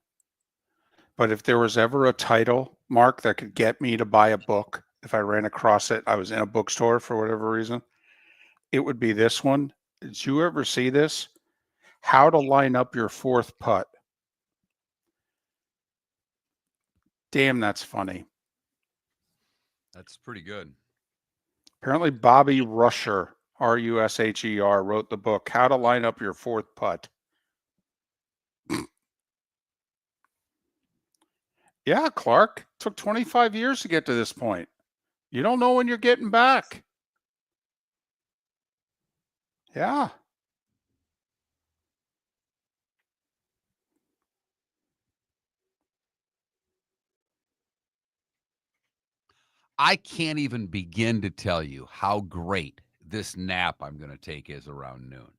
but if there was ever a title, Mark, that could get me to buy a book, if I ran across it, I was in a bookstore for whatever reason, it would be this one. Did you ever see this? How to line up your fourth putt. Damn, that's funny. That's pretty good. Apparently, Bobby Rusher, Rusher, wrote the book, How to Line Up Your Fourth Putt. Yeah, Clark. Took 25 years to get to this point. You don't know when you're getting back. Yeah. I can't even begin to tell you how great this nap I'm going to take is around noon.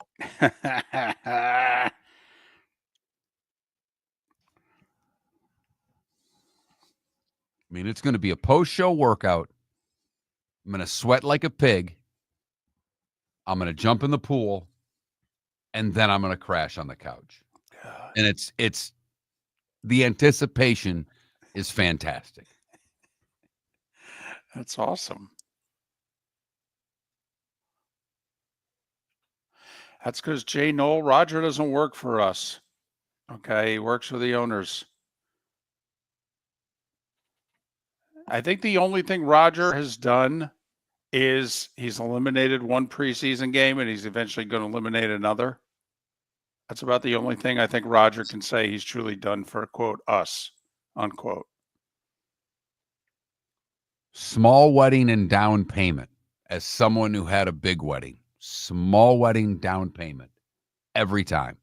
I mean, it's going to be a post-show workout. I'm going to sweat like a pig. I'm going to jump in the pool, and then I'm going to crash on the couch. And it's the anticipation is fantastic. That's awesome. That's because Jay Knoll, Roger doesn't work for us. Okay, he works for the owners. I think the only thing Roger has done is he's eliminated one preseason game and he's eventually going to eliminate another. That's about the only thing I think Roger can say he's truly done for, quote, us, unquote. Small wedding and down payment. As someone who had a big wedding, small wedding down payment every time.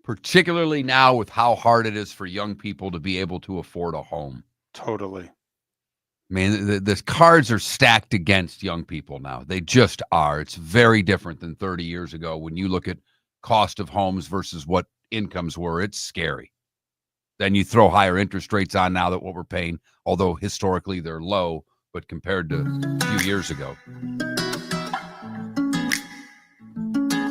particularly now with how hard it is for young people to be able to afford a home. Totally. I mean, the cards are stacked against young people now. They just are. It's very different than 30 years ago when you look at cost of homes versus what incomes were. It's scary. Then you throw higher interest rates on now that what we're paying, although historically they're low, but compared to a few years ago.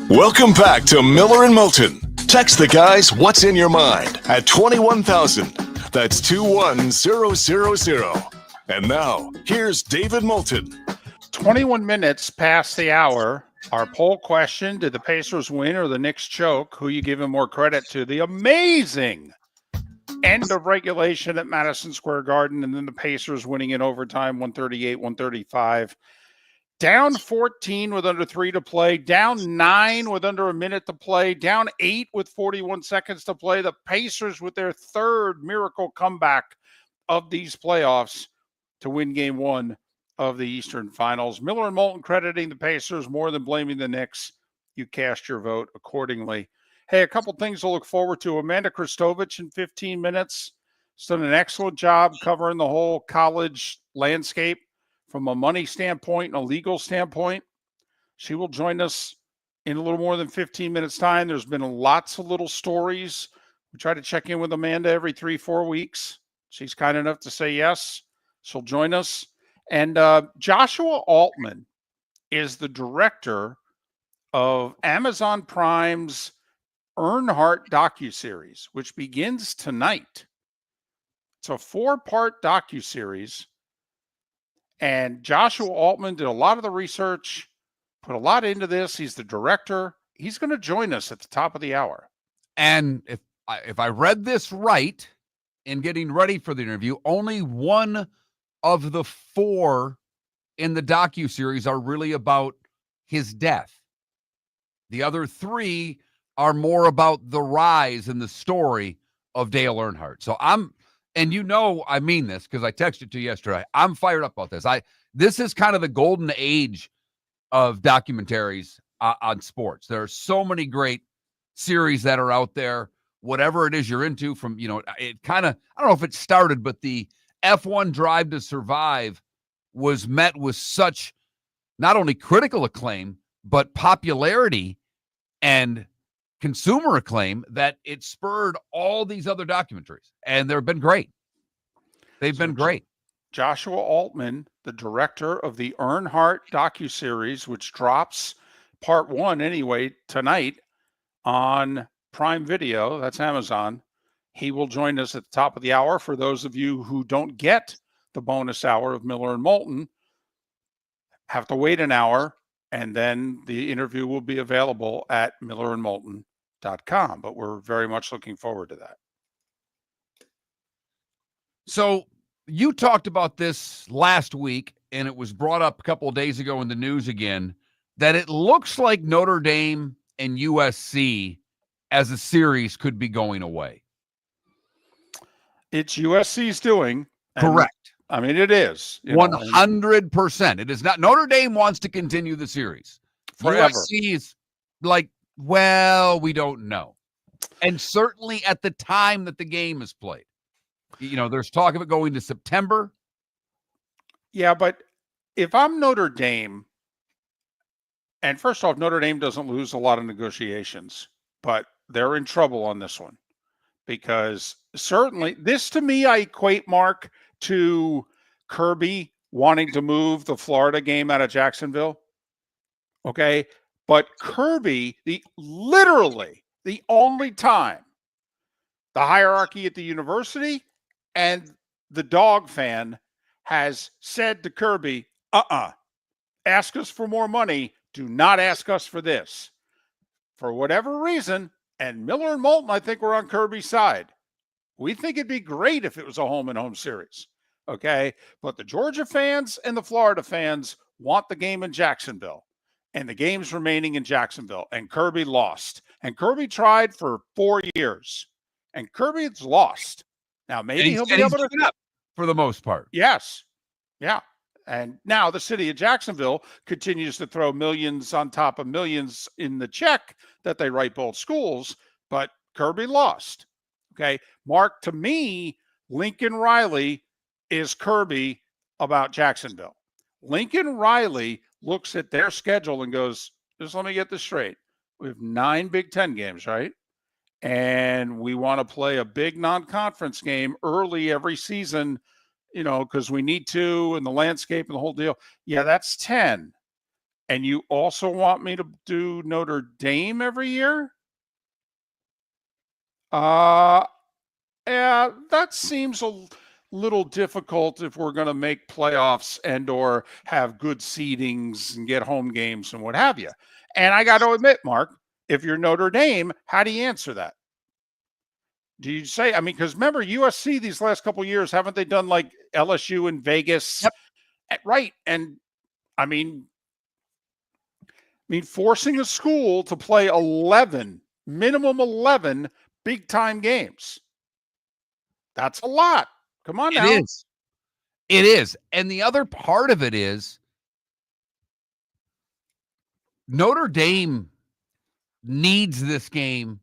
Welcome back to Miller and Moulton. Text the guys what's in your mind at 21,000. That's 21000. And now, here's David Moulton. 21 minutes past the hour. Our poll question, did the Pacers win or the Knicks choke? Who you giving more credit to? The amazing end of regulation at Madison Square Garden, and then the Pacers winning in overtime, 138-135. Down 14 with under 3 to play, down 9 with under a minute to play, down 8 with 41 seconds to play. The Pacers with their third miracle comeback of these playoffs to win game 1 of the Eastern Finals. Miller and Moulton crediting the Pacers more than blaming the Knicks. You cast your vote accordingly. Hey, a couple things to look forward to. Amanda Christovich in 15 minutes. She's done an excellent job covering the whole college landscape from a money standpoint and a legal standpoint. She will join us in a little more than 15 minutes time. There's been lots of little stories. We try to check in with Amanda every 3-4 weeks. She's kind enough to say yes. She'll join us. And Joshua Altman is the director of Amazon Prime's Earnhardt docuseries, which begins tonight. It's a 4-part docuseries. And Joshua Altman did a lot of the research, put a lot into this. He's the director. He's going to join us at the top of the hour. And if I read this right in getting ready for the interview, only one of the 4 in the docuseries are really about his death. The other 3 are more about the rise and the story of Dale Earnhardt. So I mean this because I texted to you yesterday. I'm fired up about this. This is kind of the golden age of documentaries on sports. There are so many great series that are out there, whatever it is you're into from, it kind of, I don't know if it started, but the F1 Drive to Survive was met with such not only critical acclaim, but popularity and consumer acclaim that it spurred all these other documentaries, and they've been great. They've been great. Joshua Altman, the director of the Earnhardt docuseries, which drops part 1 anyway tonight on Prime Video. That's Amazon. He will join us at the top of the hour. For those of you who don't get the bonus hour of Miller and Moulton, have to wait an hour, and then the interview will be available at millerandmoulton.com. But we're very much looking forward to that. So you talked about this last week, and it was brought up a couple of days ago in the news again, that it looks like Notre Dame and USC as a series could be going away. It's USC's doing. Correct. I mean, it is. 100%. It is not. Notre Dame wants to continue the series. Forever. USC is like, well, we don't know. And certainly at the time that the game is played. There's talk of it going to September. Yeah, but if I'm Notre Dame, and first off, Notre Dame doesn't lose a lot of negotiations, but they're in trouble on this one. Because certainly, this to me, I equate, Mark, to Kirby wanting to move the Florida game out of Jacksonville. Okay? But Kirby, literally the only time the hierarchy at the university and the dog fan has said to Kirby, ask us for more money. Do not ask us for this. For whatever reason, and Miller and Moulton, I think we're on Kirby's side. We think it'd be great if it was a home-and-home series, okay? But the Georgia fans and the Florida fans want the game in Jacksonville, and the game's remaining in Jacksonville, and Kirby lost. And Kirby tried for 4 years, and Kirby's lost. Now, maybe he'll be able to – up for the most part. Yes. Yeah. And now the city of Jacksonville continues to throw millions on top of millions in the check that they write both schools. But Kirby lost. Okay. Mark, to me, Lincoln Riley is Kirby about Jacksonville. Lincoln Riley looks at their schedule and goes, just let me get this straight. We have 9 Big Ten games, right? And we want to play a big non-conference game early every season, because we need to, and the landscape and the whole deal. Yeah, that's 10. And you also want me to do Notre Dame every year? Yeah, that seems a little difficult if we're going to make playoffs and or have good seedings and get home games and what have you. And I got to admit, Mark, if you're Notre Dame, how do you answer that? Do you say, because remember USC these last couple of years, haven't they done like LSU in Vegas? Yep. Right. And forcing a school to play minimum 11 big time games. That's a lot. Come on now. It is. And the other part of it is Notre Dame needs this game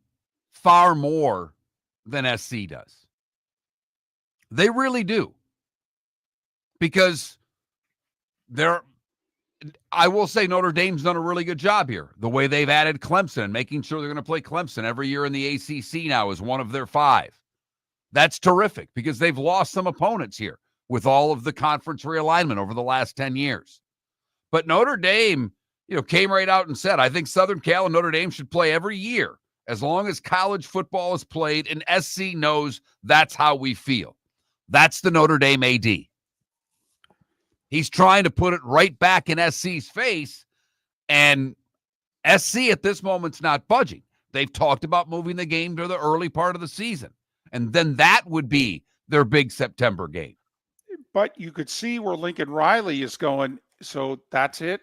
far more than SC does. They really do. Because I will say Notre Dame's done a really good job here. The way they've added Clemson, making sure they're going to play Clemson every year in the ACC now is one of their 5. That's terrific because they've lost some opponents here with all of the conference realignment over the last 10 years. But Notre Dame, came right out and said, I think Southern Cal and Notre Dame should play every year as long as college football is played, and SC knows that's how we feel. That's the Notre Dame AD. He's trying to put it right back in SC's face, and SC at this moment's not budging. They've talked about moving the game to the early part of the season, and then that would be their big September game. But you could see where Lincoln Riley is going, so that's it.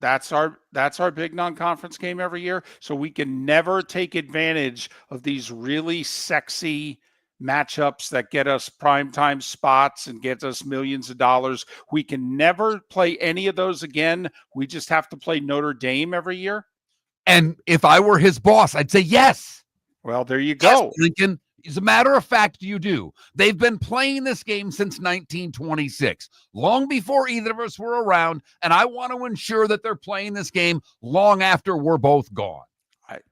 That's our big non-conference game every year. So we can never take advantage of these really sexy matchups that get us primetime spots and get us millions of dollars. We can never play any of those again. We just have to play Notre Dame every year. And if I were his boss, I'd say yes. Well, there you go. Yes, Lincoln. As a matter of fact, you do. They've been playing this game since 1926, long before either of us were around, and I want to ensure that they're playing this game long after we're both gone.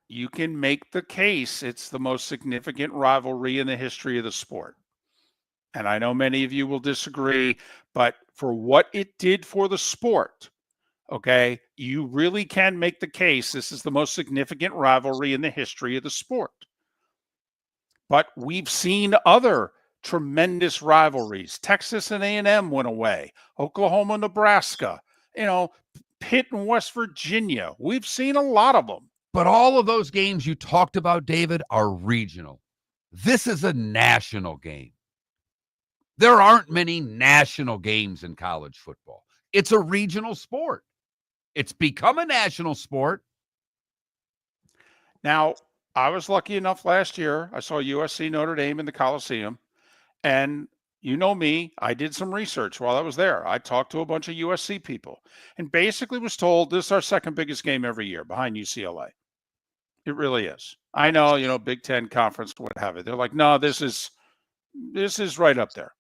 You can make the case it's the most significant rivalry in the history of the sport. And I know many of you will disagree, but for what it did for the sport, okay, you really can make the case this is the most significant rivalry in the history of the sport. But we've seen other tremendous rivalries. Texas and A&M went away. Oklahoma, Nebraska, Pitt and West Virginia. We've seen a lot of them. But all of those games you talked about, David, are regional. This is a national game. There aren't many national games in college football. It's a regional sport. It's become a national sport. Now, I was lucky enough last year. I saw USC Notre Dame in the Coliseum. And you know me, I did some research while I was there. I talked to a bunch of USC people and basically was told this is our second biggest game every year behind UCLA. It really is. I know, Big Ten conference, what have you. They're like, no, this is right up there.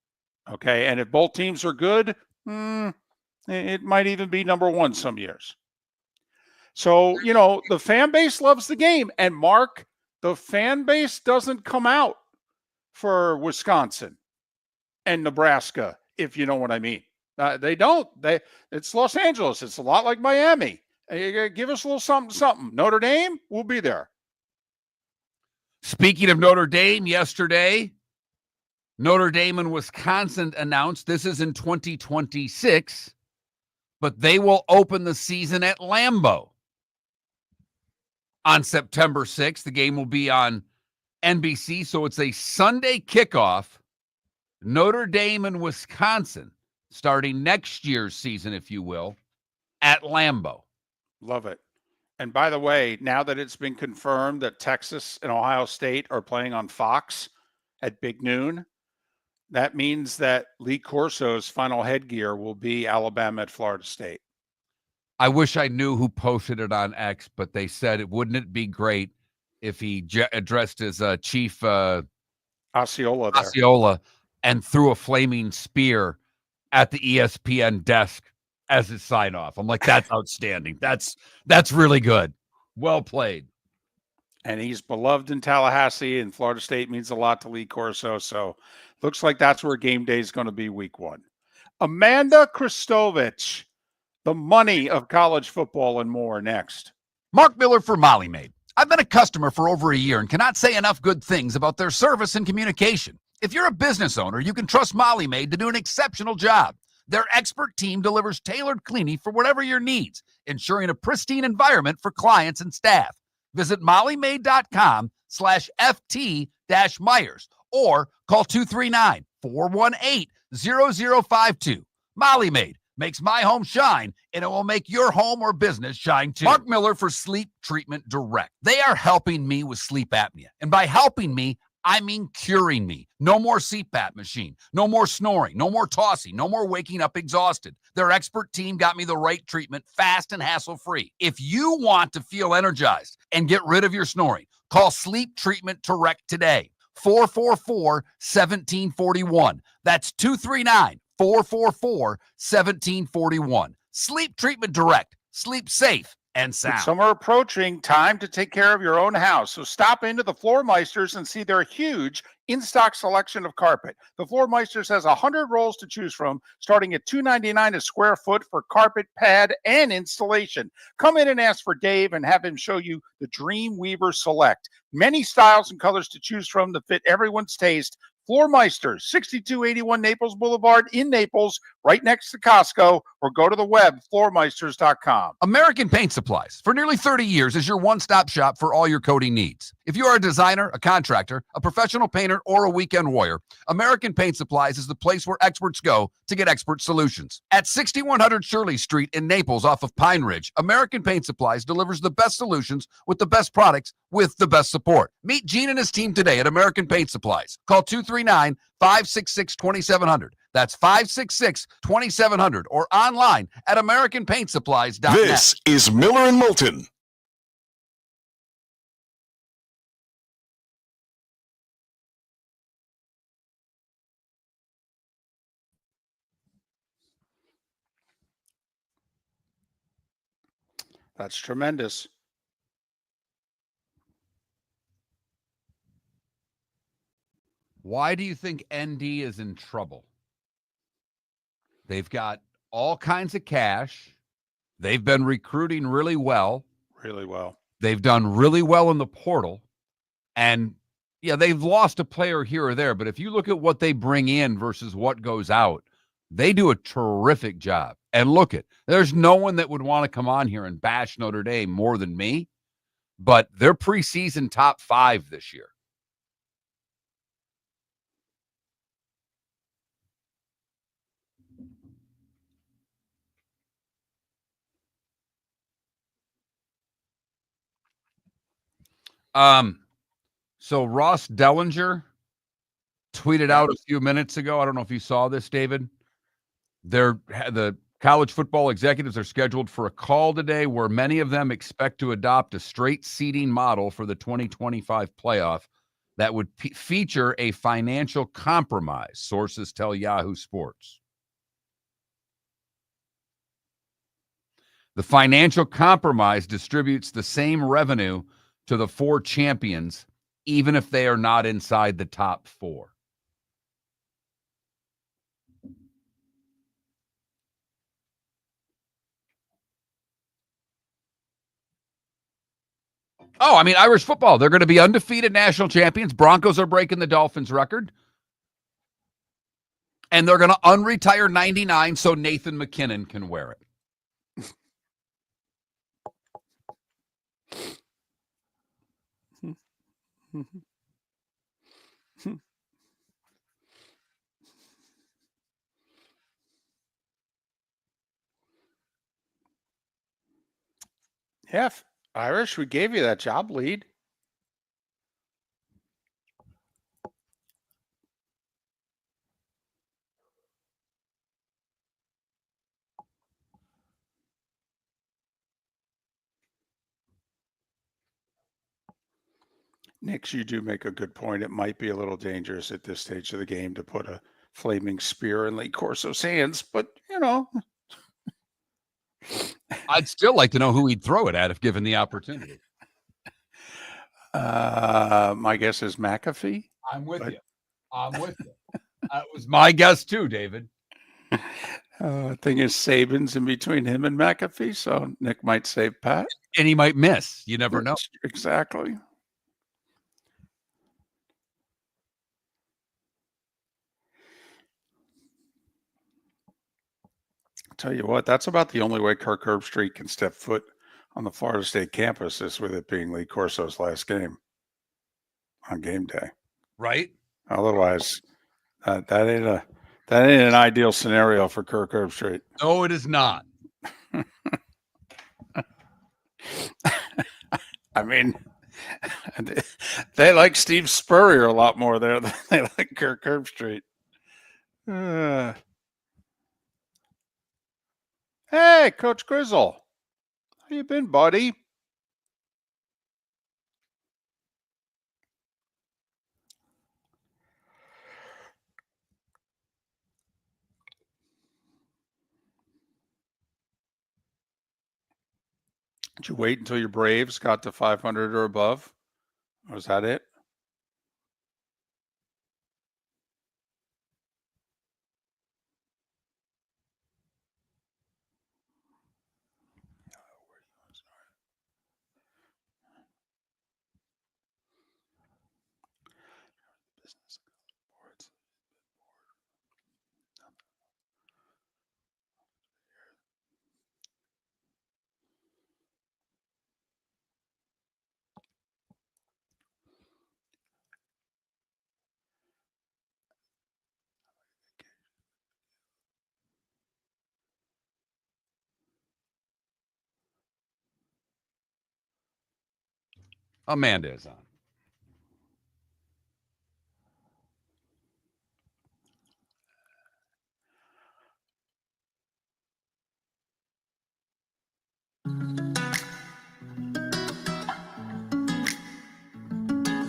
Okay. And if both teams are good, it might even be number 1 some years. So, the fan base loves the game. And Mark, the fan base doesn't come out for Wisconsin and Nebraska, if you know what I mean. They don't. It's Los Angeles. It's a lot like Miami. Give us a little something. Notre Dame, we'll be there. Speaking of Notre Dame, yesterday, Notre Dame and Wisconsin announced this is in 2026, but they will open the season at Lambeau on September 6th. The game will be on NBC, so it's a Sunday kickoff. Notre Dame and Wisconsin starting next year's season, if you will, at Lambeau. Love it. And by the way, now that it's been confirmed that Texas and Ohio State are playing on Fox at big noon, that means that Lee Corso's final headgear will be Alabama at Florida State. I wish I knew who posted it on X, but they said, wouldn't it be great if he addressed his chief Osceola there. Osceola and threw a flaming spear at the ESPN desk as his sign off. I'm like, that's outstanding. That's really good. Well played. And he's beloved in Tallahassee, and Florida State means a lot to Lee Corso. So looks like that's where game day is going to be week 1. Amanda Christovich, the money of college football and more next. Mark Miller for Molly Maid. I've been a customer for over a year and cannot say enough good things about their service and communication. If you're a business owner, you can trust Molly Maid to do an exceptional job. Their expert team delivers tailored cleaning for whatever your needs, ensuring a pristine environment for clients and staff. Visit mollymaid.com/FT-Myers or call 239-418-0052. Molly Maid makes my home shine, and it will make your home or business shine too. Mark Miller for Sleep Treatment Direct. They are helping me with sleep apnea. And by helping me, I mean curing me. No more CPAP machine. No more snoring. No more tossing. No more waking up exhausted. Their expert team got me the right treatment fast and hassle-free. If you want to feel energized and get rid of your snoring, call Sleep Treatment Direct today. 444-1741. That's 239-444-1741. Sleep Treatment Direct. Sleep safe and sound. With summer approaching, time to take care of your own house. So stop into the Floor Meisters and see their huge in-stock selection of carpet. The Floor Meisters has 100 rolls to choose from, starting at $2.99 a square foot for carpet, pad, and installation. Come in and ask for Dave and have him show you the Dream Weaver Select. Many styles and colors to choose from to fit everyone's taste. Floor Meisters, 6281 Naples Boulevard in Naples, right next to Costco, or go to the web, floormeisters.com. American Paint Supplies, for nearly 30 years, is your one-stop shop for all your coating needs. If you are a designer, a contractor, a professional painter, or a weekend warrior, American Paint Supplies is the place where experts go to get expert solutions. At 6100 Shirley Street in Naples off of Pine Ridge, American Paint Supplies delivers the best solutions with the best products with the best support. Meet Gene and his team today at American Paint Supplies. Call 239-566-2700. That's 566-2700 or online at AmericanPaintSupplies.net. This is Miller and Moulton. That's tremendous. Why do you think ND is in trouble? They've got all kinds of cash. They've been recruiting really well. Really well. They've done really well in the portal. And, yeah, they've lost a player here or there. But if you look at what they bring in versus what goes out, they do a terrific job. And look there's no one that would want to come on here and bash Notre Dame more than me. But they're preseason top 5 this year. So Ross Dellinger tweeted out a few minutes ago. I don't know if you saw this, David. The college football executives are scheduled for a call today where many of them expect to adopt a straight seeding model for the 2025 playoff that would feature a financial compromise, sources tell Yahoo Sports. The financial compromise distributes the same revenue to the 4 champions, even if they are not inside the top 4. Oh, I mean, Irish football. They're going to be undefeated national champions. Broncos are breaking the Dolphins record. And they're going to unretire 99 so Nathan McKinnon can wear it. Yeah, Irish, we gave you that job lead. Nick, you do make a good point. It might be a little dangerous at this stage of the game to put a flaming spear in Lee Corso's hands, but I'd still like to know who he'd throw it at if given the opportunity. My guess is McAfee. I'm with you. That was my guess too, David. Thing is, Saban's in between him and McAfee, so Nick might save Pat. And he might miss. You never know. Exactly. Tell you what, that's about the only way Kirk Herbstreit can step foot on the Florida State campus is with it being Lee Corso's last game on game day. Right? Otherwise, that ain't an ideal scenario for Kirk Herbstreit. No, it is not. I mean, they like Steve Spurrier a lot more there than they like Kirk Herbstreit. Hey, Coach Grizzle. How you been, buddy? Did you wait until your Braves got to 500 or above? Was that it? Amanda is on.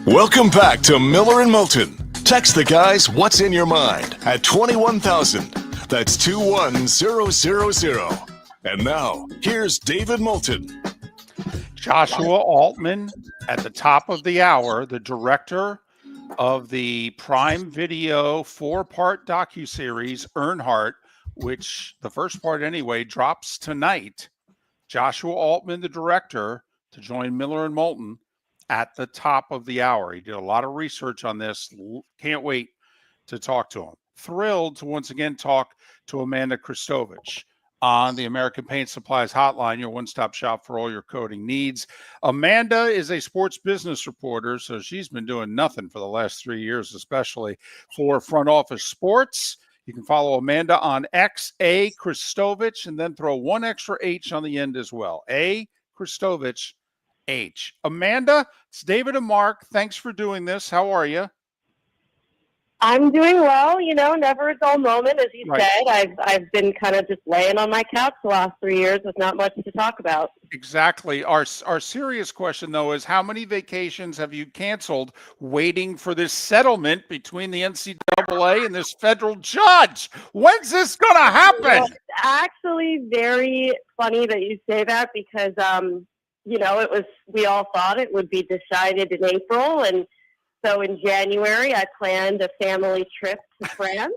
Welcome back to Miller and Moulton. Text the guys what's in your mind at 21,000. That's 21000. And now, here's David Moulton. Joshua Altman at the top of the hour, the director of the Prime Video 4-part docuseries Earnhardt, which the first part anyway drops tonight. Joshua Altman, the director, to join Miller and Moulton at the top of the hour. He did a lot of research on this. Can't wait to talk to him. Thrilled to once again talk to Amanda Christovich on the American Paint Supplies Hotline, your one-stop shop for all your coating needs. Amanda is a sports business reporter, so she's been doing nothing for the last 3 years, especially for Front Office Sports. You can follow Amanda on X, A. Christovich, and then throw one extra H on the end as well. A. Christovich, H. Amanda, it's David and Mark. Thanks for doing this. How are you? I'm doing well, never a dull moment, as you said. I've been kind of just laying on my couch the last 3 years with not much to talk about. Exactly. Our serious question, though, is how many vacations have you canceled waiting for this settlement between the NCAA and this federal judge? When's this going to happen? Well, it's actually very funny that you say that because, we all thought it would be decided in April, and so in January, I planned a family trip to France,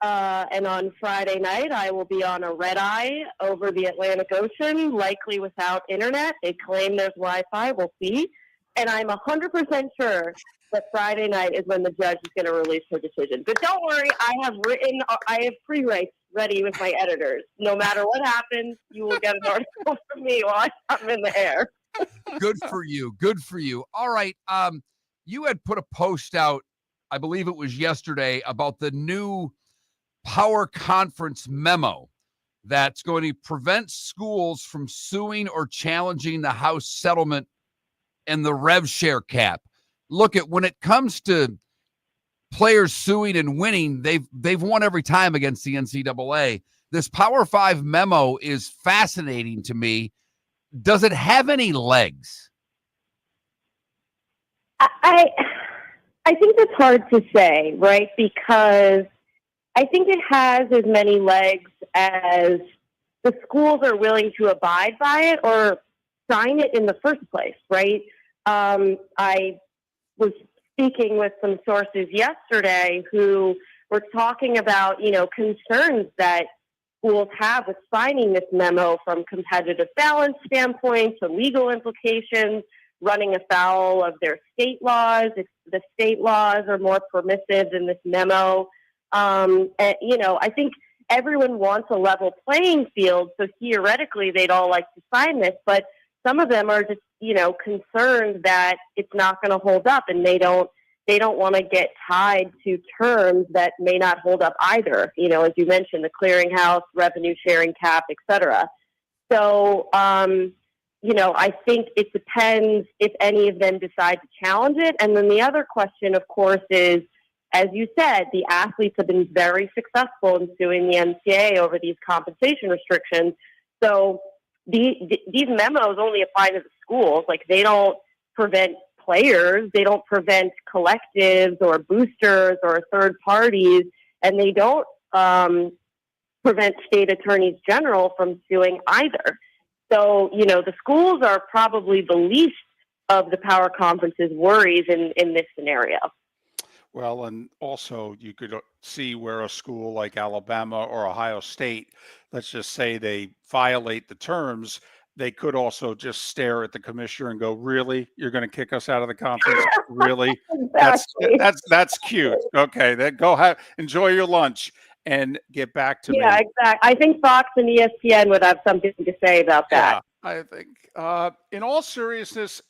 and on Friday night, I will be on a red-eye over the Atlantic Ocean, likely without internet. They claim there's Wi-Fi. We'll see. And I'm 100% sure that Friday night is when the judge is going to release her decision. But don't worry, I have pre-writes ready with my editors. No matter what happens, you will get an article from me while I'm in the air. Good for you. Good for you. All right. You had put a post out, I believe it was yesterday, about the new power conference memo that's going to prevent schools from suing or challenging the House settlement and the rev share cap. Look, when it comes to players suing and winning, they've won every time against the NCAA. This Power 5 memo is fascinating to me. Does it have any legs? I think that's hard to say, right? Because I think it has as many legs as the schools are willing to abide by it or sign it in the first place, right? I was speaking with some sources yesterday who were talking about, concerns that schools have with signing this memo from competitive balance standpoint to legal implications, running afoul of their state laws. If the state laws are more permissive than this memo, I think everyone wants a level playing field. So theoretically, they'd all like to sign this, but some of them are just, concerned that it's not going to hold up, and they don't want to get tied to terms that may not hold up either. As you mentioned, the clearinghouse, revenue sharing cap, et cetera. So, I think it depends if any of them decide to challenge it. And then the other question, of course, is, as you said, the athletes have been very successful in suing the NCAA over these compensation restrictions. So these memos only apply to the schools. Like, they don't prevent players, they don't prevent collectives or boosters or third parties, and they don't prevent state attorneys general from suing either. So, the schools are probably the least of the power conference's worries in this scenario. Well, and also you could see where a school like Alabama or Ohio State, let's just say they violate the terms, they could also just stare at the commissioner and go, "Really? You're going to kick us out of the conference? Really? Exactly. That's cute. Okay, then go enjoy your lunch and get back to me." Yeah, exactly. I think Fox and ESPN would have something to say about that. Yeah, I think. In all seriousness,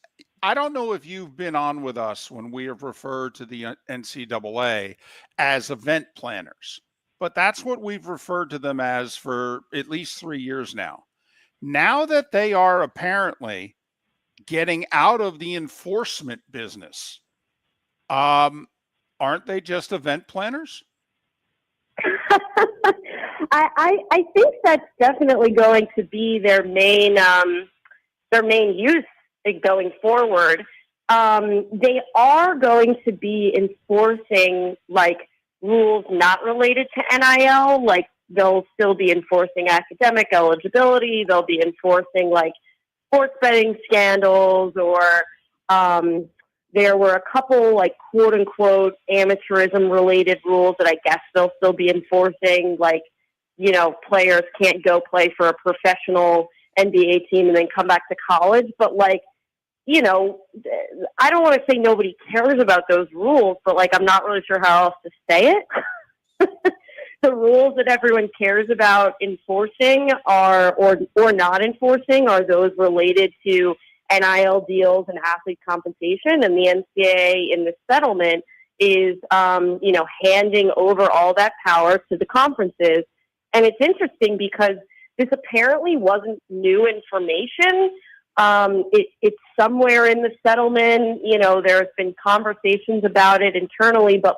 I don't know if you've been on with us when we have referred to the NCAA as event planners, but that's what we've referred to them as for at least 3 years now. Now that they are apparently getting out of the enforcement business, aren't they just event planners? I think that's definitely going to be their main use going forward. They are going to be enforcing rules not related to NIL. Like, they'll still be enforcing academic eligibility. They'll be enforcing sports betting scandals, or there were a couple quote unquote amateurism related rules that I guess they'll still be enforcing. Players can't go play for a professional NBA team and then come back to college. But I don't want to say nobody cares about those rules, but I'm not really sure how else to say it. The rules that everyone cares about enforcing or not enforcing are those related to NIL deals and athlete compensation. And the NCAA in this settlement is, handing over all that power to the conferences. And it's interesting because this apparently wasn't new information. It's somewhere in the settlement. There's been conversations about it internally, but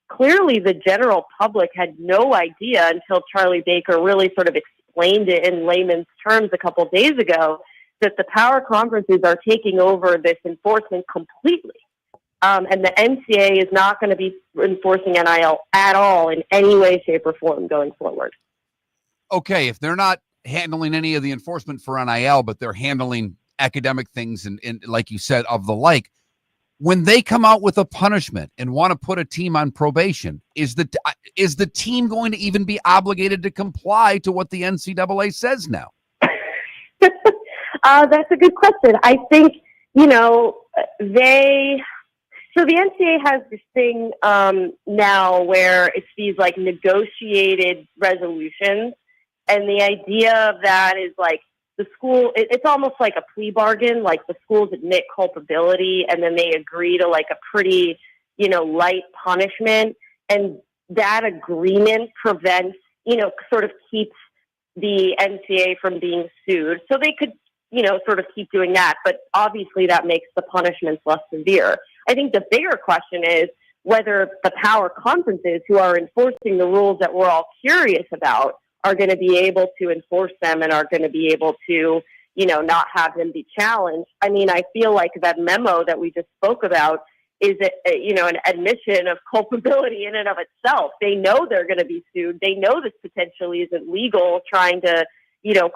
clearly the general public had no idea until Charlie Baker really sort of explained it in layman's terms a couple days ago, that the power conferences are taking over this enforcement completely. And the NCAA is not going to be enforcing NIL at all in any way, shape, or form going forward. Okay, if they're not handling any of the enforcement for NIL, but they're handling academic things and like you said, of the like, when they come out with a punishment and want to put a team on probation, is the team going to even be obligated to comply to what the NCAA says now? That's a good question. I think, so the NCAA has this thing now where it's these negotiated resolutions. And the idea of that is the school, it's almost like a plea bargain. The schools admit culpability and then they agree to a pretty, light punishment. And that agreement prevents, sort of keeps the NCAA from being sued. So they could, sort of keep doing that. But obviously that makes the punishments less severe. I think the bigger question is whether the power conferences who are enforcing the rules that we're all curious about are going to be able to enforce them and are going to be able to, not have them be challenged. I mean, I feel like that memo that we just spoke about is an admission of culpability in and of itself. They know they're going to be sued. They know this potentially isn't legal, trying to,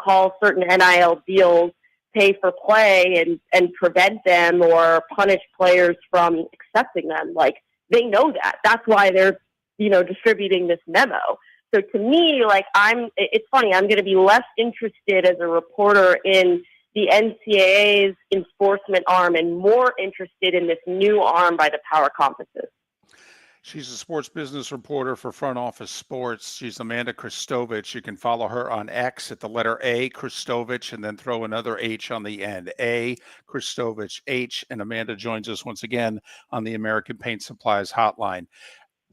call certain NIL deals pay for play and prevent them or punish players from accepting them. Like, they know that. That's why they're, distributing this memo. So to me, it's funny, I'm going to be less interested as a reporter in the NCAA's enforcement arm and more interested in this new arm by the power conferences. She's a sports business reporter for Front Office Sports. She's Amanda Christovich. You can follow her on X at the letter A, Christovich, and then throw another H on the end. A, Christovich, H. And Amanda joins us once again on the American Paint Supplies hotline.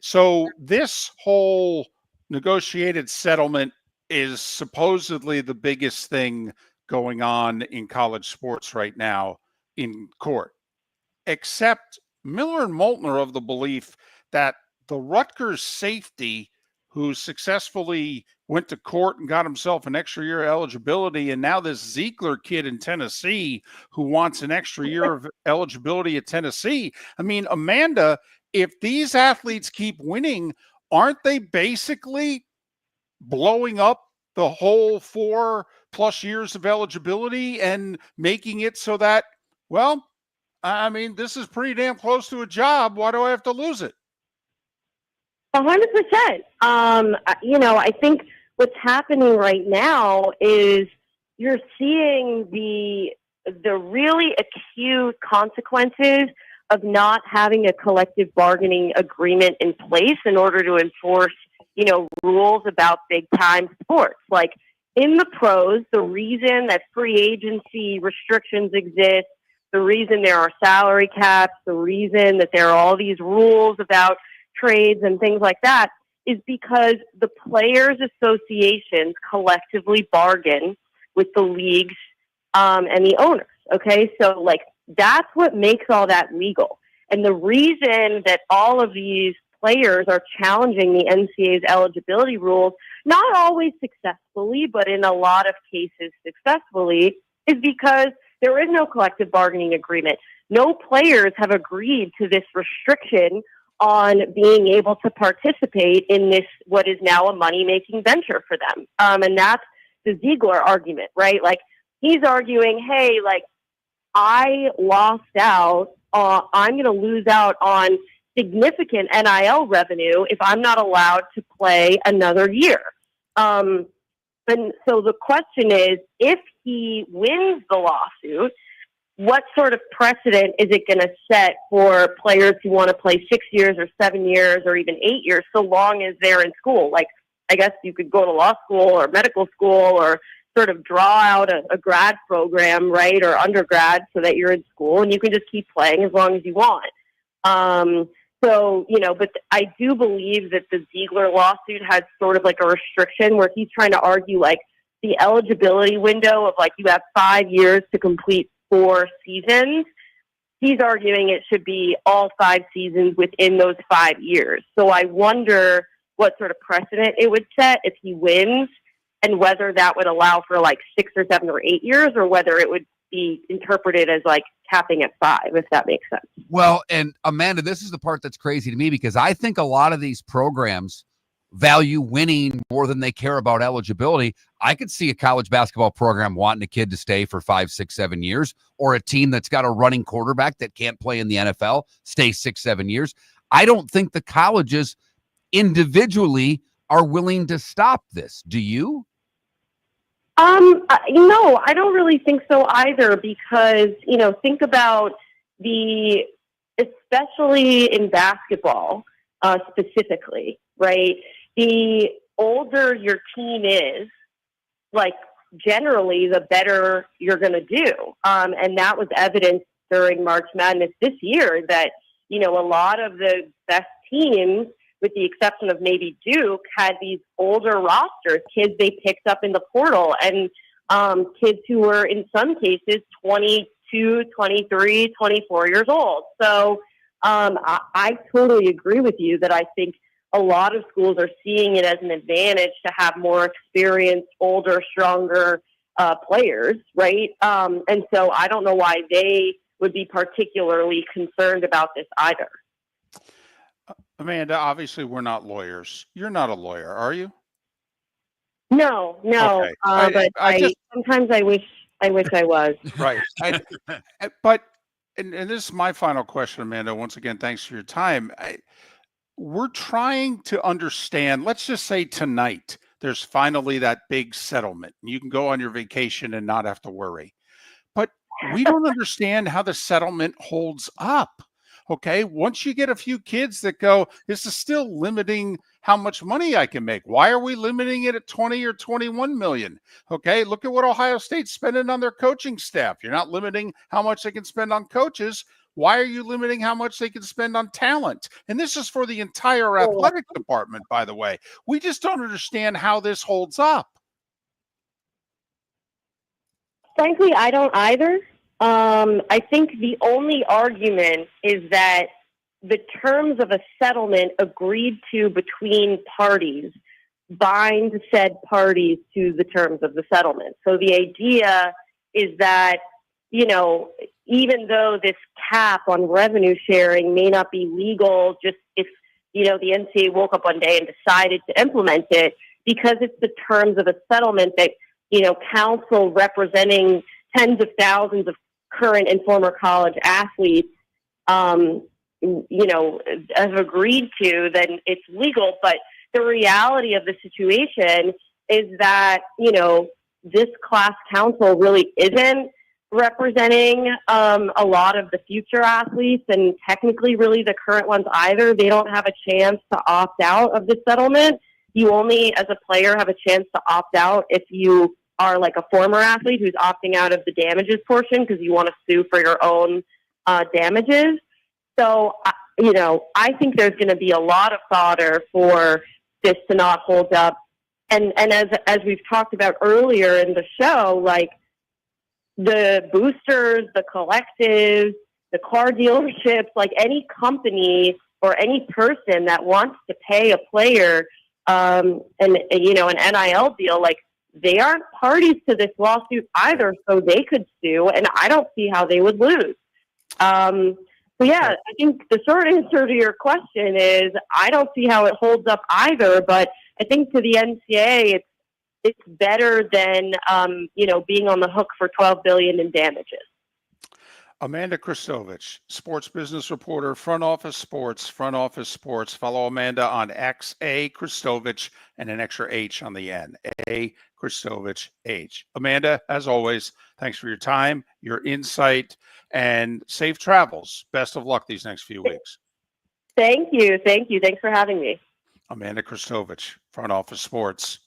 So this whole negotiated settlement is supposedly the biggest thing going on in college sports right now in court. Except Miller and Moulton are of the belief that the Rutgers safety, who successfully went to court and got himself an extra year of eligibility, and now this Ziegler kid in Tennessee who wants an extra year of eligibility at Tennessee. I mean, Amanda, if these athletes keep winning, aren't they basically blowing up the whole 4+ years of eligibility and making it so that, well, I mean, this is pretty damn close to a job. Why do I have to lose it? 100%. I think what's happening right now is you're seeing the really acute consequences of not having a collective bargaining agreement in place in order to enforce, rules about big time sports. Like in the pros, the reason that free agency restrictions exist, the reason there are salary caps, the reason that there are all these rules about trades and things like that is because the players' associations collectively bargain with the leagues and the owners. Okay, so that's what makes all that legal. And the reason that all of these players are challenging the NCAA's eligibility rules, not always successfully, but in a lot of cases successfully, is because there is no collective bargaining agreement. No players have agreed to this restriction on being able to participate in this, what is now a money-making venture for them. And that's the Ziegler argument, right? Like, he's arguing, hey, I lost out, I'm going to lose out on significant NIL revenue if I'm not allowed to play another year. And so the question is, if he wins the lawsuit, what sort of precedent is it going to set for players who want to play 6 years or 7 years or even 8 years, so long as they're in school? Like, I guess you could go to law school or medical school or sort of draw out a grad program, right, or undergrad so that you're in school and you can just keep playing as long as you want. But I do believe that the Ziegler lawsuit has sort of like a restriction where he's trying to argue the eligibility window of you have 5 years to complete 4 seasons. He's arguing it should be all 5 seasons within those 5 years. So I wonder what sort of precedent it would set if he wins, and whether that would allow for 6 or 7 or 8 years, or whether it would be interpreted as capping at 5, if that makes sense. Well, and Amanda, this is the part that's crazy to me, because I think a lot of these programs value winning more than they care about eligibility. I could see a college basketball program wanting a kid to stay for 5, 6, 7 years, or a team that's got a running quarterback that can't play in the NFL stay 6, 7 years. I don't think the colleges individually are willing to stop this. Do you? No, I don't really think so either, because, think about especially in basketball, specifically, right? The older your team is, generally, the better you're going to do. And that was evidenced during March Madness this year that, a lot of the best teams, with the exception of maybe Duke, had these older rosters, kids they picked up in the portal, and kids who were, in some cases, 22, 23, 24 years old. So I totally agree with you that I think a lot of schools are seeing it as an advantage to have more experienced, older, stronger players, right? And so I don't know why they would be particularly concerned about this either. Amanda, obviously we're not lawyers. You're not a lawyer, are you? No, Okay. but sometimes I wish I was. Right. But this is my final question, Amanda. Once again, thanks for your time. We're trying to understand, let's just say tonight, there's finally that big settlement. You can go on your vacation and not have to worry. But we don't understand how the settlement holds up. Okay. Once you get a few kids that go, this is still limiting how much money I can make. Why are we limiting it at 20 or 21 million? Okay. Look at what Ohio State's spending on their coaching staff. You're not limiting how much they can spend on coaches. Why are you limiting how much they can spend on talent? And this is for the entire athletic department, by the way. We just don't understand how this holds up. Frankly, I don't either. I think the only argument is that the terms of a settlement agreed to between parties bind said parties to the terms of the settlement. So the idea is that, even though this cap on revenue sharing may not be legal, just if, the NCAA woke up one day and decided to implement it, because it's the terms of a settlement that, counsel representing tens of thousands of current and former college athletes, have agreed to, then it's legal. But the reality of the situation is that, this class counsel really isn't representing a lot of the future athletes, and technically really the current ones either. They don't have a chance to opt out of the settlement. You only, as a player, have a chance to opt out if you are like a former athlete who's opting out of the damages portion because you want to sue for your own damages. So, I think there's going to be a lot of fodder for this to not hold up. And as we've talked about earlier in the show, like the boosters, the collectives, the car dealerships, like any company or any person that wants to pay a player an NIL deal, like they aren't parties to this lawsuit either, so they could sue, and I don't see how they would lose. So yeah, I think the short answer to your question is I don't see how it holds up either, but I think to the NCAA, it's better than being on the hook for $12 billion in damages. Amanda Christovich, sports business reporter, Front Office Sports. Follow Amanda on X, A Christovich, and an extra H on the end. A Christovich H. Amanda, as always, thanks for your time, your insight, and safe travels. Best of luck these next few weeks. Thank you. Thanks for having me. Amanda Christovich, Front Office Sports.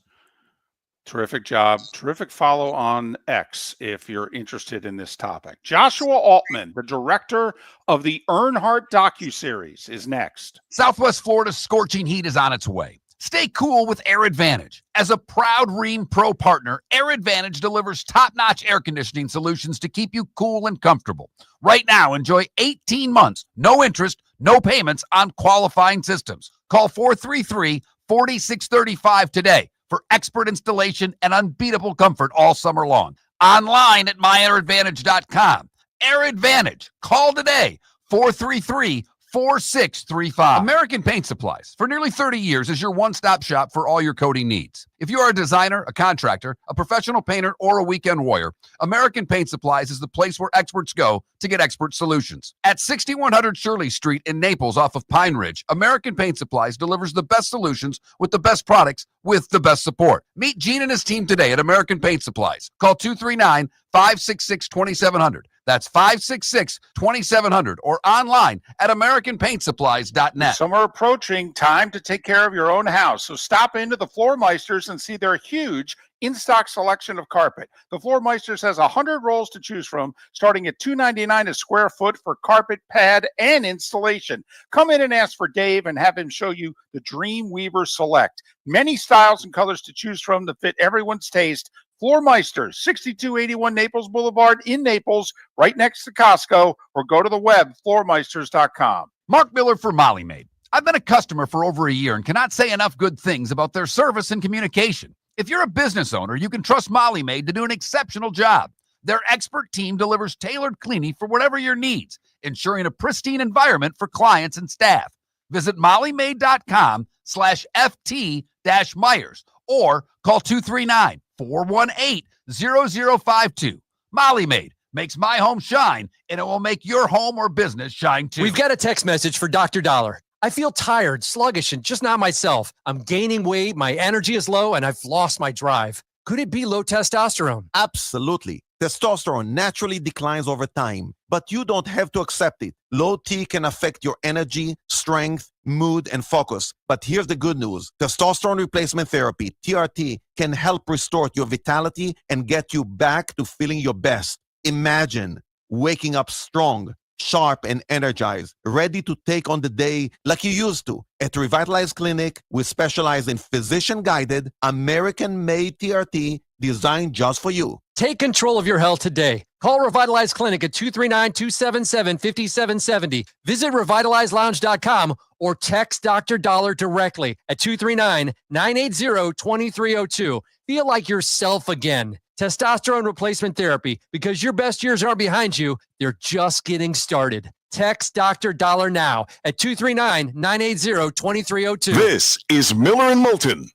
Terrific job. Terrific follow on X if you're interested in this topic. Joshua Altman, the director of the Earnhardt docuseries, is next. Southwest Florida's scorching heat is on its way. Stay cool with Air Advantage. As a proud Rheem Pro partner, Air Advantage delivers top-notch air conditioning solutions to keep you cool and comfortable. Right now, enjoy 18 months, no interest, no payments on qualifying systems. Call 433-4635 today for expert installation and unbeatable comfort all summer long. Online at myairadvantage.com. Air Advantage. Call today, 433-4635. American Paint Supplies, for nearly 30 years, is your one-stop shop for all your coating needs. If you are a designer, a contractor, a professional painter, or a weekend warrior, American Paint Supplies is the place where experts go to get expert solutions. At 6100 Shirley Street in Naples off of Pine Ridge, American Paint Supplies delivers the best solutions with the best products with the best support. Meet Gene and his team today at American Paint Supplies. Call 239-566-2700. That's 566-2700 or online at AmericanPaintSupplies.net. Summer approaching, time to take care of your own house. So stop into the Floor Meisters and see their huge in-stock selection of carpet. The Floor Meisters has 100 rolls to choose from, starting at $2.99 a square foot for carpet, pad, and installation. Come in and ask for Dave and have him show you the Dream Weaver Select. Many styles and colors to choose from to fit everyone's taste. Floor Meisters, 6281 Naples Boulevard in Naples, right next to Costco, or go to the web, floormeisters.com. Mark Miller for Molly Maid. I've been a customer for over a year and cannot say enough good things about their service and communication. If you're a business owner, you can trust Molly Maid to do an exceptional job. Their expert team delivers tailored cleaning for whatever your needs, ensuring a pristine environment for clients and staff. Visit mollymaid.com/FT-Myers or call 239-418-0052. Molly Maid makes my home shine, and it will make your home or business shine too. We've got a text message for Dr. Dollar. I feel tired, sluggish, and just not myself. I'm gaining weight, my energy is low, and I've lost my drive. Could it be low testosterone? Absolutely. Testosterone naturally declines over time, but you don't have to accept it. Low T can affect your energy, strength, mood, and focus. But here's the good news. Testosterone replacement therapy, TRT, can help restore your vitality and get you back to feeling your best. Imagine waking up strong, sharp, and energized, ready to take on the day like you used to. At Revitalize Clinic, we specialize in physician-guided, American-made TRT designed just for you. Take control of your health today. Call Revitalize Clinic at 239-277-5770. Visit revitalizelounge.com or text Dr. Dollar directly at 239-980-2302. Feel like yourself again. Testosterone replacement therapy, because your best years aren't behind you, they're just getting started. Text Dr. Dollar now at 239-980-2302. This is Miller and Moulton.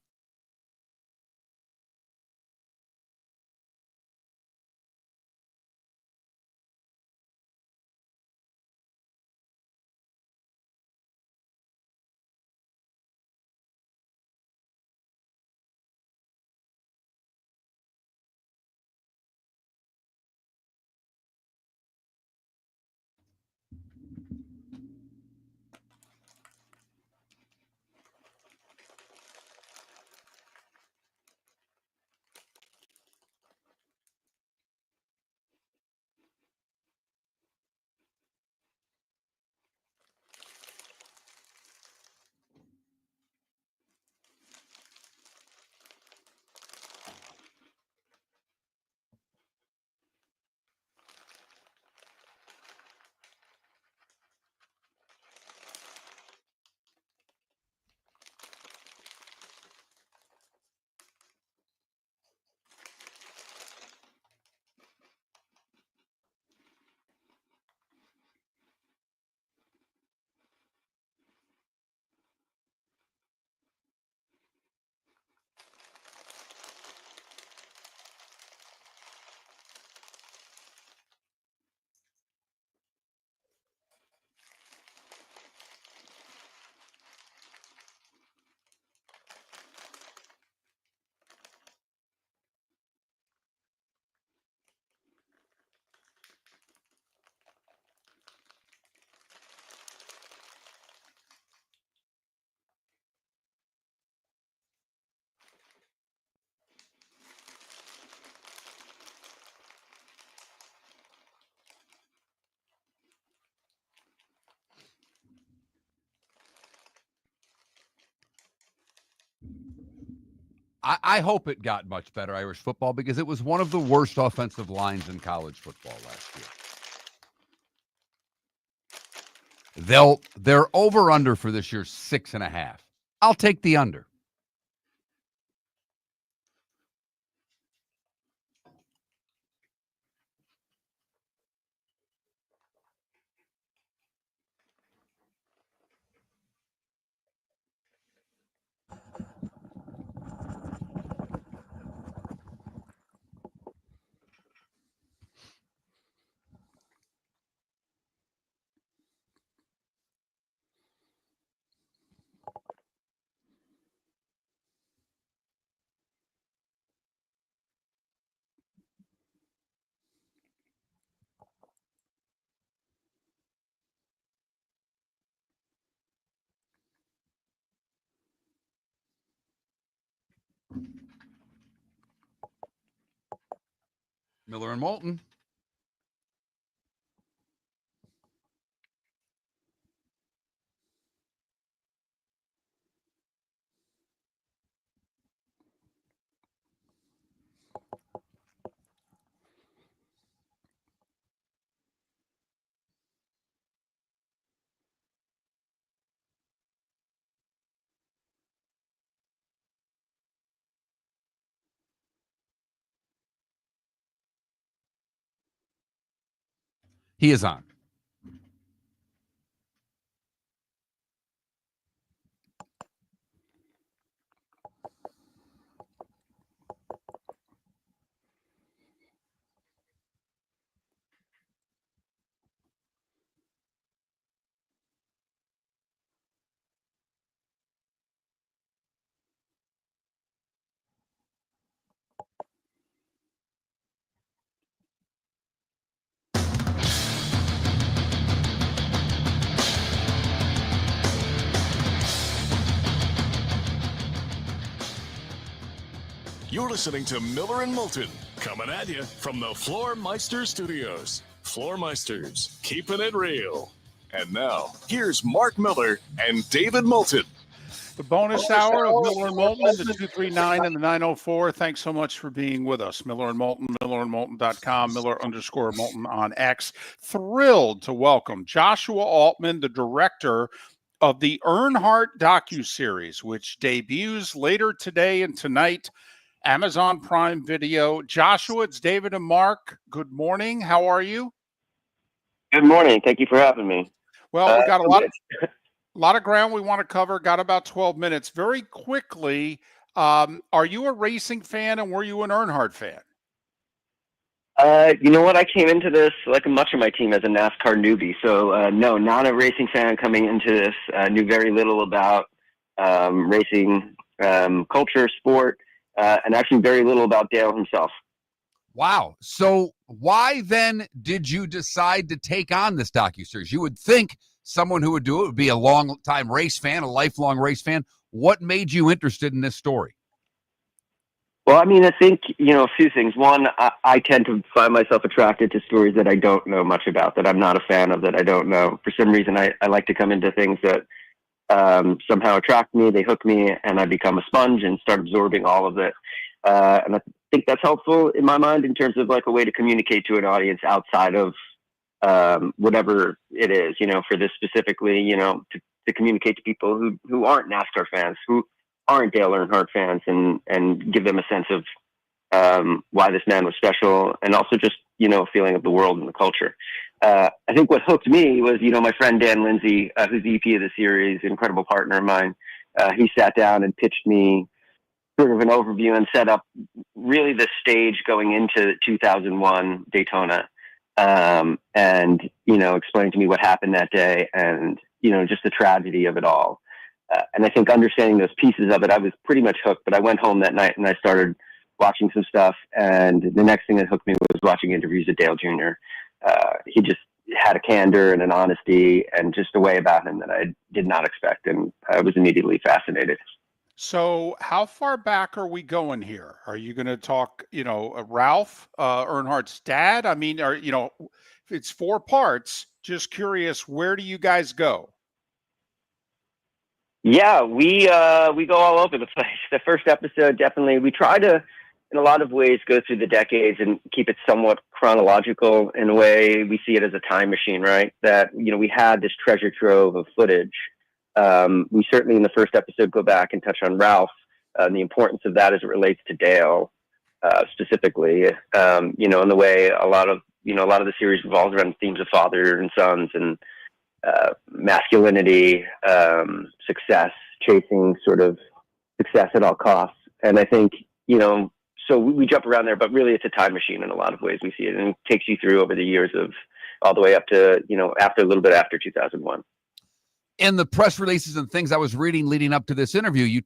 I hope it got much better, Irish football, because it was one of the worst offensive lines in college football last year. Their over-under for this year 6.5. I'll take the under. Miller and Moulton. He is on. You're listening to Miller and Moulton, coming at you from the Floormeister Studios. Floormeisters, keeping it real. And now, here's Mark Miller and David Moulton. The bonus hour of Miller and Moulton in the 239 and the 904. Thanks so much for being with us. Miller and Moulton, millerandmoulton.com, Miller_Moulton on X. Thrilled to welcome Joshua Altman, the director of the Earnhardt docuseries, which debuts later today and tonight. Amazon Prime Video. Joshua, it's David and Mark. Good morning. How are you? Good morning. Thank you for having me. Well, we got a lot of ground we want to cover. Got about 12 minutes. Very quickly, are you a racing fan and were you an Earnhardt fan? You know what? I came into this, like much of my team, as a NASCAR newbie. So, no, not a racing fan coming into this. Knew very little about racing culture, sport. And actually very little about Dale himself. Wow. So why then did you decide to take on this docuseries? You would think someone who would do it would be a long-time race fan, a lifelong race fan. What made you interested in this story? Well, I mean, I think, a few things. One, I tend to find myself attracted to stories that I don't know much about, that I'm not a fan of, that I don't know. For some reason, I like to come into things that somehow attract me, they hook me, and I become a sponge and start absorbing all of it. And I think that's helpful in my mind in terms of like a way to communicate to an audience outside of whatever it is, for this specifically, to communicate to people who aren't NASCAR fans, who aren't Dale Earnhardt fans, and give them a sense of why this man was special, and also just, a feeling of the world and the culture. I think what hooked me was, my friend Dan Lindsay, who's the EP of the series, incredible partner of mine. He sat down and pitched me sort of an overview and set up really the stage going into 2001 Daytona. And, explained to me what happened that day and, just the tragedy of it all. And I think understanding those pieces of it, I was pretty much hooked, but I went home that night and I started watching some stuff. And the next thing that hooked me was watching interviews with Dale Jr. He just had a candor and an honesty and just a way about him that I did not expect. And I was immediately fascinated. So how far back are we going here? Are you going to talk, Ralph, Earnhardt's dad? I mean, it's 4 parts. Just curious, where do you guys go? Yeah, we go all over the place. The first episode, definitely, we try to, in a lot of ways, go through the decades and keep it somewhat chronological in a way. We see it as a time machine, right? That, we had this treasure trove of footage. We certainly in the first episode go back and touch on Ralph and the importance of that as it relates to Dale specifically, and the way a lot of the series revolves around themes of father and sons and masculinity, success, chasing sort of success at all costs. And I think, so we jump around there, but really it's a time machine in a lot of ways. We see it, and it takes you through over the years of all the way up to, after a little bit after 2001. In the press releases and things I was reading leading up to this interview,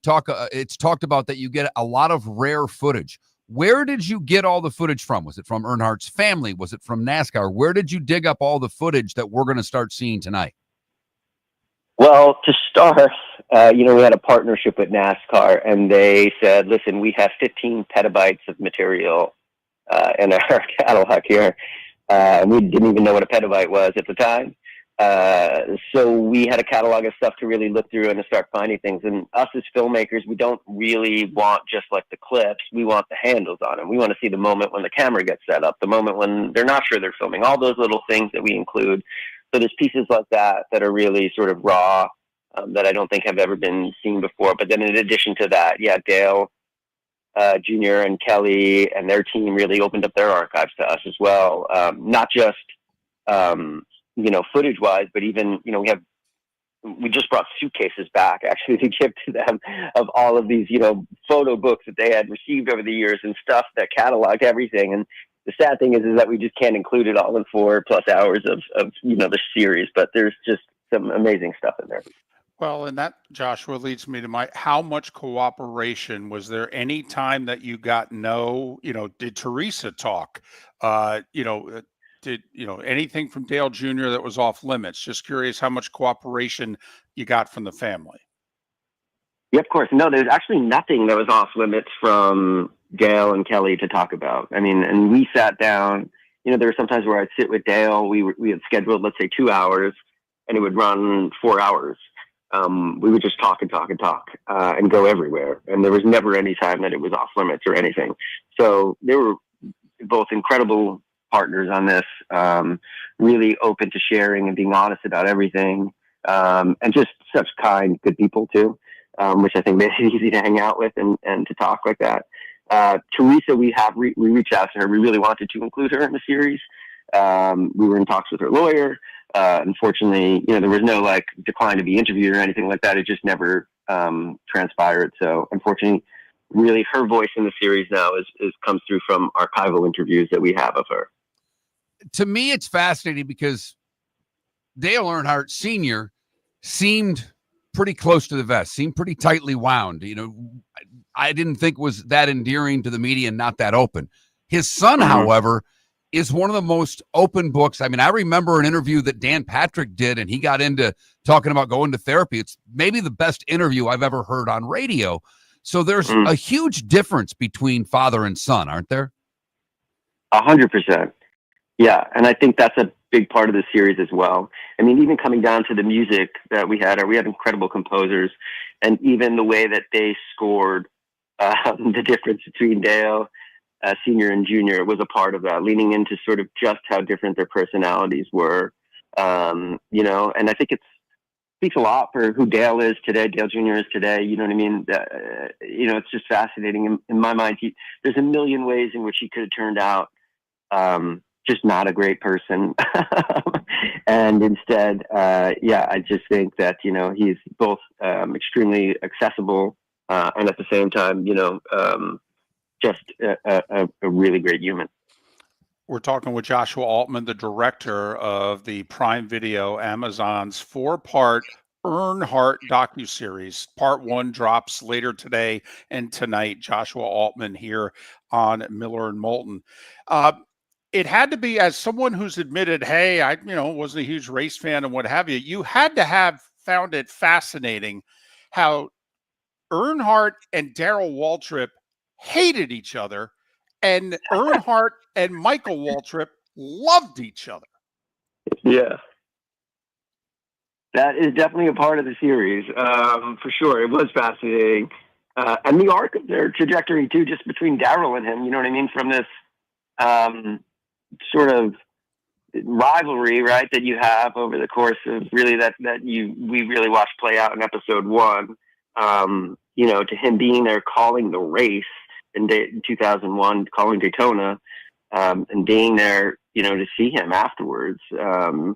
it's talked about that you get a lot of rare footage. Where did you get all the footage from? Was it from Earnhardt's family? Was it from NASCAR? Where did you dig up all the footage that we're going to start seeing tonight? Well, to start, we had a partnership with NASCAR, and they said, listen, we have 15 petabytes of material in our catalog here. And we didn't even know what a petabyte was at the time. So we had a catalog of stuff to really look through and to start finding things. And us as filmmakers, we don't really want just like the clips. We want the handles on them. We want to see the moment when the camera gets set up, the moment when they're not sure they're filming, all those little things that we include. So there's pieces like that are really sort of raw, that I don't think have ever been seen before. But then in addition to that, Dale Jr. and Kelly and their team really opened up their archives to us as well. Not just footage wise, but even, we just brought suitcases back actually to give to them of all of these, photo books that they had received over the years and stuff that cataloged everything. And the sad thing is that we just can't include it all in 4+ hours of the series, but there's just some amazing stuff in there. Well, and that, Joshua, leads me to how much cooperation was there? Any time that you got did Teresa talk? Did anything from Dale Jr. that was off limits? Just curious how much cooperation you got from the family. Yeah, of course. No, there's actually nothing that was off limits from Dale and Kelly to talk about. I mean, and we sat down. There were some times where I'd sit with Dale. We had scheduled, let's say, 2 hours, and it would run 4 hours. We would just talk and talk and talk and go everywhere. And there was never any time that it was off limits or anything. So they were both incredible partners on this, really open to sharing and being honest about everything, and just such kind, good people too, which I think made it easy to hang out with and to talk like that. Teresa, we reached out to her. We really wanted to include her in the series. We were in talks with her lawyer. Unfortunately, there was no decline to be interviewed or anything like that. It just never transpired. So unfortunately, really her voice in the series now comes through from archival interviews that we have of her. To me, it's fascinating because Dale Earnhardt Sr. seemed pretty close to the vest, seemed pretty tightly wound. I didn't think was that endearing to the media and not that open. His son, however, is one of the most open books. I mean, I remember an interview that Dan Patrick did, and he got into talking about going to therapy. It's maybe the best interview I've ever heard on radio. So there's a huge difference between father and son, aren't there? 100%. Yeah. And I think that's a big part of the series as well. I mean, even coming down to the music that we had incredible composers, and even the way that they scored the difference between Dale Senior and Junior was a part of that, leaning into sort of just how different their personalities were, and I think it speaks a lot for who Dale is today, Dale Jr. is today. You know what I mean? It's just fascinating. In my mind, there's a million ways in which he could have turned out just not a great person. And instead, I just think that, he's both extremely accessible and at the same time, just a really great human. We're talking with Joshua Altman, the director of the Prime Video, Amazon's 4-part Earnhardt docuseries. Part 1 drops later today and tonight. Joshua Altman here on Miller and Moulton. It had to be, as someone who's admitted, hey, I wasn't a huge race fan and what have you, you had to have found it fascinating how Earnhardt and Darrell Waltrip hated each other, and Earnhardt and Michael Waltrip loved each other. Yeah. That is definitely a part of the series, for sure. It was fascinating. And the arc of their trajectory, too, just between Darrell and him, you know what I mean? From this sort of rivalry, right, that you have over the course of really we really watched play out in episode 1, to him being there calling the race in 2001, calling Daytona, and being there, to see him afterwards, to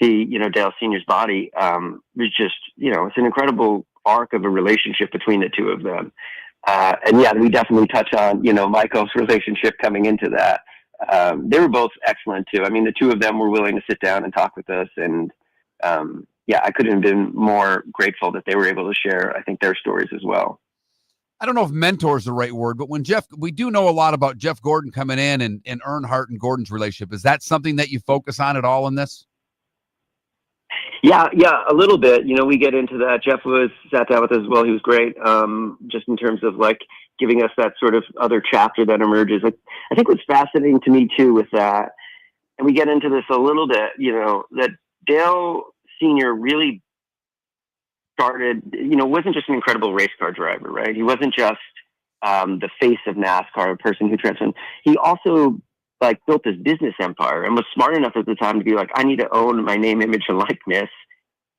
see, Dale Sr.'s body, was just, it's an incredible arc of a relationship between the two of them. And yeah, we definitely touch on, Michael's relationship coming into that. They were both excellent too. I mean, the two of them were willing to sit down and talk with us. And I couldn't have been more grateful that they were able to share, I think, their stories as well. I don't know if mentor is the right word, but we do know a lot about Jeff Gordon coming in and Earnhardt and Gordon's relationship. Is that something that you focus on at all in this? Yeah, a little bit. We get into that. Jeff sat down with us as well. He was great, just in terms of giving us that sort of other chapter that emerges. I think what's fascinating to me too with that, and we get into this a little bit, that Dale Sr. really started, wasn't just an incredible race car driver, right? He wasn't just the face of NASCAR, a person who transformed. He also built this business empire and was smart enough at the time to be I need to own my name, image, and likeness,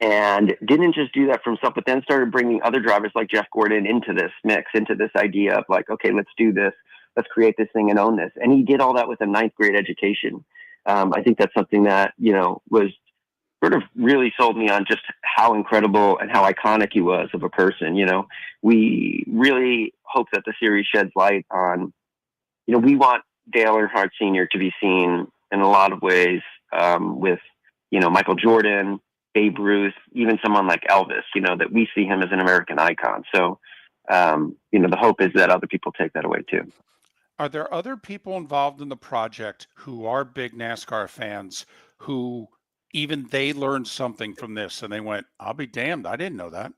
and didn't just do that for himself, but then started bringing other drivers like Jeff Gordon into this mix, into this idea of okay, let's do this, let's create this thing and own this. And he did all that with a 9th grade education. I think that's something that, was sort of really sold me on just how incredible and how iconic he was of a person. We really hope that the series sheds light on, we want Dale Earnhardt Sr. to be seen in a lot of ways with, Michael Jordan, Babe Ruth, even someone like Elvis, that we see him as an American icon. So, the hope is that other people take that away too. Are there other people involved in the project who are big NASCAR fans who even they learned something from this and they went, I'll be damned, I didn't know that?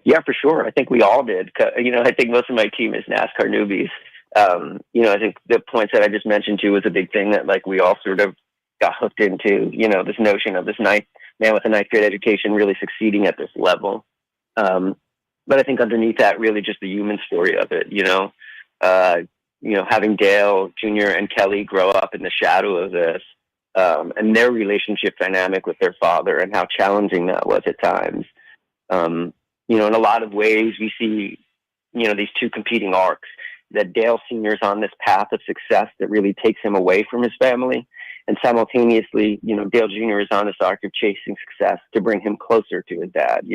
Yeah, for sure. I think we all did. I think most of my team is NASCAR newbies. I think the points that I just mentioned too was a big thing that we all sort of got hooked into, this notion of this man with a ninth grade education really succeeding at this level. But I think underneath that, really just the human story of it, having Dale Jr. and Kelly grow up in the shadow of this, and their relationship dynamic with their father and how challenging that was at times. In a lot of ways we see, these two competing arcs, that Dale Sr. is on this path of success that really takes him away from his family. And simultaneously, Dale Jr. is on this arc of chasing success to bring him closer to his dad,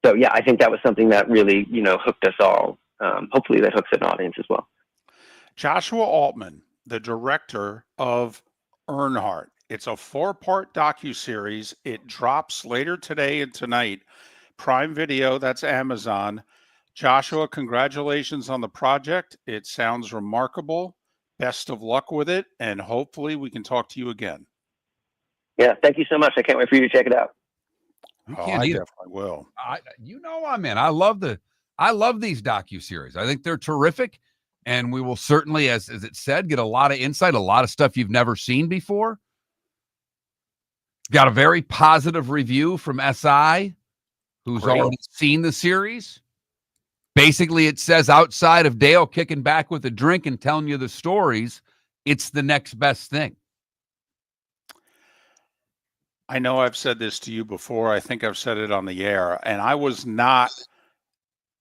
So, yeah, I think that was something that really, hooked us all. Hopefully that hooks an audience as well. Joshua Altman, the director of Earnhardt. It's a 4-part docuseries. It drops later today and tonight. Prime Video, that's Amazon. Joshua, congratulations on the project. It sounds remarkable. Best of luck with it, and hopefully we can talk to you again. Yeah, thank you so much. I can't wait for you to check it out. I definitely will. I'm in. I love these docuseries. I think they're terrific, and we will certainly, as it said, get a lot of insight, a lot of stuff you've never seen before. Got a very positive review from SI, who's already seen the series. Basically, it says outside of Dale kicking back with a drink and telling you the stories, it's the next best thing. I know I've said this to you before. I think I've said it on the air, and I was not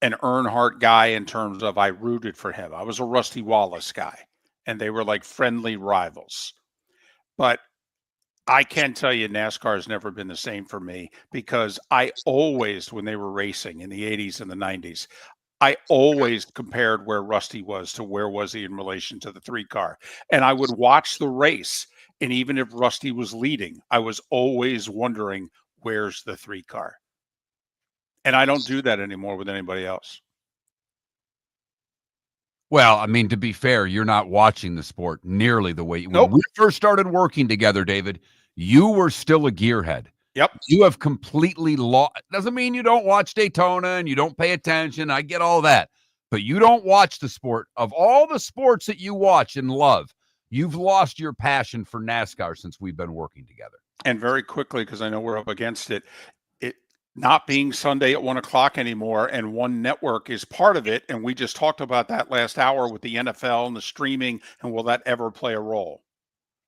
an Earnhardt guy in terms of I rooted for him. I was a Rusty Wallace guy, and they were like friendly rivals. But I can tell you NASCAR has never been the same for me, because I always, when they were racing in the 80s and the 90s, I always compared where Rusty was to where was he in relation to the 3-car. And I would watch the race, and even if Rusty was leading, I was always wondering, where's the 3-car? And I don't do that anymore with anybody else. Well, I mean, to be fair, you're not watching the sport nearly the way Nope. When we first started working together, David, you were still a gearhead. Yep. You have completely lost. Doesn't mean you don't watch Daytona and you don't pay attention. I get all that. But you don't watch the sport. Of all the sports that you watch and love, you've lost your passion for NASCAR since we've been working together. And very quickly, because I know we're up against it, it not being Sunday at 1 o'clock anymore, and one network is part of it. And we just talked about that last hour with the NFL and the streaming, and will that ever play a role?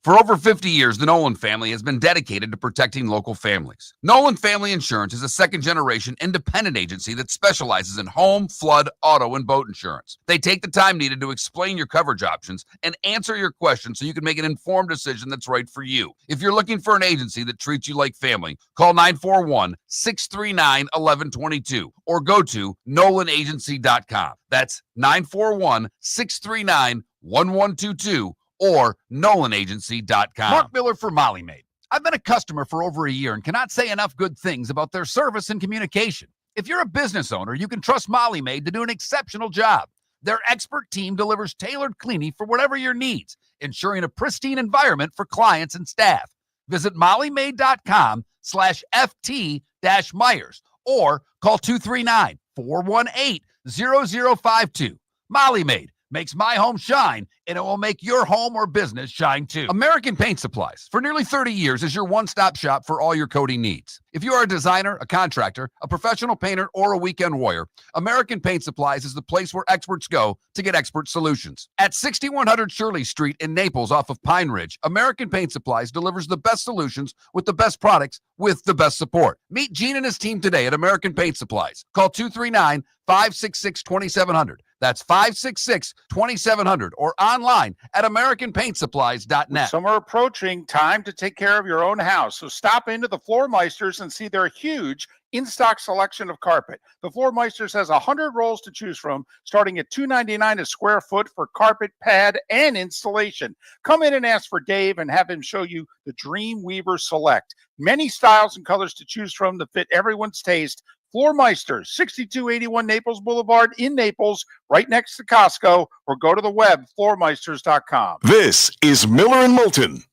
For over 50 years, the Nolan family has been dedicated to protecting local families. Nolan Family Insurance is a second-generation independent agency that specializes in home, flood, auto, and boat insurance. They take the time needed to explain your coverage options and answer your questions so you can make an informed decision that's right for you. If you're looking for an agency that treats you like family, call 941-639-1122 or go to nolanagency.com. That's 941-639-1122. or nolanagency.com. Mark Miller for Molly Maid. I've been a customer for over a year and cannot say enough good things about their service and communication. If you're a business owner, you can trust Molly Maid to do an exceptional job. Their expert team delivers tailored cleaning for whatever your needs, ensuring a pristine environment for clients and staff. Visit mollymaid.com/FT-Myers or call 239-418-0052. Molly Maid makes my home shine, and it will make your home or business shine too. American Paint Supplies, for nearly 30 years, is your one-stop shop for all your coating needs. If you are a designer, a contractor, a professional painter, or a weekend warrior, American Paint Supplies is the place where experts go to get expert solutions. At 6100 Shirley Street in Naples off of Pine Ridge, American Paint Supplies delivers the best solutions with the best products with the best support. Meet Gene and his team today at American Paint Supplies. Call 239-566-2700. That's 566-2700 or online at AmericanPaintSupplies.net. Summer approaching, time to take care of your own house. So stop into the Floor Meisters and see their huge in-stock selection of carpet. The Floor Meisters has 100 rolls to choose from, starting at $2.99 a square foot for carpet, pad, and installation. Come in and ask for Dave and have him show you the Dream Weaver Select. Many styles and colors to choose from that fit everyone's taste. Floor Meisters, 6281 Naples Boulevard in Naples, right next to Costco, or go to the web, floormeisters.com. This is Miller and Moulton.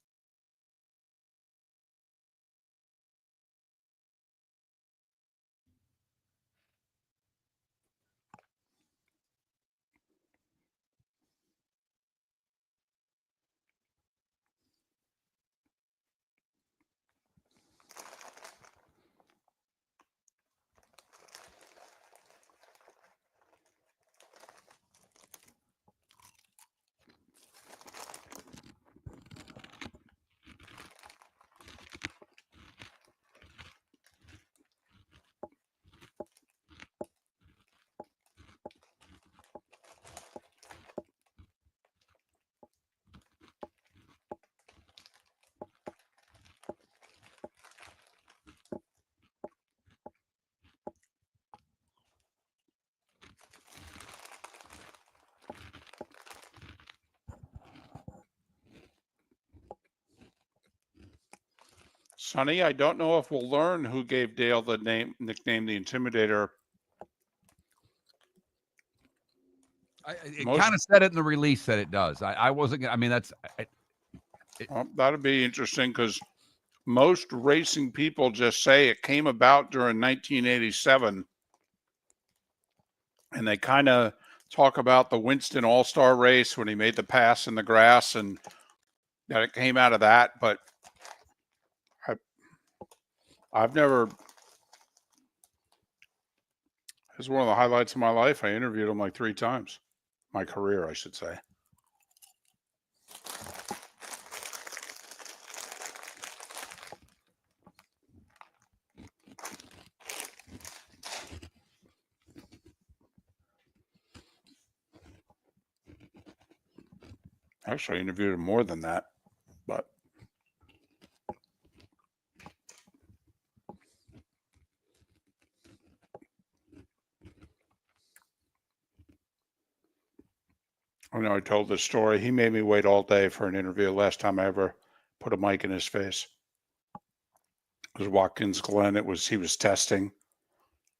Sonny, I don't know if we'll learn who gave Dale the nickname the Intimidator. It kind of said it in the release that it does. I wasn't gonna, I mean, that's well, that'd be interesting because most racing people just say it came about during 1987, and they kind of talk about the Winston All-Star race when he made the pass in the grass and that it came out of that. But I've never, this is one of the highlights of my life. I interviewed him like 3 times. My career, I should say. Actually, I interviewed him more than that, but I know I told this story. He made me wait all day for an interview last time I ever put a mic in his face. It was Watkins Glen. He was testing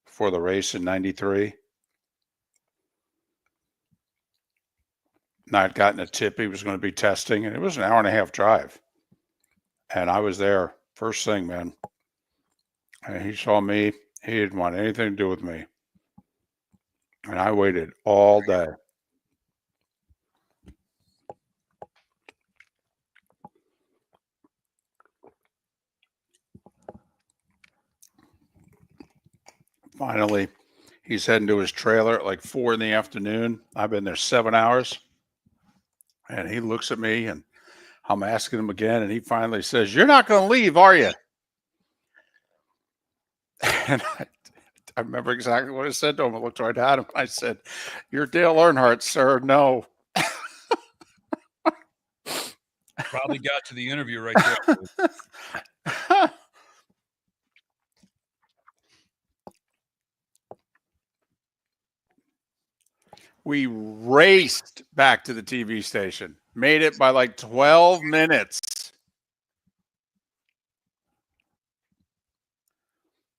for the race in 93. And I'd gotten a tip he was going to be testing, and it was an hour and a half drive. And I was there first thing, man. And he saw me. He didn't want anything to do with me. And I waited all day. Finally, he's heading to his trailer at like 4 in the afternoon. I've been there 7 hours. And he looks at me, and I'm asking him again, and he finally says, "You're not going to leave, are you?" And I remember exactly what I said to him. I looked right at him. I said, "You're Dale Earnhardt, sir. No." probably got to the interview right there. We raced back to the TV station. Made it by like 12 minutes.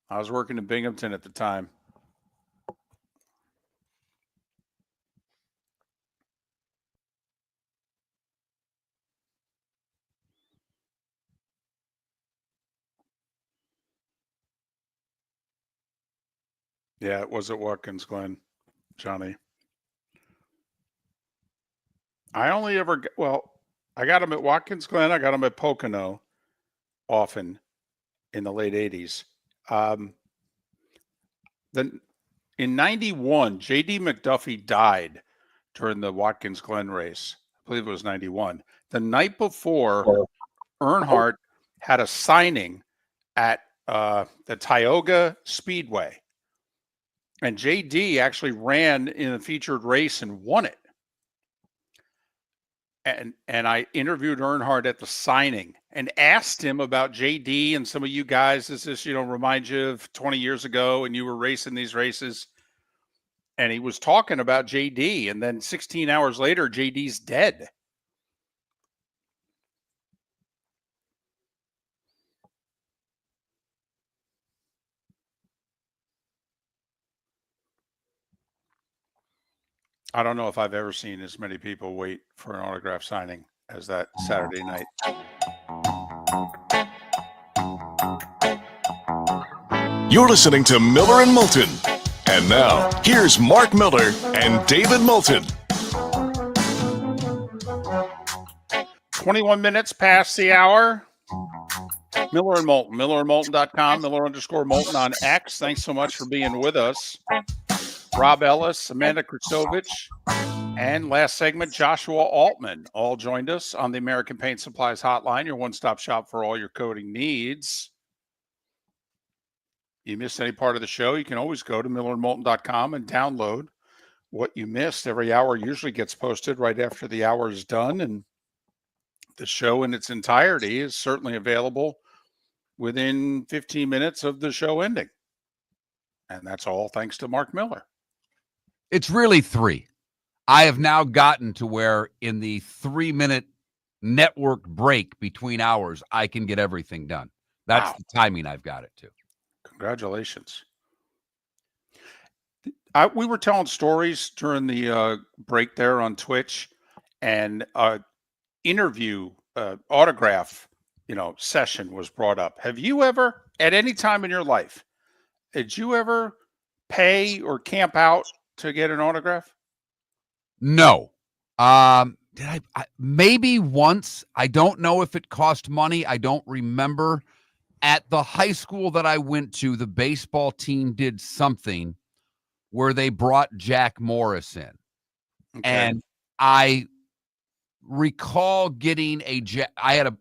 I was working in Binghamton at the time. Yeah, it was at Watkins Glen, Johnny. I only ever, I got them at Watkins Glen. I got them at Pocono often in the late 80s. Then in 91, J.D. McDuffie died during the Watkins Glen race. I believe it was 91. The night before, Earnhardt had a signing at the Tioga Speedway. And JD actually ran in a featured race and won it. And I interviewed Earnhardt at the signing and asked him about JD and some of you guys. Does this, remind you of 20 years ago and you were racing these races? And he was talking about JD. And then 16 hours later, JD's dead. I don't know if I've ever seen as many people wait for an autograph signing as that Saturday night. You're listening to Miller and Moulton. And now, here's Mark Miller and David Moulton. 21 minutes past the hour. Miller and Moulton, millerandmoulton.com, Miller_Moulton on X. Thanks so much for being with us. Rob Ellis, Amanda Christovich, and last segment, Joshua Altman all joined us on the American Paint Supplies Hotline, your one-stop shop for all your coating needs. You missed any part of the show, you can always go to millerandmoulton.com and download what you missed. Every hour usually gets posted right after the hour is done, and the show in its entirety is certainly available within 15 minutes of the show ending. And that's all thanks to Mark Miller. It's really 3. I have now gotten to where in the 3-minute network break between hours, I can get everything done. That's the timing I've got it to. Congratulations. We were telling stories during the break there on Twitch, and interview autograph, session was brought up. Have you ever, at any time in your life, did you ever pay or camp out to get an autograph? No. Did I maybe once? I don't know if it cost money. I don't remember. At the high school that I went to, the baseball team did something where they brought Jack Morris in. Okay. And I recall getting I had a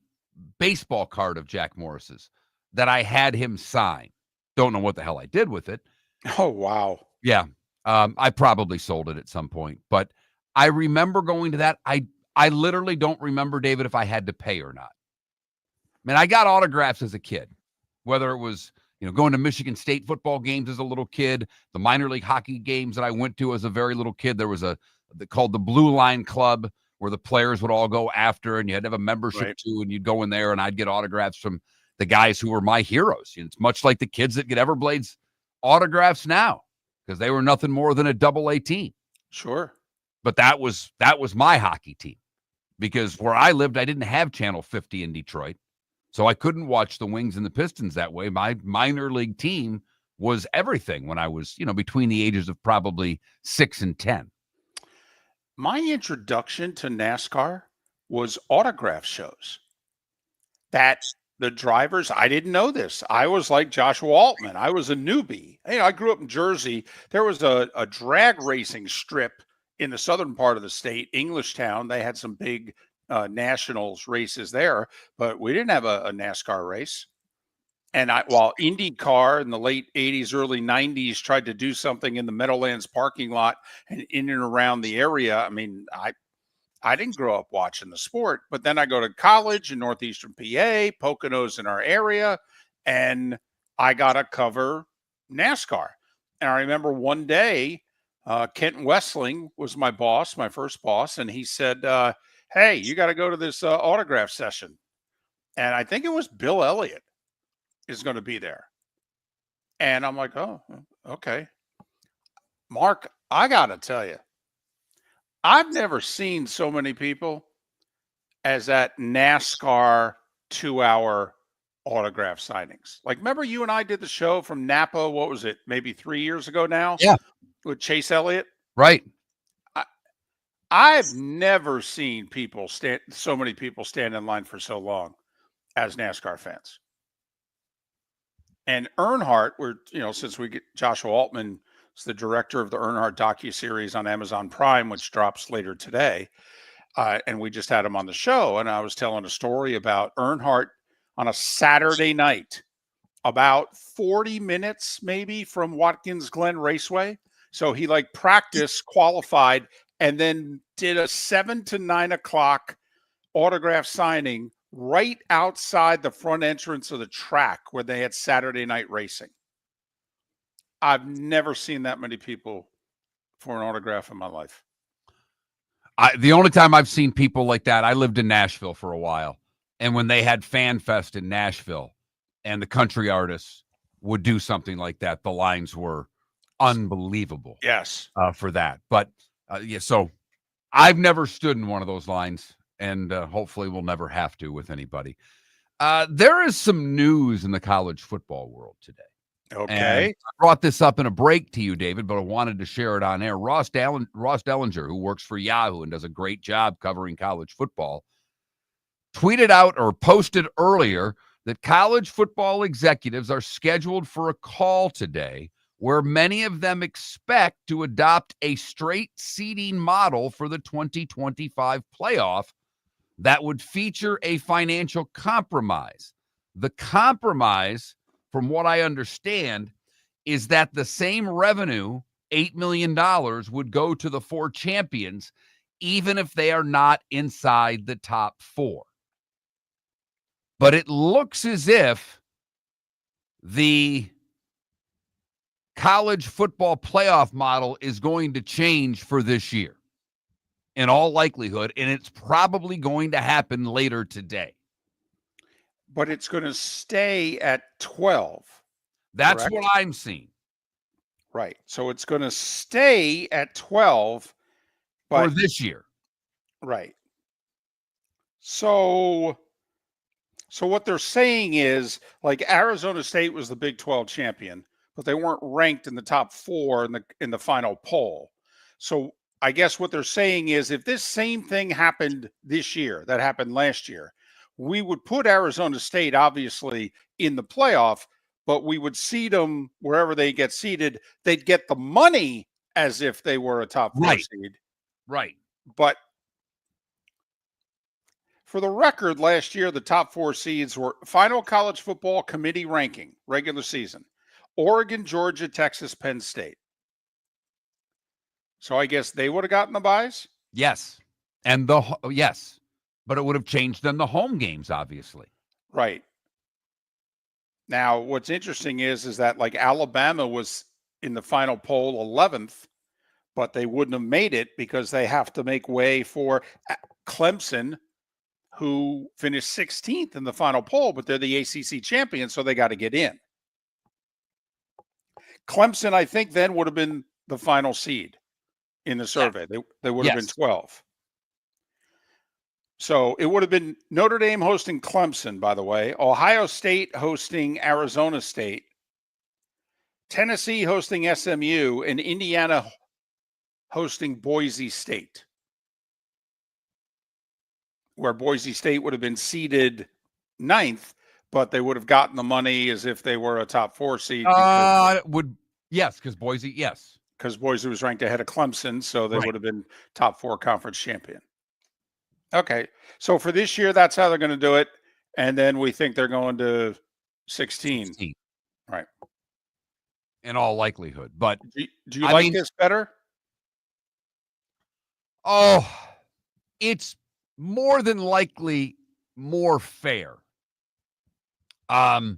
baseball card of Jack Morris's that I had him sign. Don't know what the hell I did with it. Oh, wow. Yeah. I probably sold it at some point, but I remember going to that. I literally don't remember, David, if I had to pay or not. I mean, I got autographs as a kid, whether it was, going to Michigan State football games as a little kid, the minor league hockey games that I went to as a very little kid. There was called the Blue Line Club where the players would all go after, and you had to have a membership too, and you'd go in there and I'd get autographs from the guys who were my heroes. It's much like the kids that get Everblades autographs now, because they were nothing more than a AA team. Sure. But that was my hockey team, because where I lived, I didn't have Channel 50 in Detroit. So I couldn't watch the Wings and the Pistons that way. My minor league team was everything when I was, between the ages of probably 6 and 10. My introduction to NASCAR was autograph shows. That's the drivers. I didn't know this. I was like Joshua Altman. I was a newbie. I grew up in Jersey. There was a drag racing strip in the southern part of the state, Englishtown. They had some big nationals races there, but we didn't have a NASCAR race. And while IndyCar in the late 80s, early 90s tried to do something in the Meadowlands parking lot and in and around the area, I mean, I didn't grow up watching the sport, but then I go to college in northeastern PA, Poconos in our area, and I got to cover NASCAR. And I remember one day, Kent Wessling was my boss, my first boss, and he said, hey, you got to go to this autograph session. And I think it was Bill Elliott is going to be there. And I'm like, oh, okay. Mark, I got to tell you, I've never seen so many people as at NASCAR 2-hour autograph signings. Like, remember you and I did the show from Napa, what was it, maybe 3 years ago now? Yeah. With Chase Elliott? Right. I've never seen so many people stand in line for so long as NASCAR fans. And Earnhardt, since we get Joshua Altman is the director of the Earnhardt docuseries on Amazon Prime, which drops later today. And we just had him on the show. And I was telling a story about Earnhardt on a Saturday night about 40 minutes maybe from Watkins Glen Raceway. So he like practiced, qualified, and then did a 7 to 9 o'clock autograph signing right outside the front entrance of the track where they had Saturday night racing. I've never seen that many people for an autograph in my life. The only time I've seen people like that, I lived in Nashville for a while. And when they had Fan Fest in Nashville and the country artists would do something like that, the lines were unbelievable. Yes. For that. But so I've never stood in one of those lines, and hopefully we'll never have to with anybody. There is some news in the college football world today. Okay. And I brought this up in a break to you, David, but I wanted to share it on air. Ross Dellinger, who works for Yahoo and does a great job covering college football, tweeted out or posted earlier that college football executives are scheduled for a call today where many of them expect to adopt a straight seeding model for the 2025 playoff that would feature a financial compromise. The compromise, from what I understand, is that the same revenue, $8 million, would go to the 4 champions, even if they are not inside the top 4. But it looks as if the college football playoff model is going to change for this year, in all likelihood, and it's probably going to happen later today. But it's going to stay at 12. That's correct? what I'm seeing. Right. So it's going to stay at 12 for this year. Right. So what they're saying is, like, Arizona State was the Big 12 champion, but they weren't ranked in the top 4 in the final poll. So I guess what they're saying is, if this same thing happened this year that happened last year, we would put Arizona State obviously in the playoff, but we would seed them wherever they get seeded. They'd get the money as if they were a top 4 seed. Right. But for the record, last year, the top 4 seeds were final college football committee ranking, regular season: Oregon, Georgia, Texas, Penn State. So I guess they would have gotten the buys? Yes. And yes. But it would have changed then the home games, obviously. Right. Now, what's interesting is that, like, Alabama was in the final poll 11th, but they wouldn't have made it because they have to make way for Clemson, who finished 16th in the final poll, but they're the ACC champions, so they got to get in. Clemson, I think, then would have been the final seed in the survey. They would have been 12. So it would have been Notre Dame hosting Clemson, by the way, Ohio State hosting Arizona State, Tennessee hosting SMU, and Indiana hosting Boise State, where Boise State would have been seeded 9th, but they would have gotten the money as if they were a top 4 seed. Because Boise, yes. Because Boise was ranked ahead of Clemson, so they would have been top 4 conference champion. Okay, so for this year, that's how they're going to do it, and then we think they're going to 16. Right. In all likelihood. But do you like this better? Oh, it's more than likely more fair. Yeah,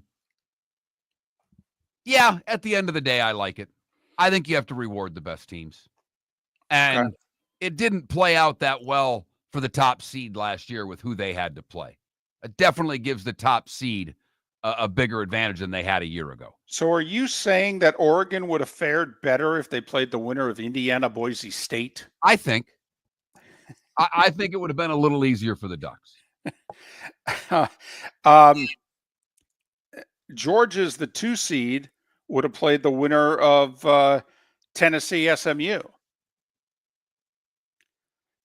at the end of the day, I like it. I think you have to reward the best teams. And it didn't play out that well for the top seed last year with who they had to play. It definitely gives the top seed a bigger advantage than they had a year ago. So are you saying that Oregon would have fared better if they played the winner of Indiana, Boise State? I think. I think it would have been a little easier for the Ducks. Georgia's the 2 seed would have played the winner of Tennessee, SMU.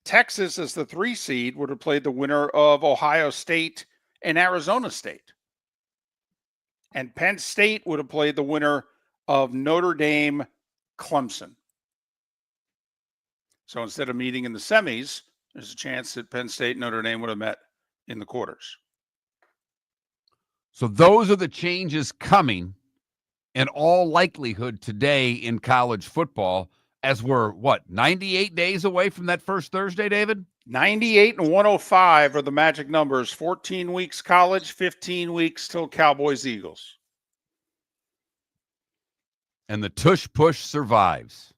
Texas, as the 3 seed, would have played the winner of Ohio State and Arizona State. And Penn State would have played the winner of Notre Dame, Clemson. So instead of meeting in the semis, there's a chance that Penn State and Notre Dame would have met in the quarters. So those are the changes coming in all likelihood today in college football, as we're, 98 days away from that first Thursday, David? 98 and 105 are the magic numbers. 14 weeks college, 15 weeks till Cowboys-Eagles. And the tush-push survives.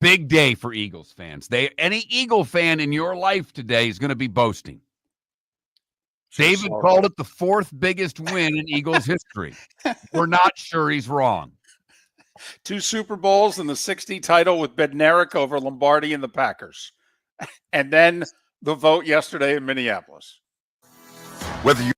Big day for Eagles fans. Any Eagle fan in your life today is going to be boasting. David called it the fourth biggest win in Eagles history. We're not sure he's wrong. 2 Super Bowls and the 60 title with Bednarik over Lombardi and the Packers. And then the vote yesterday in Minneapolis. Whether you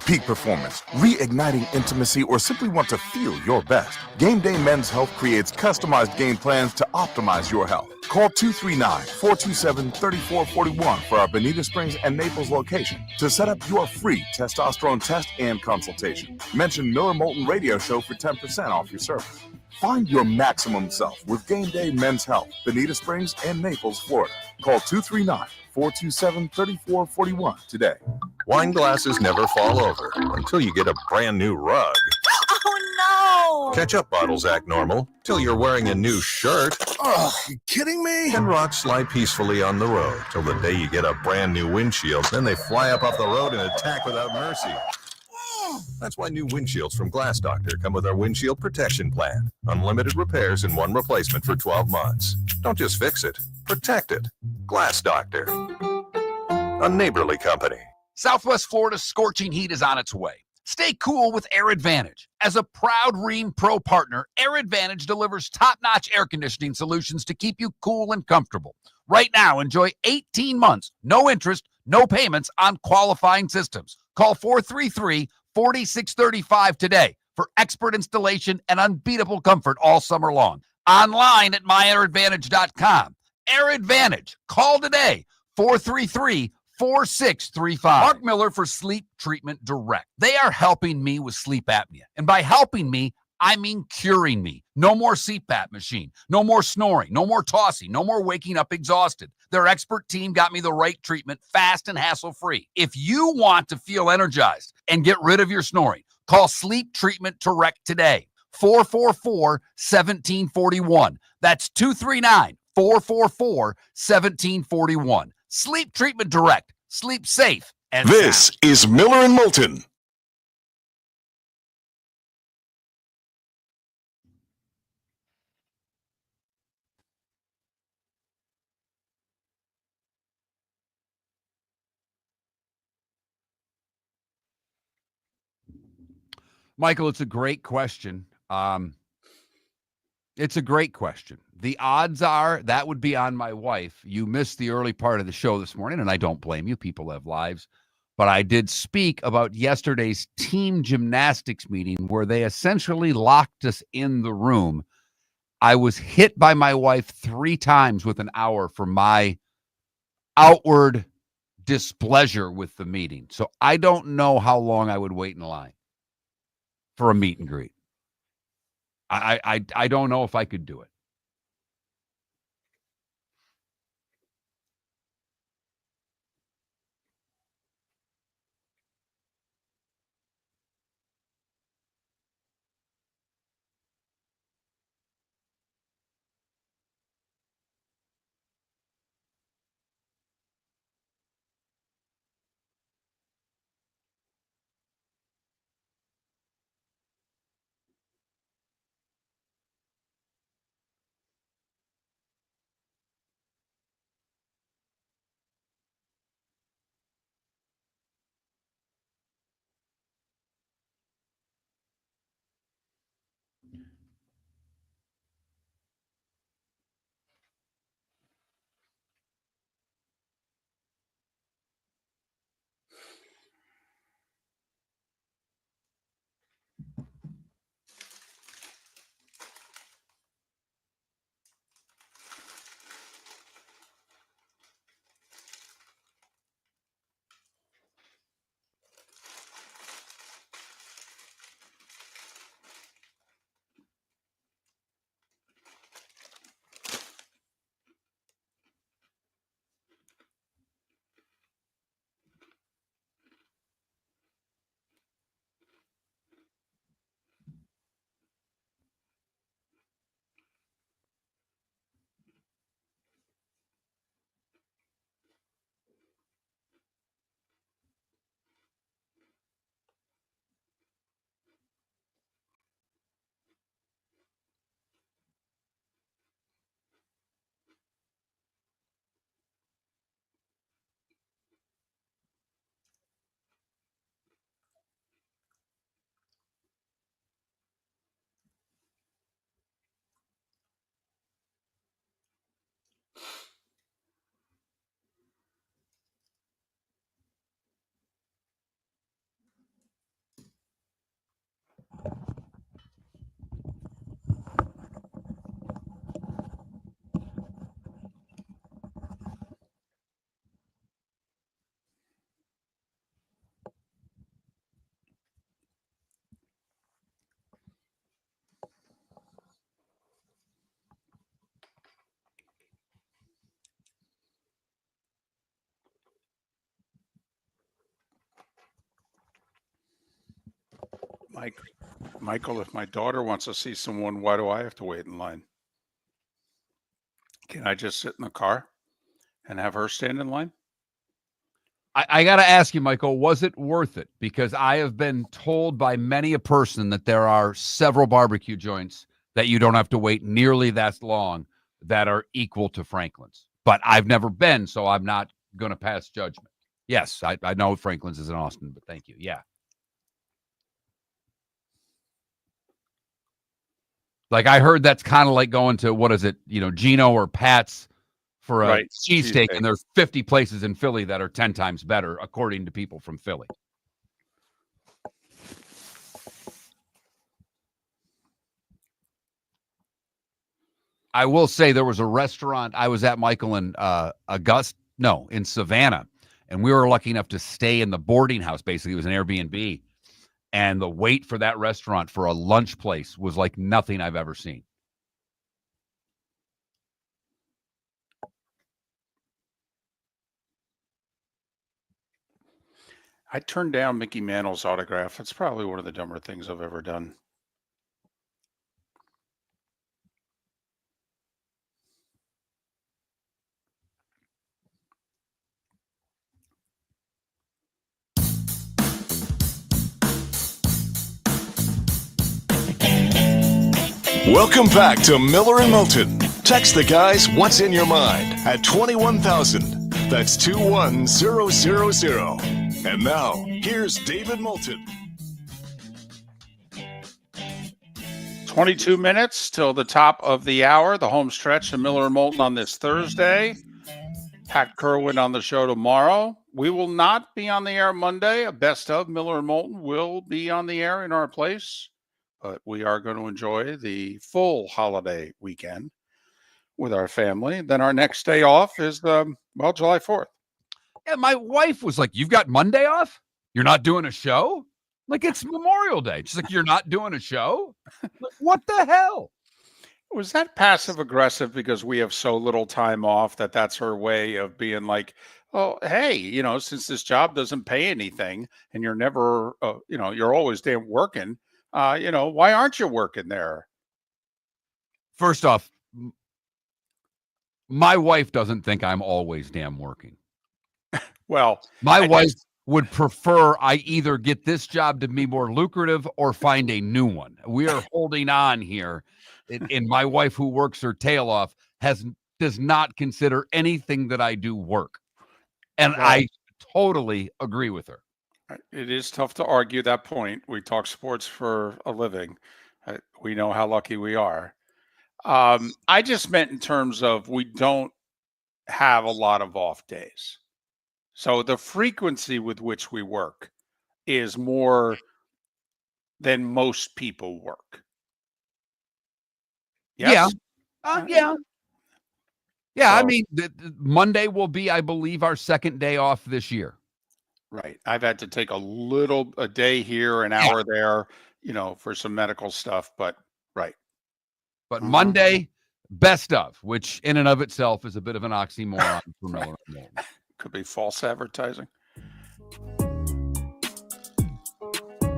peak performance, reigniting intimacy, or simply want to feel your best, Game Day Men's Health creates customized game plans to optimize your health. Call 239-427-3441 for our Bonita Springs and Naples location to set up your free testosterone test and consultation. Mention Miller Moulton Radio Show for 10% off your service. Find your maximum self with Game Day Men's Health, Bonita Springs and Naples, Florida. Call 239-427-3441 today. Wine glasses never fall over until you get a brand new rug. Oh, no. Ketchup bottles act normal till you're wearing a new shirt. Oh, you kidding me? And rocks slide peacefully on the road till the day you get a brand new windshield. Then they fly up off the road and attack without mercy. That's why new windshields from Glass Doctor come with our windshield protection plan. Unlimited repairs and 1 replacement for 12 months. Don't just fix it, protect it. Glass Doctor. A neighborly company. Southwest Florida's scorching heat is on its way. Stay cool with Air Advantage. As a proud Rheem Pro partner, Air Advantage delivers top-notch air conditioning solutions to keep you cool and comfortable. Right now, enjoy 18 months, no interest, no payments on qualifying systems. Call 433-4635 today for expert installation and unbeatable comfort all summer long. Online at myairadvantage.com. Air Advantage. Call today, 433-4635. Mark Miller for Sleep Treatment Direct. They are helping me with sleep apnea. And by helping me, I mean curing me. No more CPAP machine. No more snoring. No more tossing. No more waking up exhausted. Their expert team got me the right treatment, fast and hassle-free. If you want to feel energized and get rid of your snoring, call Sleep Treatment Direct today. 444-1741. That's 239-444-1741. Sleep Treatment Direct. Sleep safe and This sound. is Miller and Moulton. Michael, it's a great question. It's a great question. The odds are that would be on my wife. You missed the early part of the show this morning, and I don't blame you. People have lives. But I did speak about yesterday's team gymnastics meeting where they essentially locked us in the room. I was hit by my wife 3 times within an hour for my outward displeasure with the meeting. So I don't know how long I would wait in line for a meet and greet. I don't know if I could do it. Michael, if my daughter wants to see someone, why do I have to wait in line? Can I just sit in the car and have her stand in line? I got to ask you, Michael, was it worth it? Because I have been told by many a person that there are several barbecue joints that you don't have to wait nearly that long that are equal to Franklin's. But I've never been, so I'm not going to pass judgment. Yes, I know Franklin's is in Austin, but thank you. Yeah. Like I heard that's kind of like going to, what is it, Gino or Pat's for a cheesesteak, and there's 50 places in Philly that are 10 times better, according to people from Philly. I will say there was a restaurant I was at, Michael, in in Savannah, and we were lucky enough to stay in the boarding house. Basically, it was an Airbnb, and the wait for that restaurant for a lunch place was like nothing I've ever seen. I turned down Mickey Mantle's autograph. That's probably one of the dumber things I've ever done. Welcome back to Miller and Moulton. Text the guys what's in your mind at 21,000. That's 21000. And now, here's David Moulton. 22 minutes till the top of the hour, the home stretch of Miller and Moulton on this Thursday. Pat Kerwin on the show tomorrow. We will not be on the air Monday. A best of Miller and Moulton will be on the air in our place. But we are going to enjoy the full holiday weekend with our family. Then our next day off is, July 4th. Yeah, my wife was like, "You've got Monday off? You're not doing a show?" Like, it's Memorial Day. She's like, "You're not doing a show?" Like, what the hell? Was that passive aggressive because we have so little time off that's her way of being like, "Oh, hey, since this job doesn't pay anything and you're never, you're always damn working, why aren't you working there?" First off, my wife doesn't think I'm always damn working. Well, my wife would prefer I either get this job to be more lucrative or find a new one. We are holding on here. And my wife, who works her tail off, does not consider anything that I do work. And I totally agree with her. It is tough to argue that point. We talk sports for a living. We know how lucky we are. I just meant in terms of we don't have a lot of off days. So the frequency with which we work is more than most people work. Yes? Yeah. I mean, Monday will be, I believe, our second day off this year. Right. I've had to take a day here, an hour there, for some medical stuff, but right. But Monday, best of, which in and of itself is a bit of an oxymoron for Miller. Could be false advertising.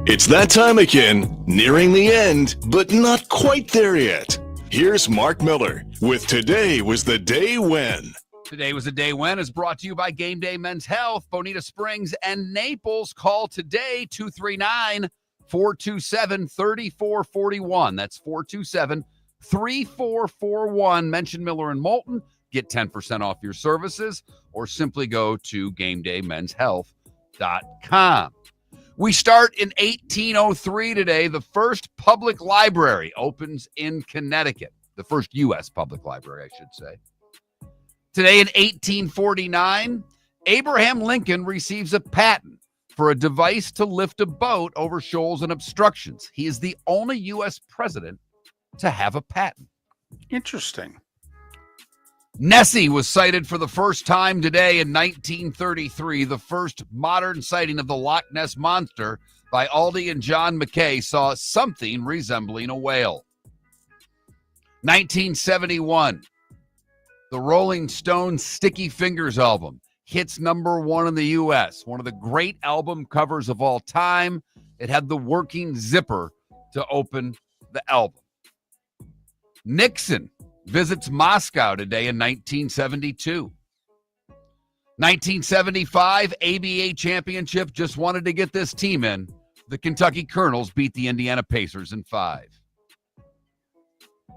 It's that time again, nearing the end, but not quite there yet. Here's Mark Miller with Today Was the Day When. Today Was the Day When is brought to you by Game Day Men's Health, Bonita Springs, and Naples. Call today, 239-427-3441. That's 427-3441. Mention Miller and Moulton. Get 10% off your services, or simply go to GameDayMen'sHealth.com. We start in 1803 today. The first public library opens in Connecticut. The first U.S. public library, I should say. Today in 1849, Abraham Lincoln receives a patent for a device to lift a boat over shoals and obstructions. He is the only U.S. president to have a patent. Interesting. Nessie was sighted for the first time today in 1933. The first modern sighting of the Loch Ness Monster by Aldi and John McKay saw something resembling a whale. 1971, the Rolling Stones' Sticky Fingers album hits #1 in the U.S., one of the great album covers of all time. It had the working zipper to open the album. Nixon visits Moscow today in 1972. 1975 ABA championship, just wanted to get this team in. The Kentucky Colonels beat the Indiana Pacers in 5.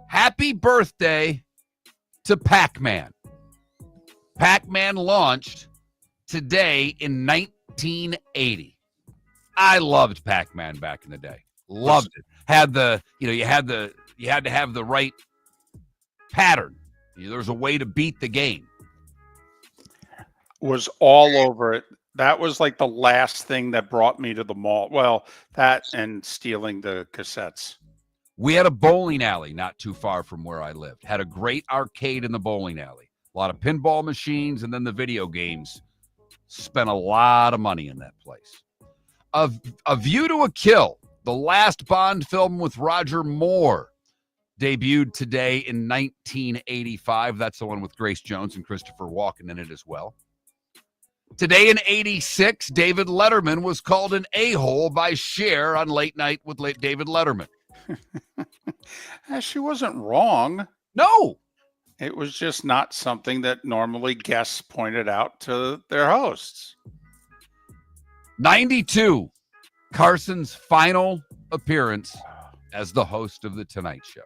Happy birthday to Pac-Man. Pac-Man launched today in 1980. I loved Pac-Man back in the day. Loved it. Had the, you had to have the right pattern. There was a way to beat the game. Was all over it. That was like the last thing that brought me to the mall. Well, that and stealing the cassettes. We had a bowling alley not too far from where I lived. Had a great arcade in the bowling alley. A lot of pinball machines and then the video games. Spent a lot of money in that place. A View to a Kill, the last Bond film with Roger Moore, debuted today in 1985. That's the one with Grace Jones and Christopher Walken in it as well. Today in 86, David Letterman was called an a-hole by Cher on Late Night with David Letterman. She wasn't wrong. No. It was just not something that normally guests pointed out to their hosts. 92, Carson's final appearance as the host of The Tonight Show.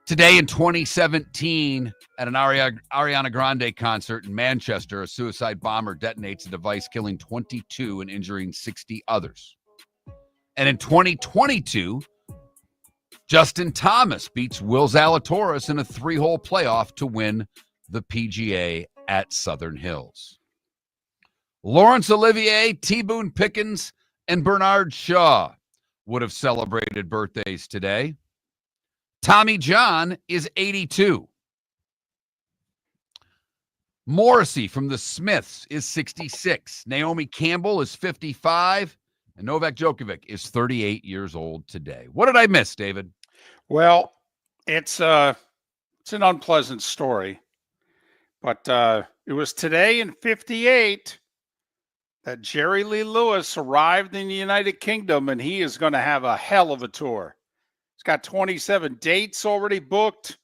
Today in 2017, at an Ariana Grande concert in Manchester, a suicide bomber detonates a device killing 22 and injuring 60 others. And in 2022, Justin Thomas beats Will Zalatoris in a 3-hole playoff to win the PGA at Southern Hills. Laurence Olivier, T. Boone Pickens, and Bernard Shaw would have celebrated birthdays today. Tommy John is 82. Morrissey from the Smiths is 66. Naomi Campbell is 55. And Novak Djokovic is 38 years old today. What did I miss, David? Well, it's an unpleasant story. But it was today in 58 that Jerry Lee Lewis arrived in the United Kingdom, and he is going to have a hell of a tour. He's got 27 dates already booked.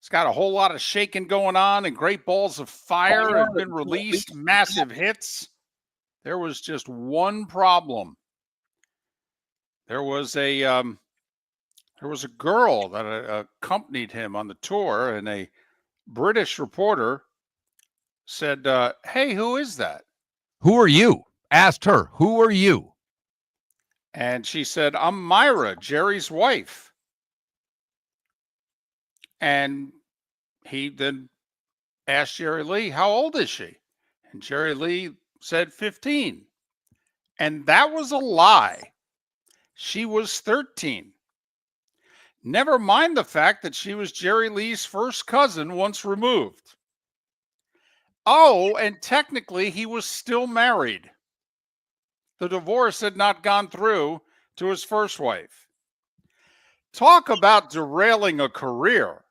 He's got a whole lot of shaking going on, and Great Balls of Fire have been released, massive hits. There was just one problem. There was a girl that accompanied him on the tour, and a British reporter said, "Hey, who is that?" Who are you? Asked her, who are you? And she said, "I'm Myra, Jerry's wife." And he then asked Jerry Lee, "How old is she?" And Jerry Lee said 15. And that was a lie. She was 13. Never mind the fact that she was Jerry Lee's first cousin once removed. Oh, and technically he was still married. The divorce had not gone through to his first wife. Talk about derailing a career.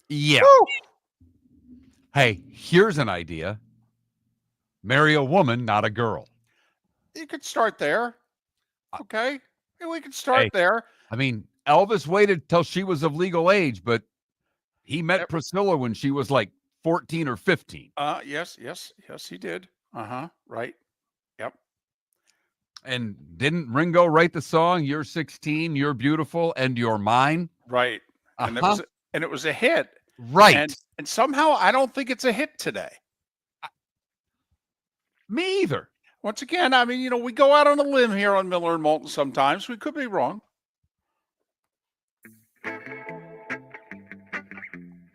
Yeah. Woo! Hey, here's an idea. Marry a woman, not a girl. You could start there. Okay. We could start there. I mean, Elvis waited till she was of legal age, but he met Priscilla when she was like 14 or 15. Yes, he did. Right. Yep. And didn't Ringo write the song, "You're 16, You're Beautiful, and You're Mine"? Right. And it was a hit. Right. And somehow I don't think it's a hit today. Me either. Once again, I mean, we go out on a limb here on Miller and Moulton sometimes. We could be wrong.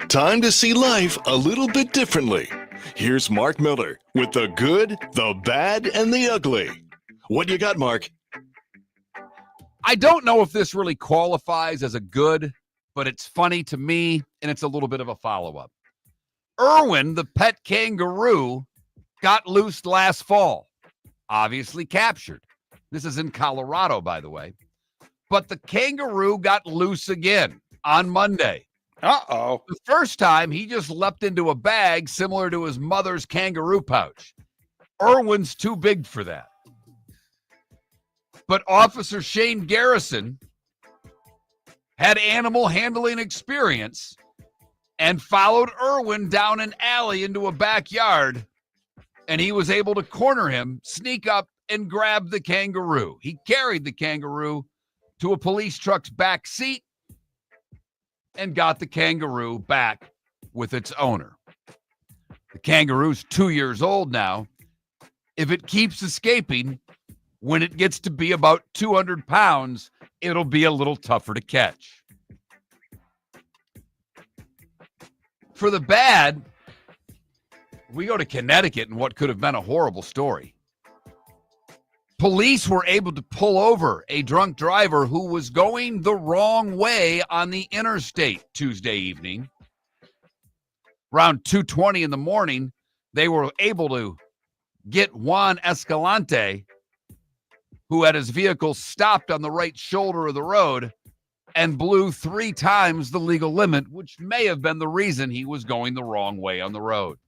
Time to see life a little bit differently. Here's Mark Miller with the good, the bad, and the ugly. What you got, Mark? I don't know if this really qualifies as a good, but it's funny to me, and it's a little bit of a follow-up. Irwin, the pet kangaroo, got loose last fall. Obviously captured. This is in Colorado, by the way. But the kangaroo got loose again on Monday. Uh-oh. The first time, he just leapt into a bag similar to his mother's kangaroo pouch. Irwin's too big for that. But Officer Shane Garrison had animal handling experience and followed Irwin down an alley into a backyard, and he was able to corner him, sneak up, and grab the kangaroo. He carried the kangaroo to a police truck's back seat and got the kangaroo back with its owner. The kangaroo's 2 years old now. If it keeps escaping, when it gets to be about 200 pounds, it'll be a little tougher to catch. For the bad, we go to Connecticut in what could have been a horrible story. Police were able to pull over a drunk driver who was going the wrong way on the interstate Tuesday evening. Around 2:20 in the morning, they were able to get Juan Escalante, who had his vehicle stopped on the right shoulder of the road and blew 3 times the legal limit, which may have been the reason he was going the wrong way on the road.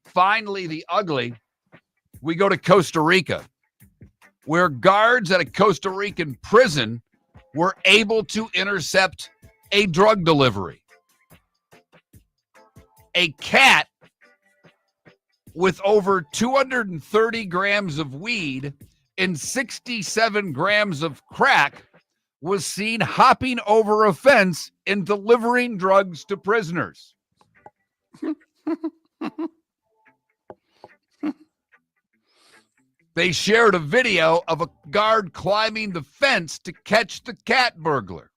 Finally, the ugly, we go to Costa Rica, where guards at a Costa Rican prison were able to intercept a drug delivery. A cat with over 230 grams of weed and 67 grams of crack was seen hopping over a fence and delivering drugs to prisoners. They shared a video of a guard climbing the fence to catch the cat burglar.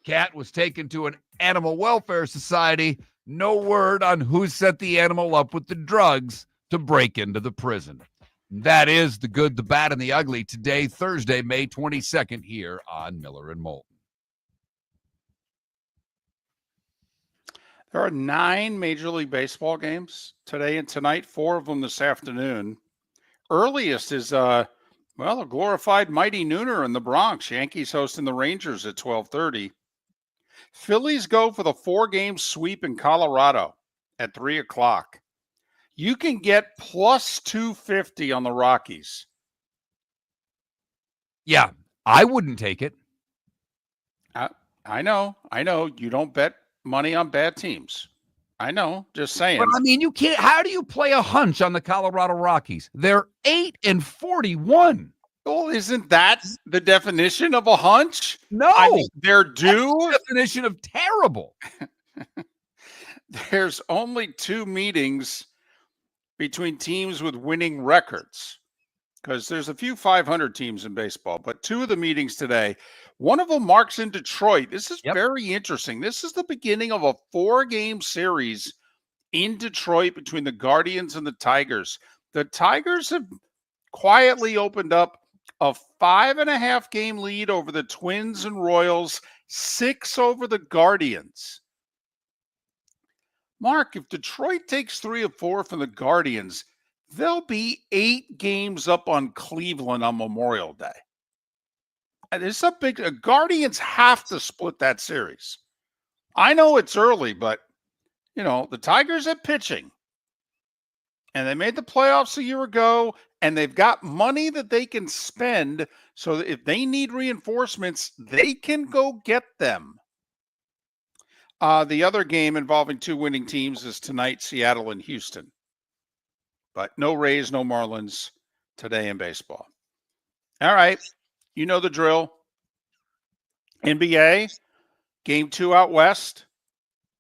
Cat was taken to an animal welfare society. No word on who set the animal up with the drugs to break into the prison. That is the good, the bad, and the ugly today, Thursday, May 22nd, here on Miller and Moulton. There are 9 Major League Baseball games today and tonight, 4 of them this afternoon. Earliest is, a glorified mighty nooner in the Bronx. Yankees hosting the Rangers at 12:30. Phillies go for the 4-game sweep in Colorado at 3 o'clock. You can get plus 250 on the Rockies. Yeah, I wouldn't take it. I know. You don't bet money on bad teams. I know, just saying. But I mean, you can't. How do you play a hunch on the Colorado Rockies? They're 8-41. Well, isn't that the definition of a hunch? No, I mean, they're due. That's the definition of terrible. There's only 2 meetings between teams with winning records, because there's a few 500 teams in baseball, but 2 of the meetings today, one of them marks in Detroit. This is very interesting. This is the beginning of a 4-game series in Detroit between the Guardians and the Tigers. The Tigers have quietly opened up a 5.5-game lead over the Twins and Royals, 6 over the Guardians. Mark, if Detroit takes 3 or 4 from the Guardians, they'll be 8 games up on Cleveland on Memorial Day. And it's a big. Guardians have to split that series. I know it's early, but the Tigers are pitching, and they made the playoffs a year ago, and they've got money that they can spend. So that if they need reinforcements, they can go get them. The other game involving 2 winning teams is tonight, Seattle and Houston. But no Rays, no Marlins today in baseball. All right. You know the drill. NBA, game 2 out west.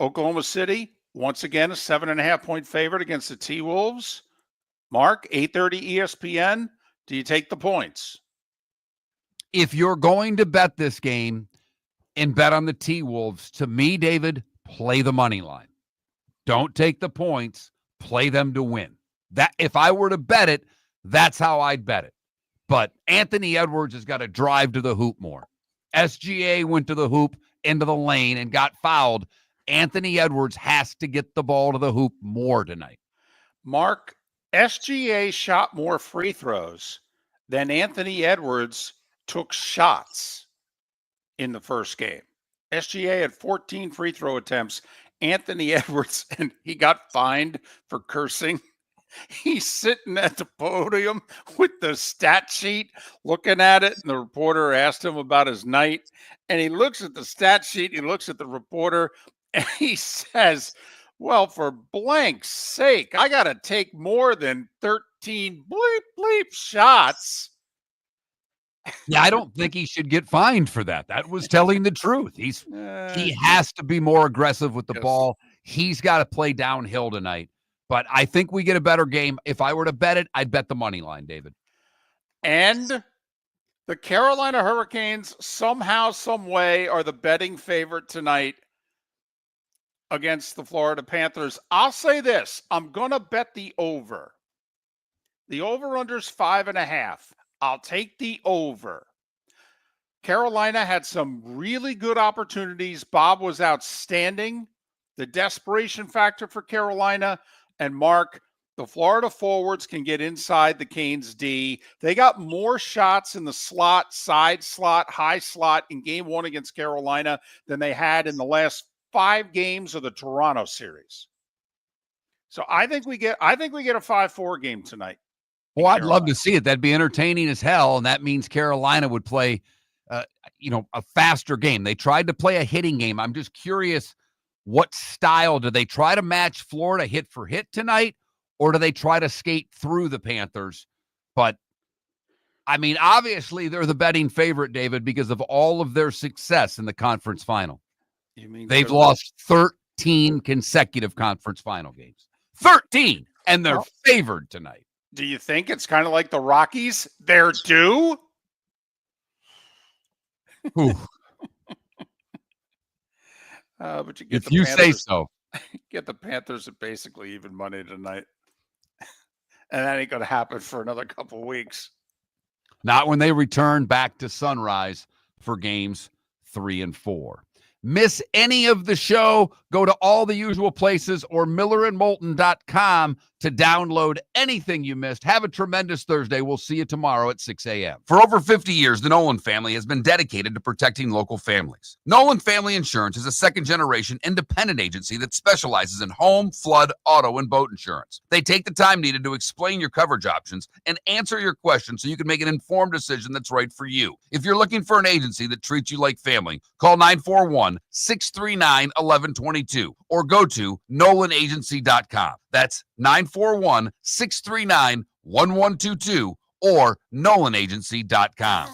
Oklahoma City, once again, a 7.5-point favorite against the T-Wolves. Mark, 8:30 ESPN. Do you take the points? If you're going to bet this game and bet on the T-Wolves, to me, David, play the money line. Don't take the points. Play them to win. That if I were to bet it, that's how I'd bet it. But Anthony Edwards has got to drive to the hoop more. SGA went to the hoop, into the lane, and got fouled. Anthony Edwards has to get the ball to the hoop more tonight. Mark, SGA shot more free throws than Anthony Edwards took shots in the first game. SGA had 14 free throw attempts. Anthony Edwards, and he got fined for cursing. He's sitting at the podium with the stat sheet, looking at it, and the reporter asked him about his night. And he looks at the stat sheet, he looks at the reporter, and he says, well, for blank's sake, I got to take more than 13 bleep shots. Yeah, I don't think he should get fined for that. That was telling the truth. He has to be more aggressive with the ball. He's got to play downhill tonight. But I think we get a better game. If I were to bet it, I'd bet the money line, David. And the Carolina Hurricanes somehow, some way are the betting favorite tonight against the Florida Panthers. I'll say this. I'm going to bet the over. The over-under's 5.5. I'll take the over. Carolina had some really good opportunities. Bob was outstanding. The desperation factor for Carolina. And Mark, the Florida forwards can get inside the Canes D. They got more shots in the slot, side slot, high slot in game one against Carolina than they had in the last 5 games of the Toronto series. So I think we get a 5-4 game tonight. Well, I'd love to see it. That'd be entertaining as hell. And that means Carolina would play, a faster game. They tried to play a hitting game. I'm just curious, what style do they try to match Florida hit for hit tonight, or do they try to skate through the Panthers? But I mean, obviously they're the betting favorite, David, because of all of their success in the conference final. You mean they've lost 13 consecutive conference final games? 13, and they're favored tonight. Do you think it's kind of like the Rockies? They're due? But you get if you say so. Get the Panthers at basically even money tonight. And that ain't going to happen for another couple weeks. Not when they return back to Sunrise for games 3 and 4. Miss any of the show? Go to all the usual places or millerandmoulton.com to download anything you missed. Have a tremendous Thursday. We'll see you tomorrow at 6 a.m. For over 50 years, the Nolan family has been dedicated to protecting local families. Nolan Family Insurance is a second-generation independent agency that specializes in home, flood, auto, and boat insurance. They take the time needed to explain your coverage options and answer your questions so you can make an informed decision that's right for you. If you're looking for an agency that treats you like family, call 941-639-1122 or go to nolanagency.com. That's 941-639-1122 or nolanagency.com.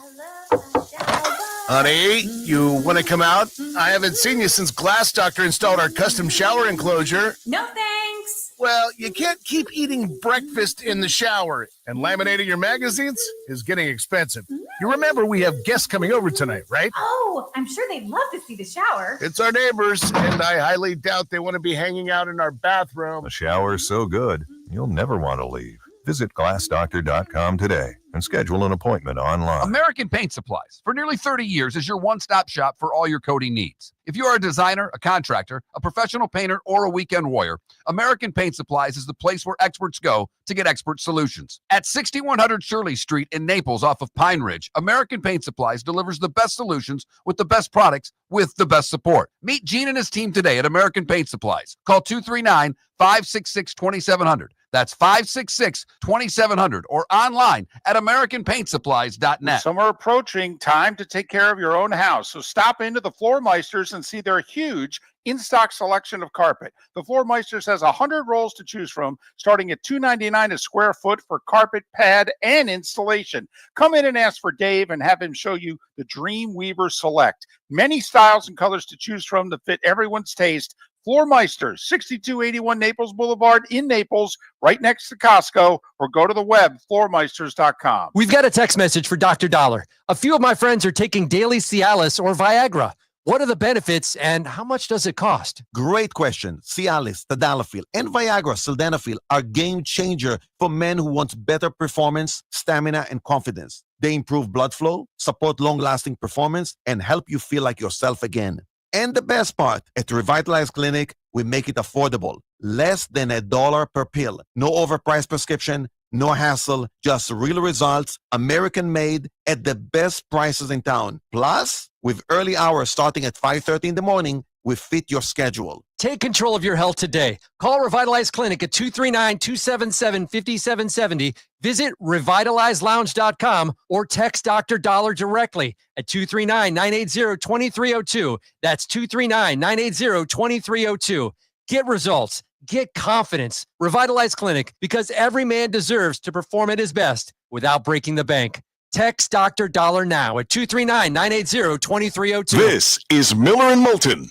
Honey, you want to come out? I haven't seen you since Glass Doctor installed our custom shower enclosure. No thanks. Well, you can't keep eating breakfast in the shower, and laminating your magazines is getting expensive. You remember we have guests coming over tonight, right? Oh, I'm sure they'd love to see the shower. It's our neighbors, and I highly doubt they want to be hanging out in our bathroom. The shower's so good, you'll never want to leave. Visit glassdoctor.com today and schedule an appointment online. American Paint Supplies, for nearly 30 years, is your one-stop shop for all your coating needs. If you are a designer, a contractor, a professional painter, or a weekend warrior, American Paint Supplies is the place where experts go to get expert solutions. At 6100 Shirley Street in Naples off of Pine Ridge, American Paint Supplies delivers the best solutions with the best products with the best support. Meet Gene and his team today at American Paint Supplies. Call 239-566-2700. That's 566-2700 or online at AmericanPaintSupplies.net. Summer approaching, time to take care of your own house. So stop into the Floor Meisters and see their huge in-stock selection of carpet. The Floor Meisters has 100 rolls to choose from, starting at $2.99 a square foot for carpet, pad, and installation. Come in and ask for Dave and have him show you the Dream Weaver Select. Many styles and colors to choose from that fit everyone's taste. Floor Meisters, 6281 Naples Boulevard in Naples, right next to Costco, or go to the web, floormeisters.com. We've got a text message for Dr. Dollar. A few of my friends are taking daily Cialis or Viagra. What are the benefits and how much does it cost? Great question. Cialis, tadalafil, and Viagra, sildenafil, are game changer for men who want better performance, stamina, and confidence. They improve blood flow, support long-lasting performance, and help you feel like yourself again. And the best part, at Revitalize Clinic, we make it affordable. Less than $1 per pill. No overpriced prescription, no hassle, just real results, American made at the best prices in town. Plus, with early hours starting at 5:30 in the morning will fit your schedule. Take control of your health today. Call Revitalize Clinic at 239-277-5770. Visit revitalizelounge.com or text Dr. Dollar directly at 239-980-2302. That's 239-980-2302. Get results. Get confidence. Revitalize Clinic, because every man deserves to perform at his best without breaking the bank. Text Dr. Dollar now at 239-980-2302. This is Miller and Moulton.